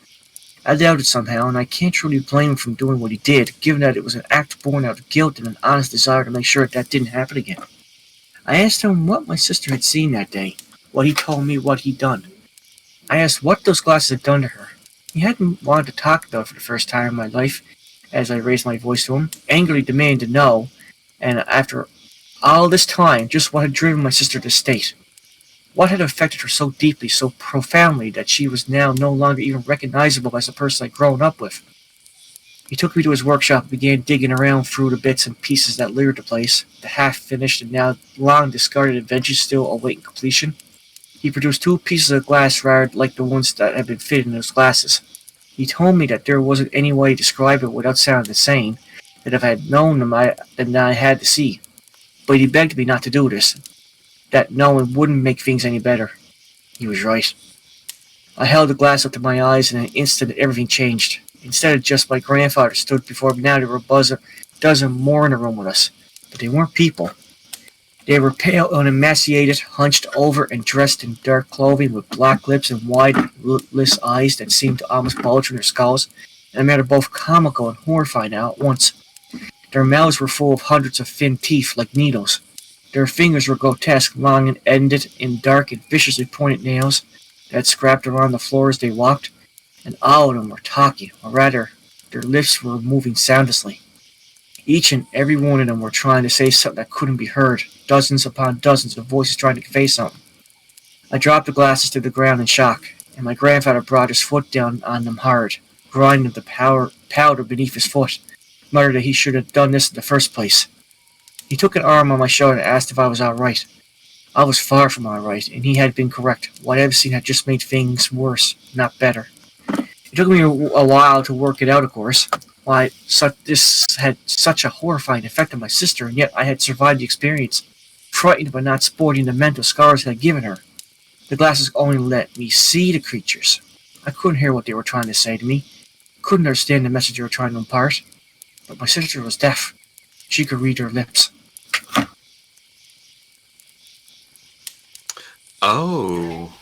I doubt it somehow, and I can't truly blame him for doing what he did, given that it was an act born out of guilt and an honest desire to make sure that didn't happen again. I asked him what my sister had seen that day, what he told me what he'd done. I asked what those glasses had done to her. He hadn't wanted to talk about it for the first time in my life, as I raised my voice to him, angrily demanding to know, and after all this time, just what had driven my sister to this state. What had affected her so deeply, so profoundly, that she was now no longer even recognizable as the person I'd grown up with? He took me to his workshop and began digging around through the bits and pieces that littered the place, the half-finished and now long-discarded inventions still awaiting completion. He produced 2 pieces of glass rather like the ones that had been fitted in those glasses. He told me that there wasn't any way to describe it without sounding insane, that if I had known them, then I had to see. But he begged me not to do this, that knowing wouldn't make things any better. He was right. I held the glass up to my eyes, and in an instant everything changed. Instead of just my grandfather stood before me, now there were a dozen more in the room with us. But they weren't people. They were pale and emaciated, hunched over and dressed in dark clothing with black lips and wide, liddless eyes that seemed to almost bulge from their skulls, in a manner both comical and horrifying now at once. Their mouths were full of hundreds of thin teeth like needles. Their fingers were grotesque, long and ended in dark and viciously pointed nails that scrapped around the floor as they walked, and all of them were talking, or rather, their lips were moving soundlessly. Each and every one of them were trying to say something that couldn't be heard, dozens upon dozens of voices trying to convey something. I dropped the glasses to the ground in shock, and my grandfather brought his foot down on them hard, grinding the powder beneath his foot, muttered that he should have done this in the first place. He took an arm on my shoulder and asked if I was all right. I was far from all right, and he had been correct. What I had seen had just made things worse, not better. It took me a while to work it out, of course. Why, this had such a horrifying effect on my sister, and yet I had survived the experience, frightened but not sporting the mental scars it had given her. The glasses only let me see the creatures. I couldn't hear what they were trying to say to me. couldn't understand the message they were trying to impart, but my sister was deaf. She could read her lips. Oh.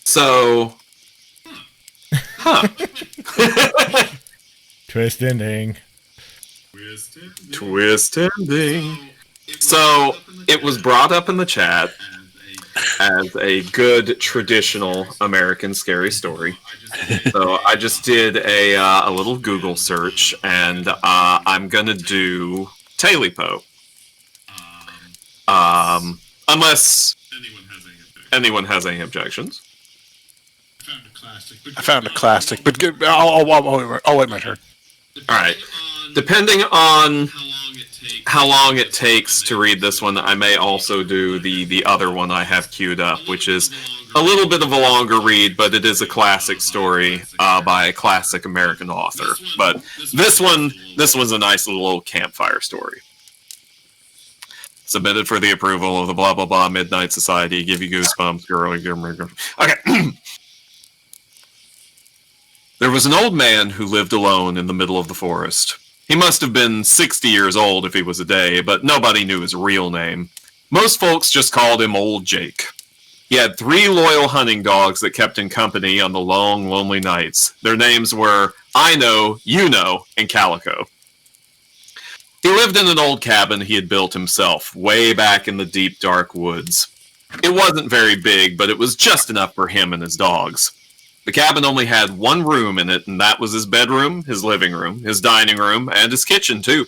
So. Huh. Twist ending. Twist ending. So, it was brought up in the chat as a good traditional American scary story. So I just did a little Google search, and I'm gonna do Tailypo. Unless anyone has any objections. I found a classic, but I'll wait my turn. All right. Depending on how long it takes to read this one, I may also do the other one I have queued up, which is a little bit of a longer read, but it is a classic story by a classic American author. But this one's a nice little campfire story. Submitted for the approval of the blah blah blah Midnight Society. Give you goosebumps, girl. Okay. There was an old man who lived alone in the middle of the forest. He must have been 60 years old if he was a day, but nobody knew his real name. Most folks just called him Old Jake. He had 3 loyal hunting dogs that kept him company on the long, lonely nights. Their names were I Know, You Know, and Calico. He lived in an old cabin he had built himself, way back in the deep, dark woods. It wasn't very big, but it was just enough for him and his dogs. The cabin only had 1 room in it, and that was his bedroom, his living room, his dining room, and his kitchen, too.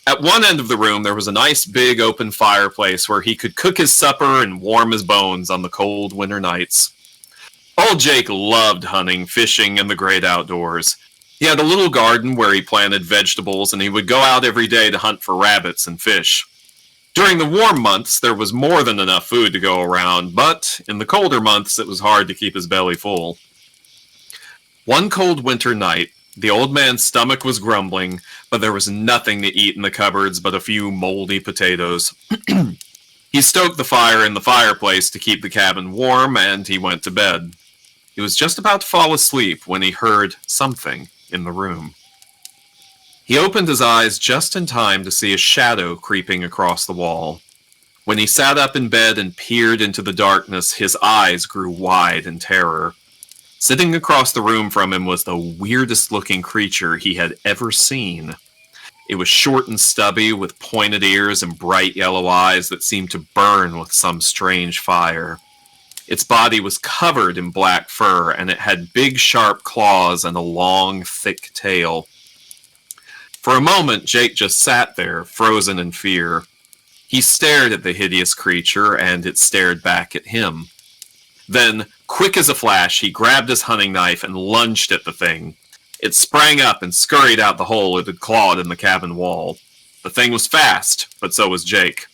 At one end of the room, there was a nice big open fireplace where he could cook his supper and warm his bones on the cold winter nights. Old Jake loved hunting, fishing, and the great outdoors. He had a little garden where he planted vegetables, and he would go out every day to hunt for rabbits and fish. During the warm months, there was more than enough food to go around, but in the colder months, it was hard to keep his belly full. One cold winter night, the old man's stomach was grumbling, but there was nothing to eat in the cupboards but a few moldy potatoes. He stoked the fire in the fireplace to keep the cabin warm, and he went to bed. He was just about to fall asleep when he heard something in the room. He opened his eyes just in time to see a shadow creeping across the wall. When he sat up in bed and peered into the darkness, his eyes grew wide in terror. Sitting across the room from him was the weirdest-looking creature he had ever seen. It was short and stubby, with pointed ears and bright yellow eyes that seemed to burn with some strange fire. Its body was covered in black fur, and it had big, sharp claws and a long, thick tail. For a moment, Jake just sat there, frozen in fear. He stared at the hideous creature, and it stared back at him. Then, quick as a flash, he grabbed his hunting knife and lunged at the thing. It sprang up and scurried out the hole it had clawed in the cabin wall. The thing was fast, but so was Jake.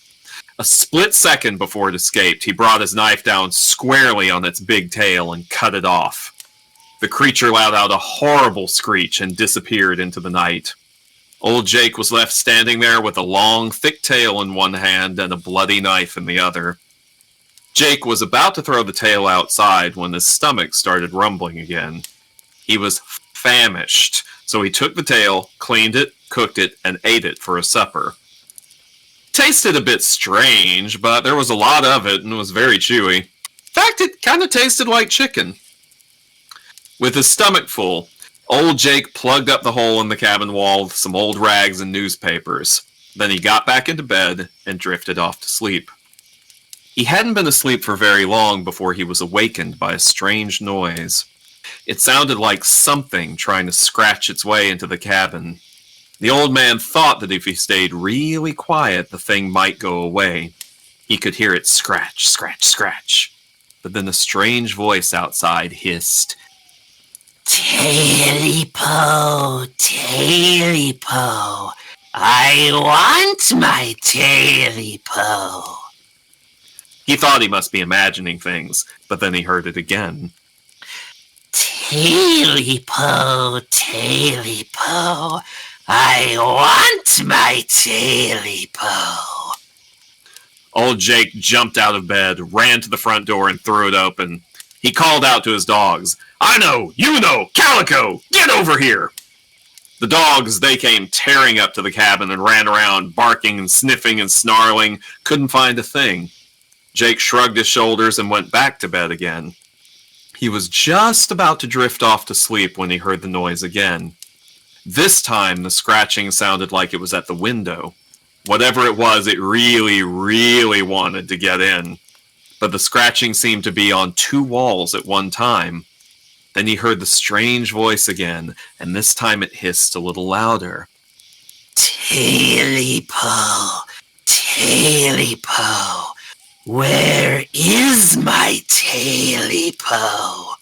A split second before it escaped, he brought his knife down squarely on its big tail and cut it off. The creature let out a horrible screech and disappeared into the night. Old Jake was left standing there with a long, thick tail in one hand and a bloody knife in the other. Jake was about to throw the tail outside when his stomach started rumbling again. He was famished, so he took the tail, cleaned it, cooked it, and ate it for a supper. Tasted a bit strange, but there was a lot of it and it was very chewy. In fact, it kind of tasted like chicken. With his stomach full, Old Jake plugged up the hole in the cabin wall with some old rags and newspapers. Then he got back into bed and drifted off to sleep. He hadn't been asleep for very long before he was awakened by a strange noise. It sounded like something trying to scratch its way into the cabin. The old man thought that if he stayed really quiet, the thing might go away. He could hear it scratch, scratch, scratch. But then a strange voice outside hissed, "Tailypo, Tailypo, I want my Tailypo." He thought he must be imagining things, but then he heard it again. "Tailypo, Tailypo, I want my Tailypo." Old Jake jumped out of bed, ran to the front door, and threw it open. He called out to his dogs. I know, you know, Calico, get over here! The dogs, they came tearing up to the cabin and ran around, barking and sniffing and snarling, couldn't find a thing. Jake shrugged his shoulders and went back to bed again. He was just about to drift off to sleep when he heard the noise again. This time, the scratching sounded like it was at the window. Whatever it was, it really, really wanted to get in. But the scratching seemed to be on 2 walls at one time. Then he heard the strange voice again, and this time it hissed a little louder. Tailypo, Tailypo, where is my Tailypo?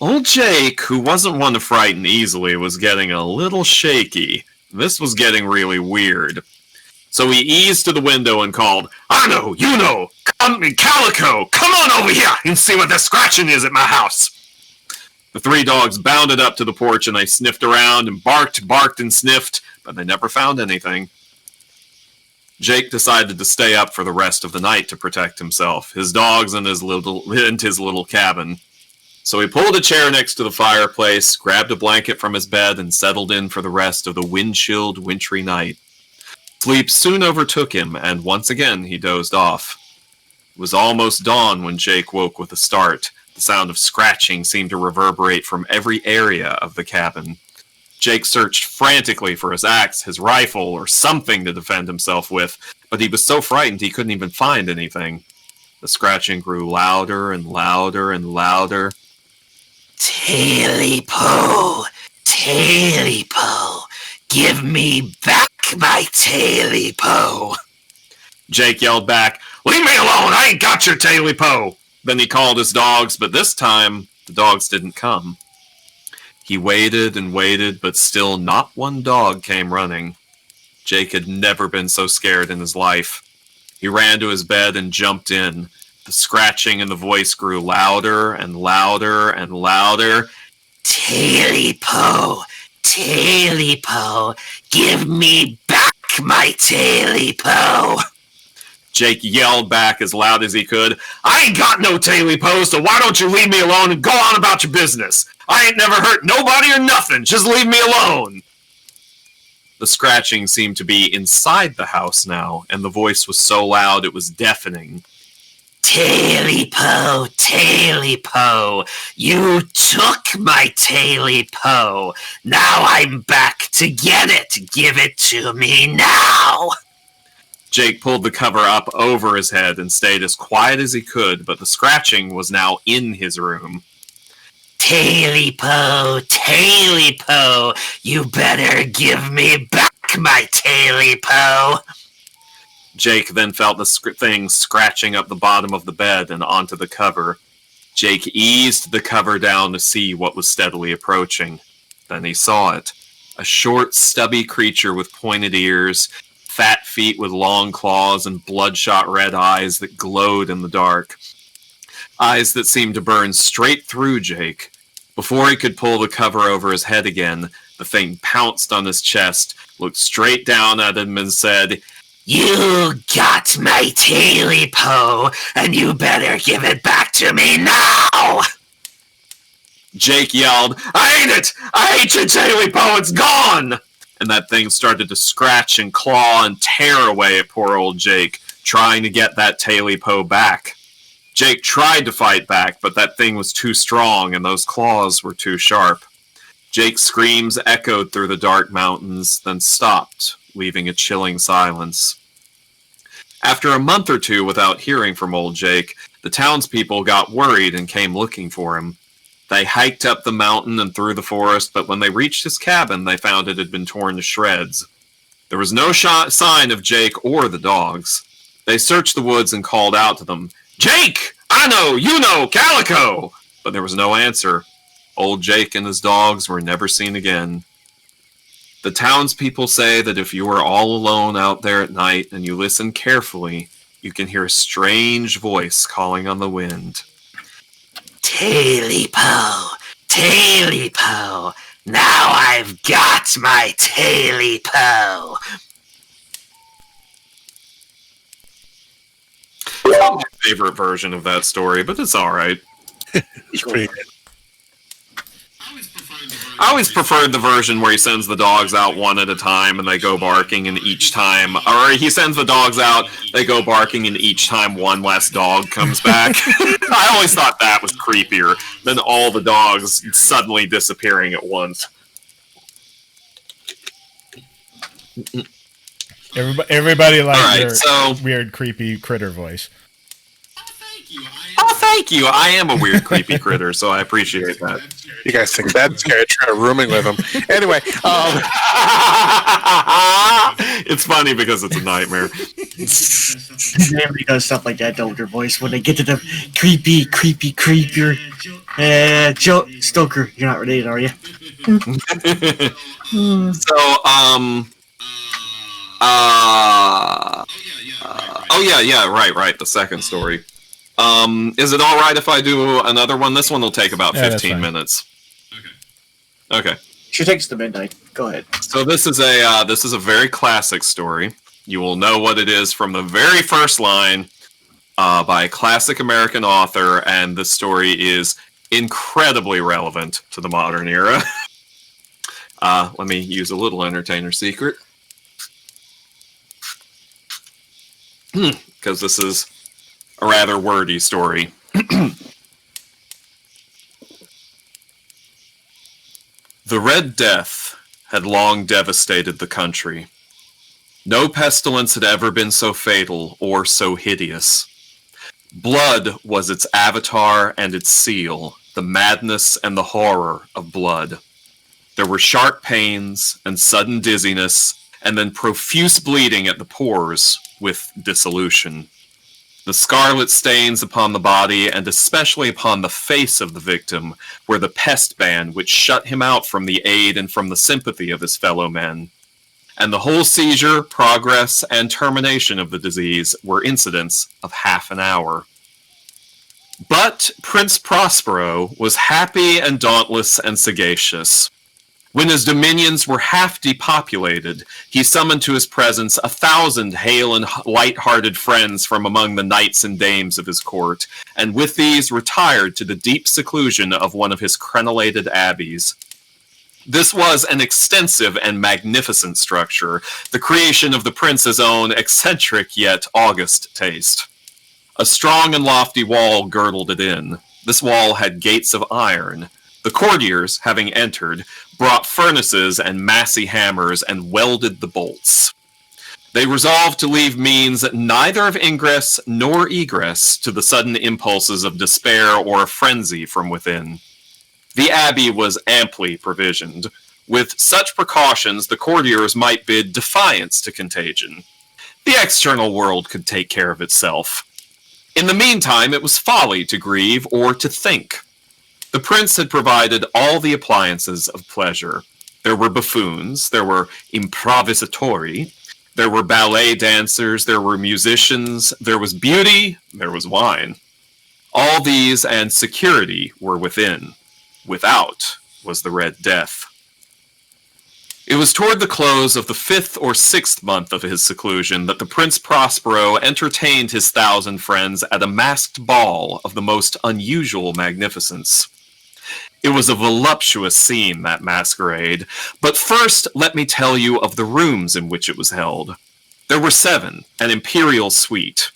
Old Jake, who wasn't one to frighten easily, was getting a little shaky. This was getting really weird. So he eased to the window and called, I know, you know, Calico, come on over here and see what the scratching is at my house. The 3 dogs bounded up to the porch and they sniffed around and barked and sniffed, but they never found anything. Jake decided to stay up for the rest of the night to protect himself, his dogs, and his little cabin. So he pulled a chair next to the fireplace, grabbed a blanket from his bed, and settled in for the rest of the wind-chilled, wintry night. Sleep soon overtook him, and once again he dozed off. It was almost dawn when Jake woke with a start. The sound of scratching seemed to reverberate from every area of the cabin. Jake searched frantically for his axe, his rifle, or something to defend himself with, but he was so frightened he couldn't even find anything. The scratching grew louder and louder and louder. Tailypo, Tailypo, give me back my Tailypo. Jake yelled back, Leave me alone, I ain't got your Tailypo. Then he called his dogs, but this time the dogs didn't come. He waited and waited, but still not one dog came running. Jake had never been so scared in his life. He ran to his bed and jumped in. The scratching and the voice grew louder and louder and louder. Tailypo, Tailypo, give me back my Tailypo. Jake yelled back as loud as he could, I ain't got no Tailypo, so why don't you leave me alone and go on about your business? I ain't never hurt nobody or nothing, just leave me alone. The scratching seemed to be inside the house now, and the voice was so loud it was deafening. Tailypo, Tailypo, you took my Tailypo. Now I'm back to get it. Give it to me now. Jake pulled the cover up over his head and stayed as quiet as he could, but the scratching was now in his room. Tailypo, Tailypo, you better give me back my Tailypo. Jake then felt the thing scratching up the bottom of the bed and onto the cover. Jake eased the cover down to see what was steadily approaching. Then he saw it. A short, stubby creature with pointed ears, fat feet with long claws, and bloodshot red eyes that glowed in the dark. Eyes that seemed to burn straight through Jake. Before he could pull the cover over his head again, the thing pounced on his chest, looked straight down at him, and said, You got my Tailypo, and you better give it back to me now! Jake yelled, I ate it! I ate your Tailypo, it's gone! And that thing started to scratch and claw and tear away at poor old Jake, trying to get that Tailypo back. Jake tried to fight back, but that thing was too strong and those claws were too sharp. Jake's screams echoed through the dark mountains, then stopped, leaving a chilling silence. After a month or two without hearing from old Jake, the townspeople got worried and came looking for him. They hiked up the mountain and through the forest, but when they reached his cabin, they found it had been torn to shreds. There was no sign of Jake or the dogs. They searched the woods and called out to them, Jake! I know! You know! Calico! But there was no answer. Old Jake and his dogs were never seen again. The townspeople say that if you are all alone out there at night and you listen carefully, you can hear a strange voice calling on the wind. Tailypo, Tailypo, now I've got my Tailypo. It's not my favorite version of that story, but it's all right. It's pretty good. I always preferred the version where he sends the dogs out one at a time and they go barking, and each time, or he sends the dogs out, they go barking, and each time one less dog comes back. I always thought that was creepier than all the dogs suddenly disappearing at once. Everybody likes your so, weird, creepy critter voice. Oh, thank you. I am a weird, creepy critter, so I appreciate that. You guys think that's scary? Try rooming with him. Anyway, it's funny because it's a nightmare. Everybody does stuff like that, don't their voice when they get to the creepier. Joe Stoker, you're not related, are you? Right. The second story. Is it all right if I do another one? This one will take about 15 minutes. Okay. She takes to midnight. Go ahead. So this is a very classic story. You will know what it is from the very first line, by a classic American author, and the story is incredibly relevant to the modern era. Let me use a little entertainer secret. Because this is a rather wordy story. The Red Death had long devastated the country. No pestilence had ever been so fatal or so hideous. Blood was its avatar and its seal, the madness and the horror of blood. There were sharp pains and sudden dizziness, and then profuse bleeding at the pores with dissolution. The scarlet stains upon the body, and especially upon the face of the victim, were the pest ban which shut him out from the aid and from the sympathy of his fellow men. And the whole seizure, progress, and termination of the disease were incidents of half an hour. But Prince Prospero was happy and dauntless and sagacious. When his dominions were half depopulated, he summoned to his presence 1,000 hale and light-hearted friends from among the knights and dames of his court, and with these retired to the deep seclusion of one of his crenellated abbeys. This was an extensive and magnificent structure, the creation of the prince's own eccentric yet august taste. A strong and lofty wall girdled it in. This wall had gates of iron. The courtiers, having entered, brought furnaces and massy hammers and welded the bolts. They resolved to leave means neither of ingress nor egress to the sudden impulses of despair or of frenzy from within. The abbey was amply provisioned. With such precautions, the courtiers might bid defiance to contagion. The external world could take care of itself. In the meantime, it was folly to grieve or to think. The prince had provided all the appliances of pleasure. There were buffoons, there were improvisatori, there were ballet dancers, there were musicians, there was beauty, there was wine. All these and security were within. Without was the Red Death. It was toward the close of the 5th or 6th month of his seclusion that the Prince Prospero entertained his 1,000 friends at a masked ball of the most unusual magnificence. It was a voluptuous scene, that masquerade, but first let me tell you of the rooms in which it was held. There were 7, an imperial suite.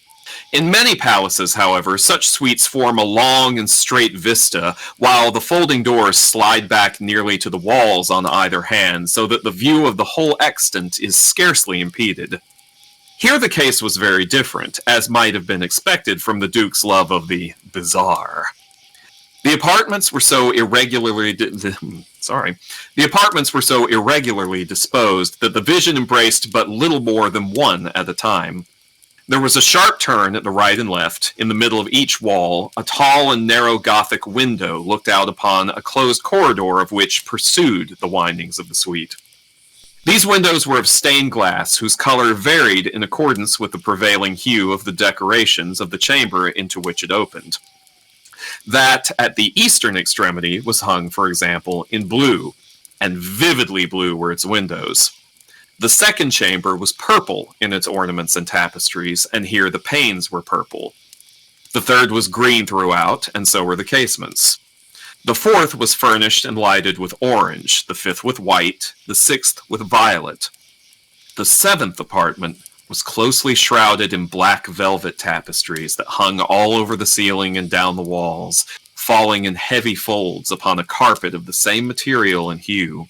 In many palaces, however, such suites form a long and straight vista, while the folding doors slide back nearly to the walls on either hand, so that the view of the whole extent is scarcely impeded. Here the case was very different, as might have been expected from the Duke's love of the bizarre. The apartments were so irregularly disposed that the vision embraced but little more than one at a time. There was a sharp turn at the right and left. In the middle of each wall, a tall and narrow Gothic window looked out upon a closed corridor of which pursued the windings of the suite. These windows were of stained glass, whose color varied in accordance with the prevailing hue of the decorations of the chamber into which it opened. That at the eastern extremity was hung, for example, in blue, and vividly blue were its windows. The second chamber was purple in its ornaments and tapestries, and here the panes were purple. The third was green throughout, and so were the casements. The fourth was furnished and lighted with orange, the fifth with white, the sixth with violet. The seventh apartment was closely shrouded in black velvet tapestries that hung all over the ceiling and down the walls, falling in heavy folds upon a carpet of the same material and hue.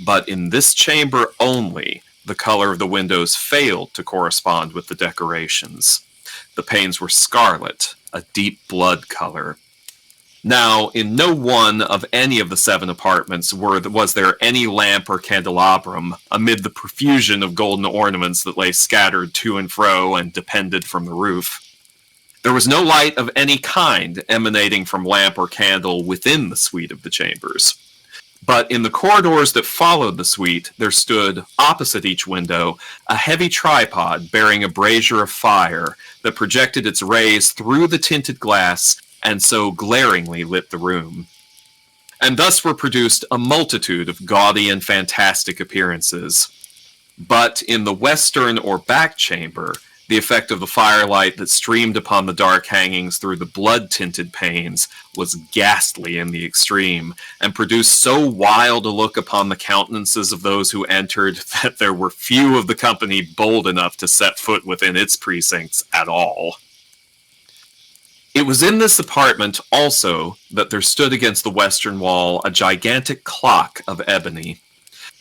But in this chamber only, the color of the windows failed to correspond with the decorations. The panes were scarlet, a deep blood color. Now, in no one of any of the 7 apartments was there any lamp or candelabrum amid the profusion of golden ornaments that lay scattered to and fro and depended from the roof. There was no light of any kind emanating from lamp or candle within the suite of the chambers. But in the corridors that followed the suite, there stood, opposite each window, a heavy tripod bearing a brazier of fire that projected its rays through the tinted glass and so glaringly lit the room. And thus were produced a multitude of gaudy and fantastic appearances. But in the western or back chamber, the effect of the firelight that streamed upon the dark hangings through the blood-tinted panes was ghastly in the extreme, and produced so wild a look upon the countenances of those who entered that there were few of the company bold enough to set foot within its precincts at all. It was in this apartment also that there stood against the western wall a gigantic clock of ebony.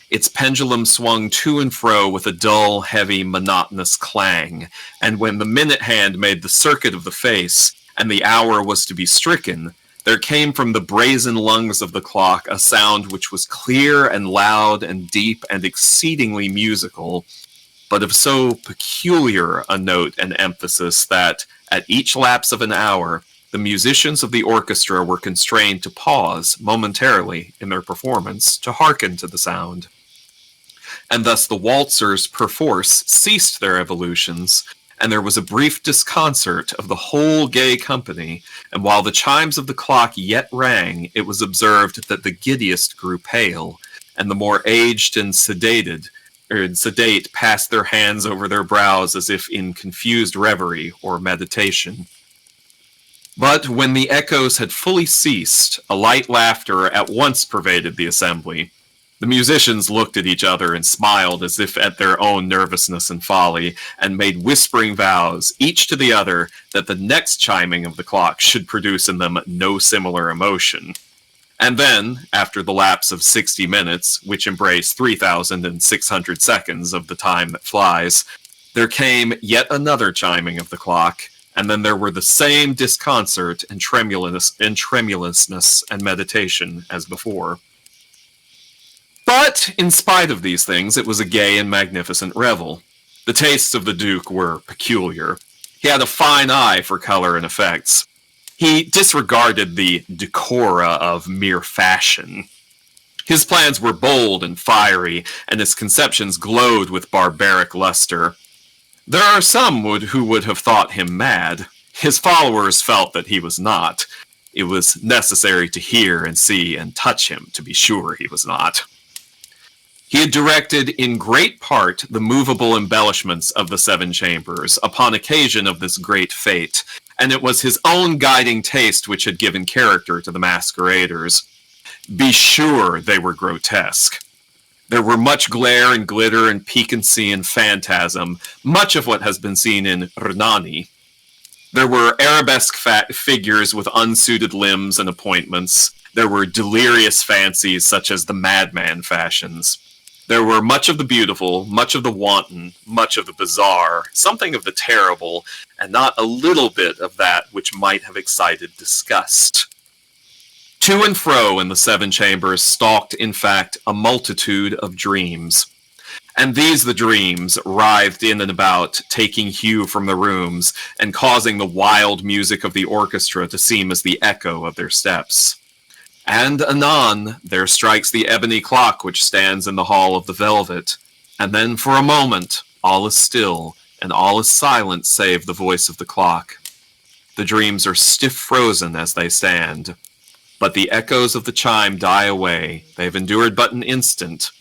Its pendulum swung to and fro with a dull, heavy, monotonous clang, and when the minute hand made the circuit of the face, and the hour was to be stricken, there came from the brazen lungs of the clock a sound which was clear and loud and deep and exceedingly musical, but of so peculiar a note and emphasis that, at each lapse of an hour, the musicians of the orchestra were constrained to pause momentarily in their performance to hearken to the sound. And thus the waltzers perforce ceased their evolutions, and there was a brief disconcert of the whole gay company, and while the chimes of the clock yet rang, it was observed that the giddiest grew pale, and the more aged and sedate passed their hands over their brows as if in confused reverie or meditation. But when the echoes had fully ceased, a light laughter at once pervaded the assembly. The musicians looked at each other and smiled as if at their own nervousness and folly, and made whispering vows, each to the other, that the next chiming of the clock should produce in them no similar emotion. And then, after the lapse of 60 minutes, which embrace 3,600 seconds of the time that flies, there came yet another chiming of the clock, and then there were the same disconcert and tremulousness and meditation as before. But, in spite of these things, it was a gay and magnificent revel. The tastes of the Duke were peculiar. He had a fine eye for color and effects. He disregarded the decora of mere fashion. His plans were bold and fiery, and his conceptions glowed with barbaric luster. There are some who would have thought him mad. His followers felt that he was not. It was necessary to hear and see and touch him to be sure he was not. He had directed in great part the movable embellishments of the 7 chambers upon occasion of this great fete, and it was his own guiding taste which had given character to the masqueraders. Be sure they were grotesque. There were much glare and glitter and piquancy and phantasm, much of what has been seen in Hernani. There were arabesque figures with unsuited limbs and appointments. There were delirious fancies such as the madman fashions. There were much of the beautiful, much of the wanton, much of the bizarre, something of the terrible, and not a little bit of that which might have excited disgust. To and fro in the 7 chambers stalked, in fact, a multitude of dreams. And these the dreams writhed in and about, taking hue from the rooms, and causing the wild music of the orchestra to seem as the echo of their steps. And anon, there strikes the ebony clock which stands in the hall of the velvet, and then for a moment all is still, and all is silent save the voice of the clock. The dreams are stiff frozen as they stand, but the echoes of the chime die away, they have endured but an instant,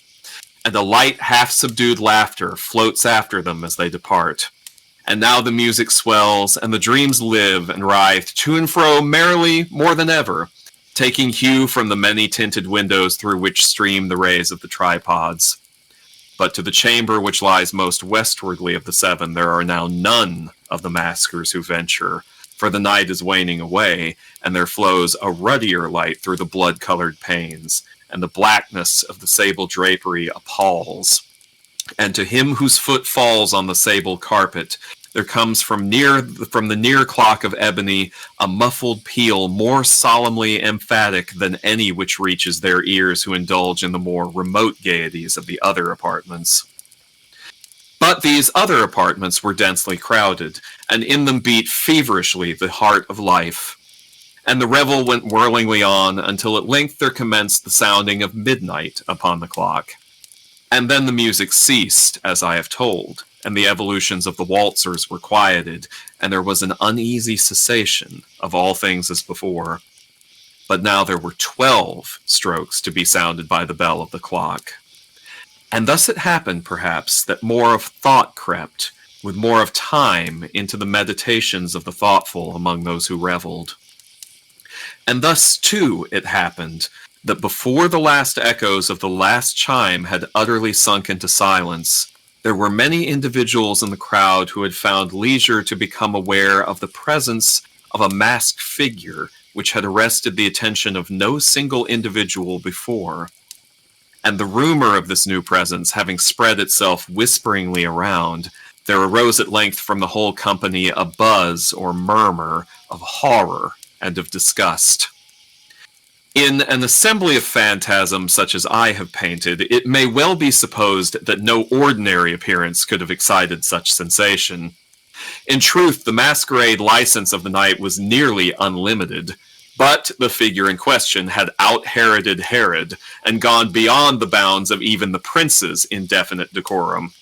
and a light half-subdued laughter floats after them as they depart. And now the music swells, and the dreams live and writhe to and fro merrily more than ever, taking hue from the many tinted windows through which stream the rays of the tripods. But to the chamber which lies most westwardly of the seven, there are now none of the maskers who venture, for the night is waning away, and there flows a ruddier light through the blood-colored panes, and the blackness of the sable drapery appalls. And to him whose foot falls on the sable carpet, there comes from the near clock of ebony a muffled peal more solemnly emphatic than any which reaches their ears who indulge in the more remote gaieties of the other apartments. But these other apartments were densely crowded, and in them beat feverishly the heart of life. And the revel went whirlingly on until at length there commenced the sounding of midnight upon the clock. And then the music ceased, as I have told, and the evolutions of the waltzers were quieted, and there was an uneasy cessation of all things as before. But now there were 12 strokes to be sounded by the bell of the clock. And thus it happened, perhaps, that more of thought crept, with more of time, into the meditations of the thoughtful among those who revelled. And thus, too, it happened that before the last echoes of the last chime had utterly sunk into silence, there were many individuals in the crowd who had found leisure to become aware of the presence of a masked figure which had arrested the attention of no single individual before. And the rumor of this new presence having spread itself whisperingly around, there arose at length from the whole company a buzz or murmur of horror and of disgust. In an assembly of phantasms such as I have painted, it may well be supposed that no ordinary appearance could have excited such sensation. In truth, the masquerade license of the night was nearly unlimited, but the figure in question had out-Heroded Herod, and gone beyond the bounds of even the prince's indefinite decorum.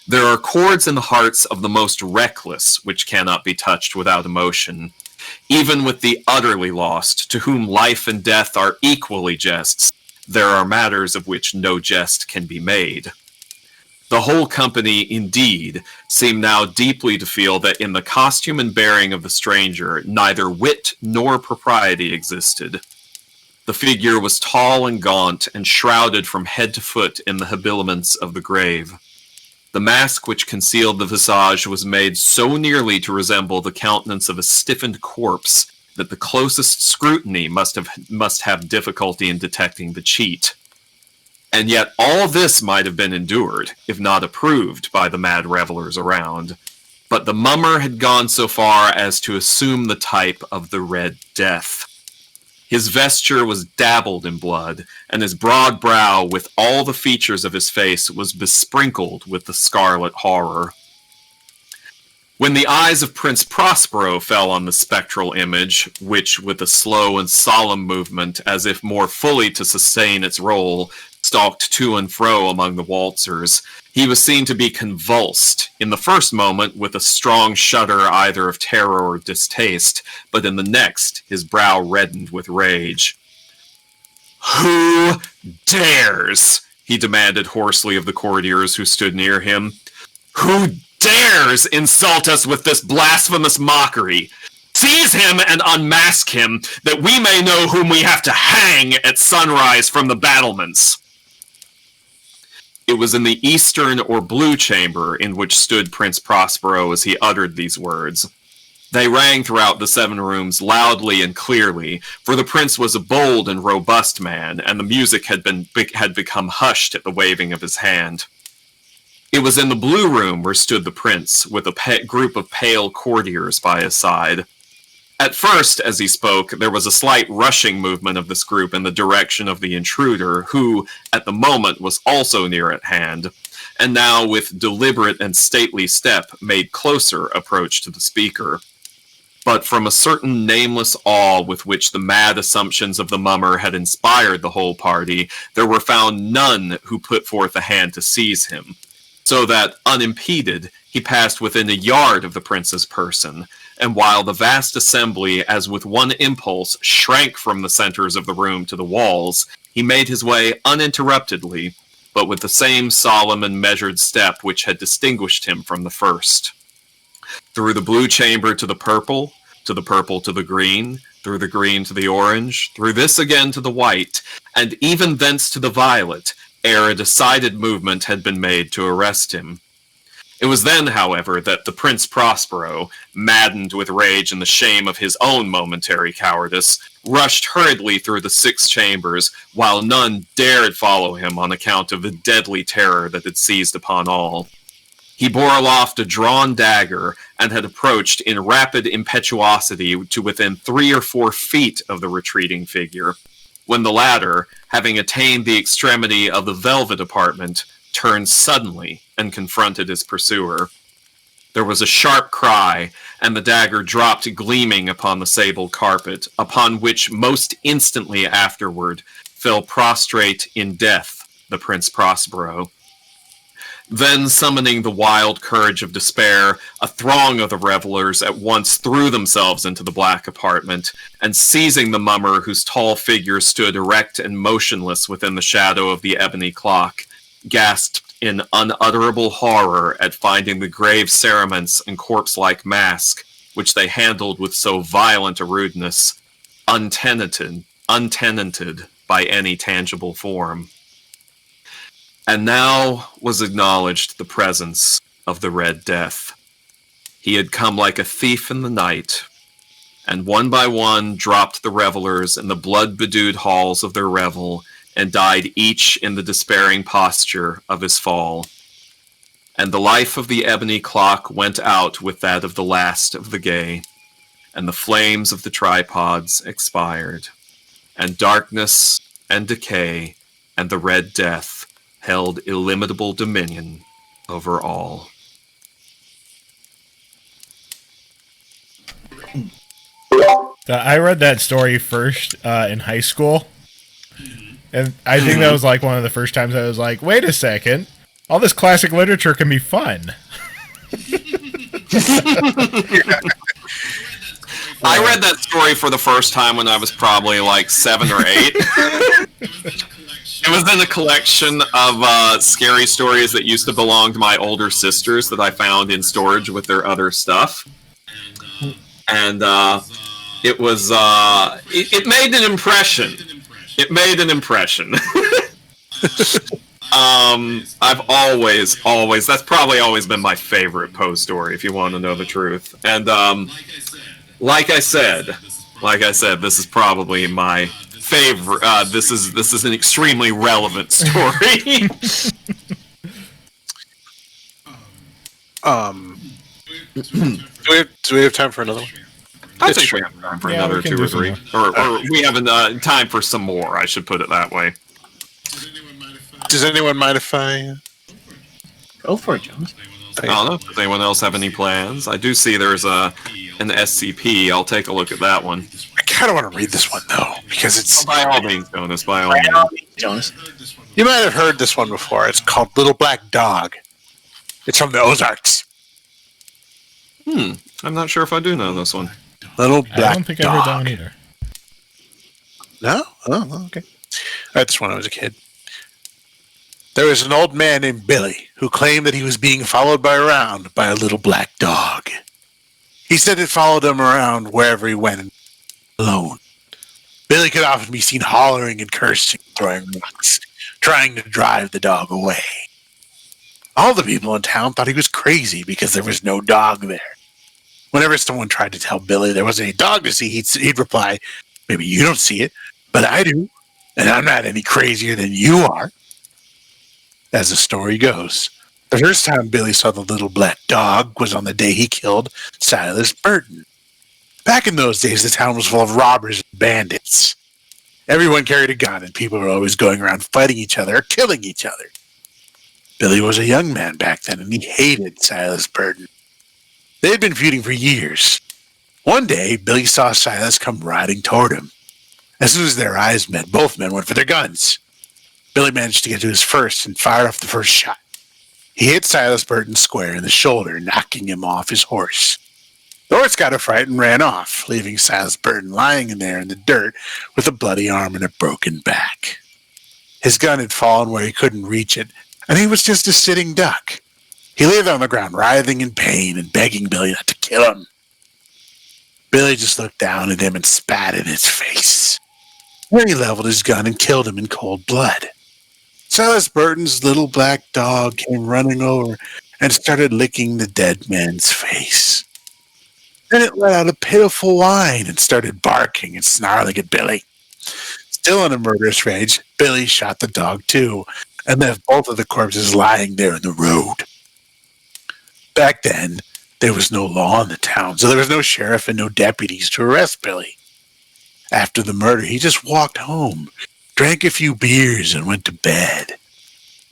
There are chords in the hearts of the most reckless which cannot be touched without emotion. Even with the utterly lost, to whom life and death are equally jests, there are matters of which no jest can be made. The whole company, indeed, seemed now deeply to feel that in the costume and bearing of the stranger neither wit nor propriety existed. The figure was tall and gaunt, and shrouded from head to foot in the habiliments of the grave. The mask which concealed the visage was made so nearly to resemble the countenance of a stiffened corpse that the closest scrutiny must have difficulty in detecting the cheat. And yet all this might have been endured, if not approved, by the mad revelers around. But the mummer had gone so far as to assume the type of the Red Death. His vesture was dabbled in blood, and his broad brow, with all the features of his face, was besprinkled with the scarlet horror. When the eyes of Prince Prospero fell on the spectral image, which, with a slow and solemn movement, as if more fully to sustain its role, stalked to and fro among the waltzers, he was seen to be convulsed, in the first moment with a strong shudder either of terror or distaste, but in the next his brow reddened with rage. "Who dares?" he demanded hoarsely of the courtiers who stood near him. "Who dares insult us with this blasphemous mockery? Seize him and unmask him, that we may know whom we have to hang at sunrise from the battlements." It was in the eastern or blue chamber in which stood Prince Prospero as he uttered these words. They rang throughout the 7 rooms loudly and clearly, for the prince was a bold and robust man, and the music had become hushed at the waving of his hand. It was in the blue room where stood the prince, with a group of pale courtiers by his side. At first, as he spoke, there was a slight rushing movement of this group in the direction of the intruder, who, at the moment, was also near at hand, and now, with deliberate and stately step, made closer approach to the speaker. But from a certain nameless awe with which the mad assumptions of the mummer had inspired the whole party, there were found none who put forth a hand to seize him, so that, unimpeded, he passed within a yard of the prince's person, and while the vast assembly, as with one impulse, shrank from the centers of the room to the walls, he made his way uninterruptedly, but with the same solemn and measured step which had distinguished him from the first. through the blue chamber to the purple to the green, through the green to the orange, through this again to the white, and even thence to the violet, ere a decided movement had been made to arrest him. It was then, however, that the Prince Prospero, maddened with rage and the shame of his own momentary cowardice, rushed hurriedly through the 6 chambers, while none dared follow him on account of the deadly terror that had seized upon all. He bore aloft a drawn dagger, and had approached in rapid impetuosity to within 3 or 4 feet of the retreating figure, when the latter, having attained the extremity of the velvet apartment, turned suddenly and confronted his pursuer. There was a sharp cry, and the dagger dropped gleaming upon the sable carpet, upon which most instantly afterward fell prostrate in death the Prince Prospero. Then, summoning the wild courage of despair, a throng of the revelers at once threw themselves into the black apartment, and seizing the mummer whose tall figure stood erect and motionless within the shadow of the ebony clock, gasped in unutterable horror at finding the grave cerements and corpse-like mask, which they handled with so violent a rudeness, untenanted by any tangible form. And now was acknowledged the presence of the Red Death. He had come like a thief in the night, and one by one dropped the revelers in the blood-bedewed halls of their revel, and died each in the despairing posture of his fall. And the life of the ebony clock went out with that of the last of the gay, and the flames of the tripods expired, and darkness and decay and the Red Death held illimitable dominion over all. I read that story first in high school, and I think that was like one of the first times I was like, wait a second, all this classic literature can be fun. I read that story for the first time when I was probably like 7 or 8. It was in a collection of scary stories that used to belong to my older sisters that I found in storage with their other stuff. And it was, it made an impression. It made an impression. I've always, that's probably always been my favorite Poe story, if you want to know the truth. And like I said, this is probably my favorite. This is an extremely relevant story. Do we have time for another one? I think we have time for another 2 or 3, or we have time for some more. I should put it that way. Does anyone mind if I? Go for it, Jonas. I don't know. Does anyone else have any plans? I do see there's an SCP. I'll take a look at that one. I kind of want to read this one though, because it's by all means, Jonas. By all means, Jonas. You might have heard this one before. It's called Little Black Dog. It's from the Ozarks. I'm not sure if I do know this one. Little Black Dog. I don't think I heard that one either. No? Oh, okay. I read this one when I was a kid. There was an old man named Billy who claimed that he was being followed around by a little black dog. He said it followed him around wherever he went alone. Billy could often be seen hollering and cursing, throwing rocks, trying to drive the dog away. All the people in town thought he was crazy because there was no dog there. Whenever someone tried to tell Billy there wasn't any dog to see, he'd reply, "Maybe you don't see it, but I do, and I'm not any crazier than you are." As the story goes, the first time Billy saw the little black dog was on the day he killed Silas Burton. Back in those days, the town was full of robbers and bandits. Everyone carried a gun, and people were always going around fighting each other or killing each other. Billy was a young man back then, and he hated Silas Burton. They had been feuding for years. One day, Billy saw Silas come riding toward him. As soon as their eyes met, both men went for their guns. Billy managed to get to his first and fired off the first shot. He hit Silas Burton square in the shoulder, knocking him off his horse. The horse got a fright and ran off, leaving Silas Burton lying in there in the dirt with a bloody arm and a broken back. His gun had fallen where he couldn't reach it, and he was just a sitting duck. He lay there on the ground, writhing in pain and begging Billy not to kill him. Billy just looked down at him and spat in his face. Then he leveled his gun and killed him in cold blood. Silas Burton's little black dog came running over and started licking the dead man's face. Then it let out a pitiful whine and started barking and snarling at Billy. Still in a murderous rage, Billy shot the dog too and left both of the corpses lying there in the road. Back then, there was no law in the town, so there was no sheriff and no deputies to arrest Billy. After the murder, he just walked home, drank a few beers, and went to bed.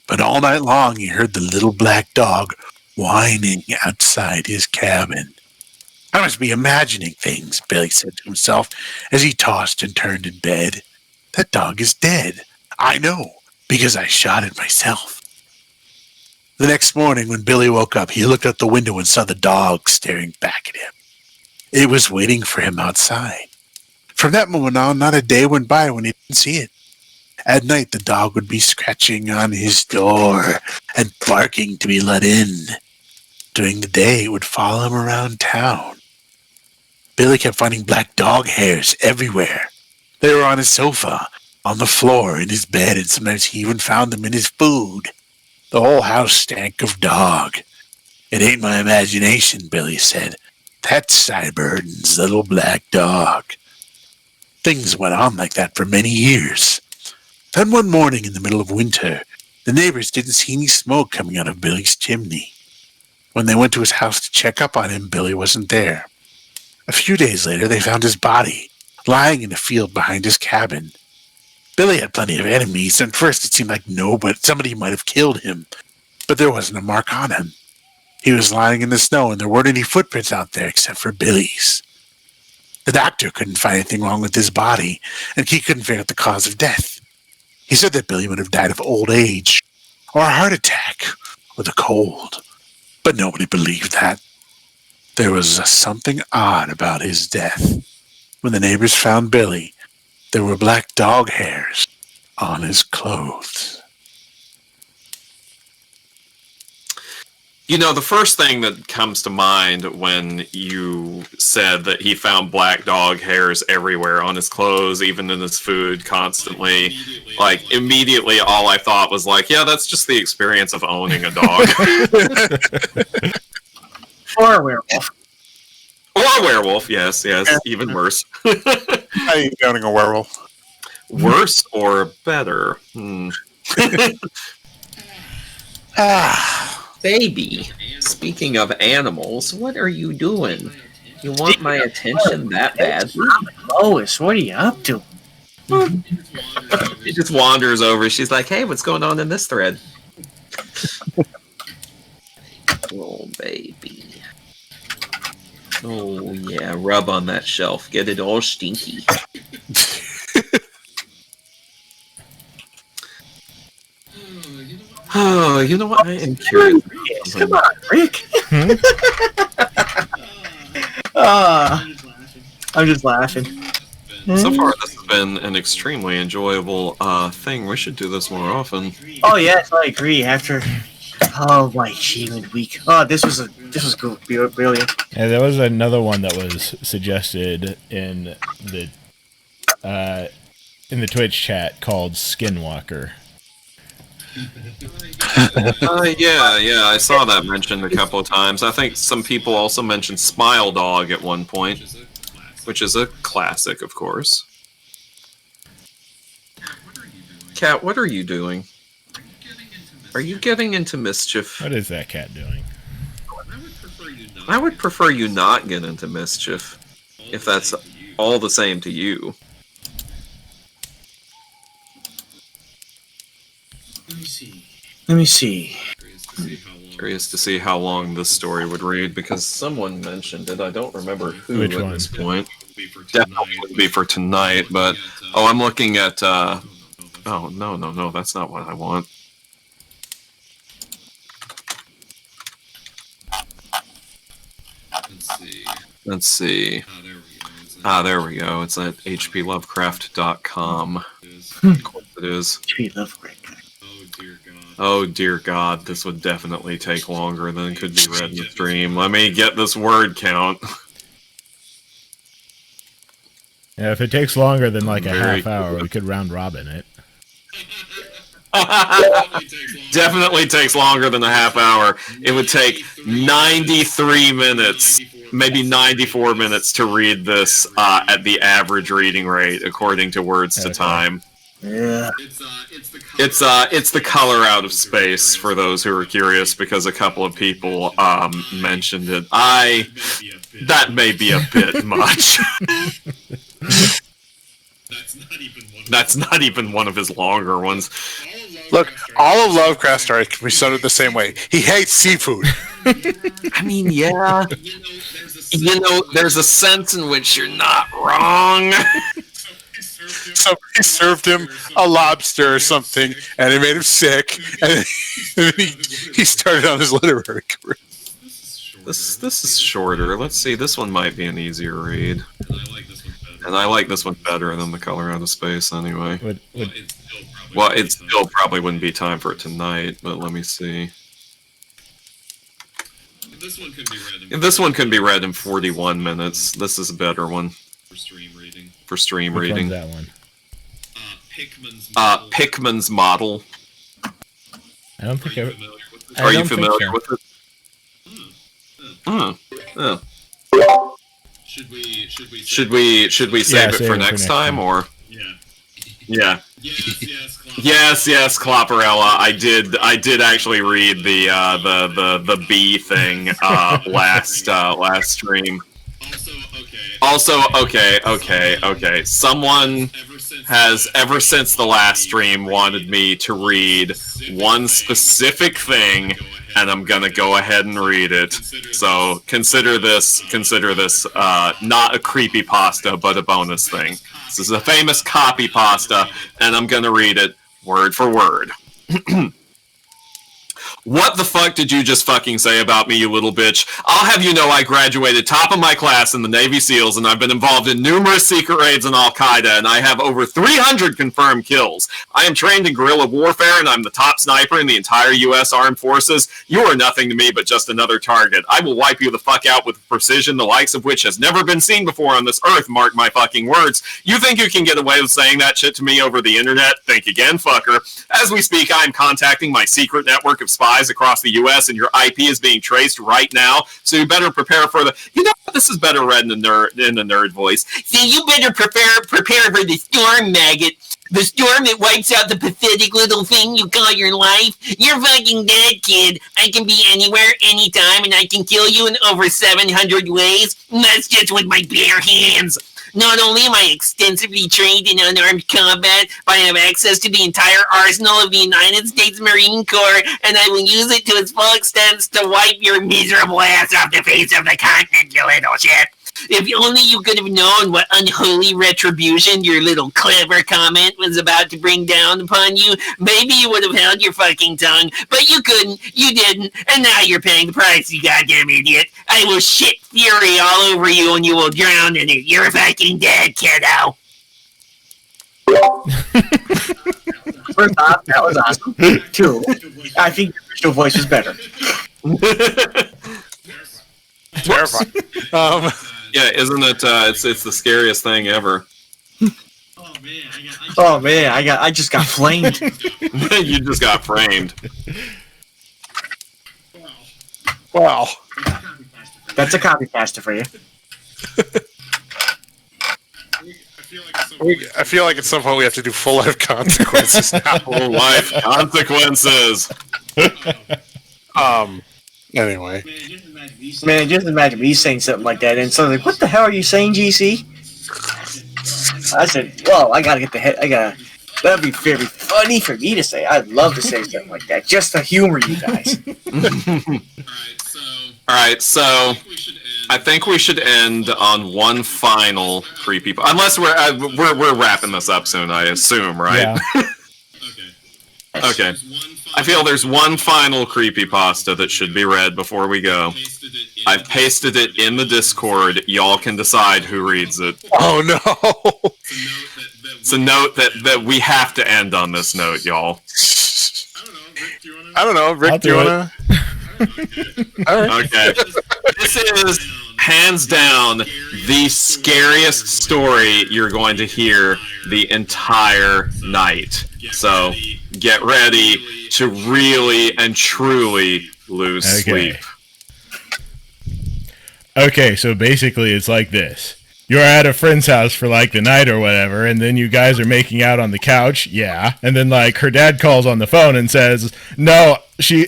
But all night long, he heard the little black dog whining outside his cabin. I must be imagining things, Billy said to himself as he tossed and turned in bed. That dog is dead. I know, because I shot it myself. The next morning, when Billy woke up, he looked out the window and saw the dog staring back at him. It was waiting for him outside. From that moment on, not a day went by when he didn't see it. At night, the dog would be scratching on his door and barking to be let in. During the day, it would follow him around town. Billy kept finding black dog hairs everywhere. They were on his sofa, on the floor, in his bed, and sometimes he even found them in his food. The whole house stank of dog. It ain't my imagination, Billy said. That's Cy Burton's little black dog. Things went on like that for many years. Then one morning in the middle of winter, the neighbors didn't see any smoke coming out of Billy's chimney. When they went to his house to check up on him, Billy wasn't there. A few days later, they found his body, lying in a field behind his cabin. Billy had plenty of enemies, and at first it seemed like somebody might have killed him, but there wasn't a mark on him. He was lying in the snow, and there weren't any footprints out there except for Billy's. The doctor couldn't find anything wrong with his body, and he couldn't figure out the cause of death. He said that Billy would have died of old age, or a heart attack, or the cold, but nobody believed that. There was something odd about his death. When the neighbors found Billy, there were black dog hairs on his clothes. You know, the first thing that comes to mind when you said that he found black dog hairs everywhere on his clothes, even in his food, constantly, like, immediately all I thought was like, yeah, that's just the experience of owning a dog. Or a werewolf. Or a werewolf, yes, even worse. How are you owning a werewolf? Worse or better? Baby, speaking of animals, what are you doing? You want my attention that bad? Lois, what are you up to? She just wanders over. She's like, hey, what's going on in this thread? Oh, baby. Oh, yeah, rub on that shelf. Get it all stinky. Oh, you know what? I am curious. Come on, Rick. I'm just laughing. So far, this has been an extremely enjoyable thing. We should do this more often. Oh yes, I agree. After my achievement week. Oh, this was good, brilliant. Yeah, there was another one that was suggested in the Twitch chat called Skinwalker. Yeah, I saw that mentioned a couple of times. I think some people also mentioned Smile Dog at one point, which is a classic, of course. Cat, what are you doing? Are you getting into mischief? What is that cat doing? I would prefer you not get into mischief, if that's all the same to you. Let me see. Curious to see how long this story would read, because someone mentioned it. I don't remember who Which at one? this point. Definitely would be for tonight, but... Oh, I'm looking at... Oh, no, that's not what I want. Let's see. There we go. It's at hplovecraft.com. Of course it is. Tree Lovecraft. Oh dear God, this would definitely take longer than could be read in the stream. Let me get this word count. Yeah, if it takes longer than like a half hour, we could round robin it. Definitely takes longer than a half hour. It would take 93 minutes, maybe 94 minutes to read this at the average reading rate, according to Words to Time. Yeah. It's the color out of space for those who are curious, because a couple of people mentioned it. That may be a bit much. That's not even one of his longer ones. Look, all of Lovecraft stories can be summed up the same way. He hates seafood. I mean, yeah. There's a sense in which you're not wrong. So he served him a lobster or something, and it made him sick, and then he started on his literary career. This is shorter. Let's see. This one might be an easier read. And I like this one better than The Color Out of Space, anyway. Well, it still probably wouldn't be time for it tonight, but let me see. This one can be read in 41 minutes. This is a better one. For stream reading. That one? Pickman's Model. I don't think Are you familiar with it? Yeah. Should we save it for next time, or? Yeah. Yes, Clopperella. I did actually read the bee thing last stream. Also, okay. Someone has, ever since the last stream, wanted me to read one specific thing, and I'm gonna go ahead and read it. So consider this not a creepypasta, but a bonus thing. This is a famous copypasta, and I'm gonna read it word for word. What the fuck did you just fucking say about me, you little bitch? I'll have you know I graduated top of my class in the Navy SEALs, and I've been involved in numerous secret raids in Al-Qaeda, and I have over 300 confirmed kills. I am trained in guerrilla warfare, and I'm the top sniper in the entire U.S. Armed Forces. You are nothing to me but just another target. I will wipe you the fuck out with precision, the likes of which has never been seen before on this earth, mark my fucking words. You think you can get away with saying that shit to me over the internet? Think again, fucker. As we speak, I am contacting my secret network of spies across the U.S., and your IP is being traced right now, so you better prepare for the... You know what? This is better read in the nerd voice. So you better prepare for the storm, maggot. The storm that wipes out the pathetic little thing you call your life. You're fucking dead, kid. I can be anywhere, anytime, and I can kill you in over 700 ways. And that's just with my bare hands. Not only am I extensively trained in unarmed combat, but I have access to the entire arsenal of the United States Marine Corps, and I will use it to its full extent to wipe your miserable ass off the face of the continent, you little shit. If only you could have known what unholy retribution your little clever comment was about to bring down upon you, maybe you would have held your fucking tongue, but you couldn't, you didn't, and now you're paying the price, you goddamn idiot. I will shit fury all over you and you will drown in it. You're fucking dead, kiddo. First off, that was awesome. Two, I think your original voice was better. Terrifying. Yeah, isn't it? It's the scariest thing ever. Oh man, I just got flamed. You just got framed. Wow. That's a copypasta for you. I feel like at some point we have to do full life consequences now. Full life consequences. Anyway. Man, just imagine me saying something like that, and someone's like, "What the hell are you saying, GC?" I said, "Well, I gotta get the head. That'd be very funny for me to say. I'd love to say something like that, just to humor you guys." All right, so I think we should end on one final creepy. Unless we're wrapping this up soon, I assume, right? Yeah. Okay. I feel there's one final creepypasta that should be read before we go. I've pasted it in the Discord. Y'all can decide who reads it. Oh no! It's a note that we have to end on this note, y'all. I don't know. Rick, I'll do you do wanna? All right. Okay. This is hands down the scariest story you're going to hear the entire night. So get ready to really and truly lose sleep. Okay, so basically it's like this. You're at a friend's house for like the night or whatever, and then you guys are making out on the couch, yeah. And then like her dad calls on the phone and says, "No, she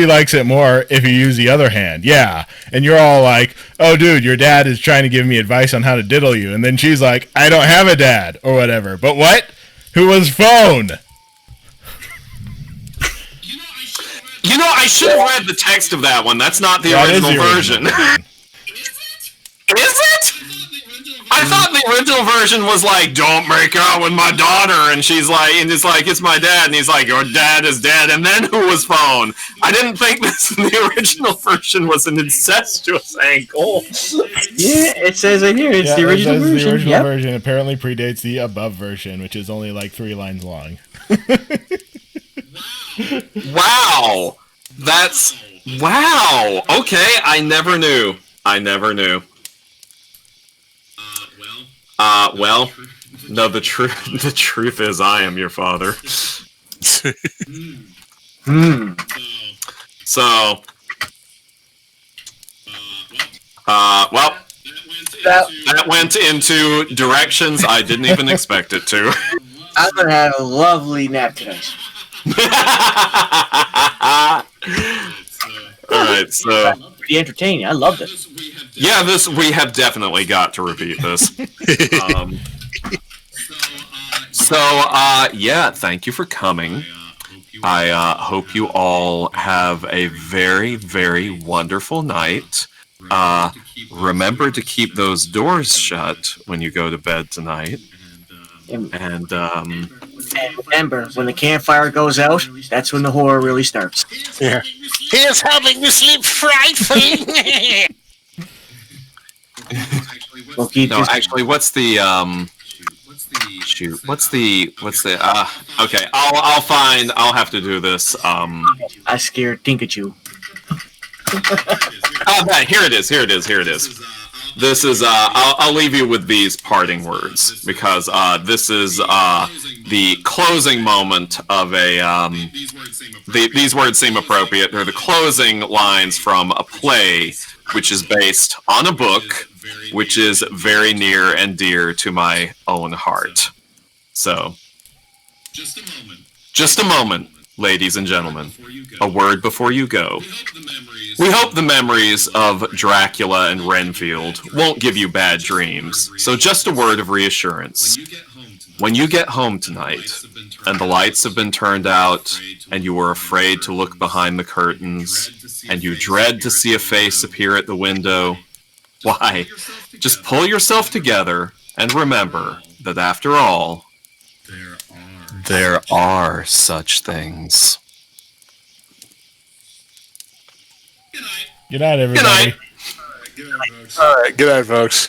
likes it more if you use the other hand." Yeah. And you're all like, "Oh dude, your dad is trying to give me advice on how to diddle you." And then she's like, "I don't have a dad," or whatever. But what? Who was phone? You know, I should have read the text of that one. That's not the original version. Is it? I thought the original version was like, "Don't make out with my daughter," and she's like, and it's like, "It's my dad," and he's like, "Your dad is dead," and then who was phone? I didn't think the original version was an incestuous angle. Yeah, it says it here. It's the original version. The original version apparently predates the above version, which is only like 3 lines long. Wow. Wow. Okay, I never knew. Well, no, the truth is I am your father. So, well, that went into directions I didn't even expect it to. I'm gonna have a lovely nap tonight. Alright, so... Pretty entertaining. I love this. Yeah, we have definitely got to repeat this. Yeah, thank you for coming. I hope you all have a very, very wonderful night. Remember to keep those doors shut when you go to bed tonight. And remember, when the campfire goes out, that's when the horror really starts. Yeah. He is helping me sleep frightfully. No, actually, what's the okay, I'll have to do this. I scared Tinkachu. Here it is. This is I'll leave you with these parting words because this is the closing moment of a these words seem appropriate. They're the closing lines from a play which is based on a book which is very near and dear to my own heart. So just a moment, ladies and gentlemen. A word before you go. We hope the memories of Dracula and Renfield won't give you bad dreams, so just a word of reassurance. When you get home tonight, and the lights have been turned out, and you are afraid to look behind the curtains, and you dread to see a face appear at the window, why, just pull yourself together and remember that after all, there are such things. Good night, everybody. Good night. All right, good night, folks.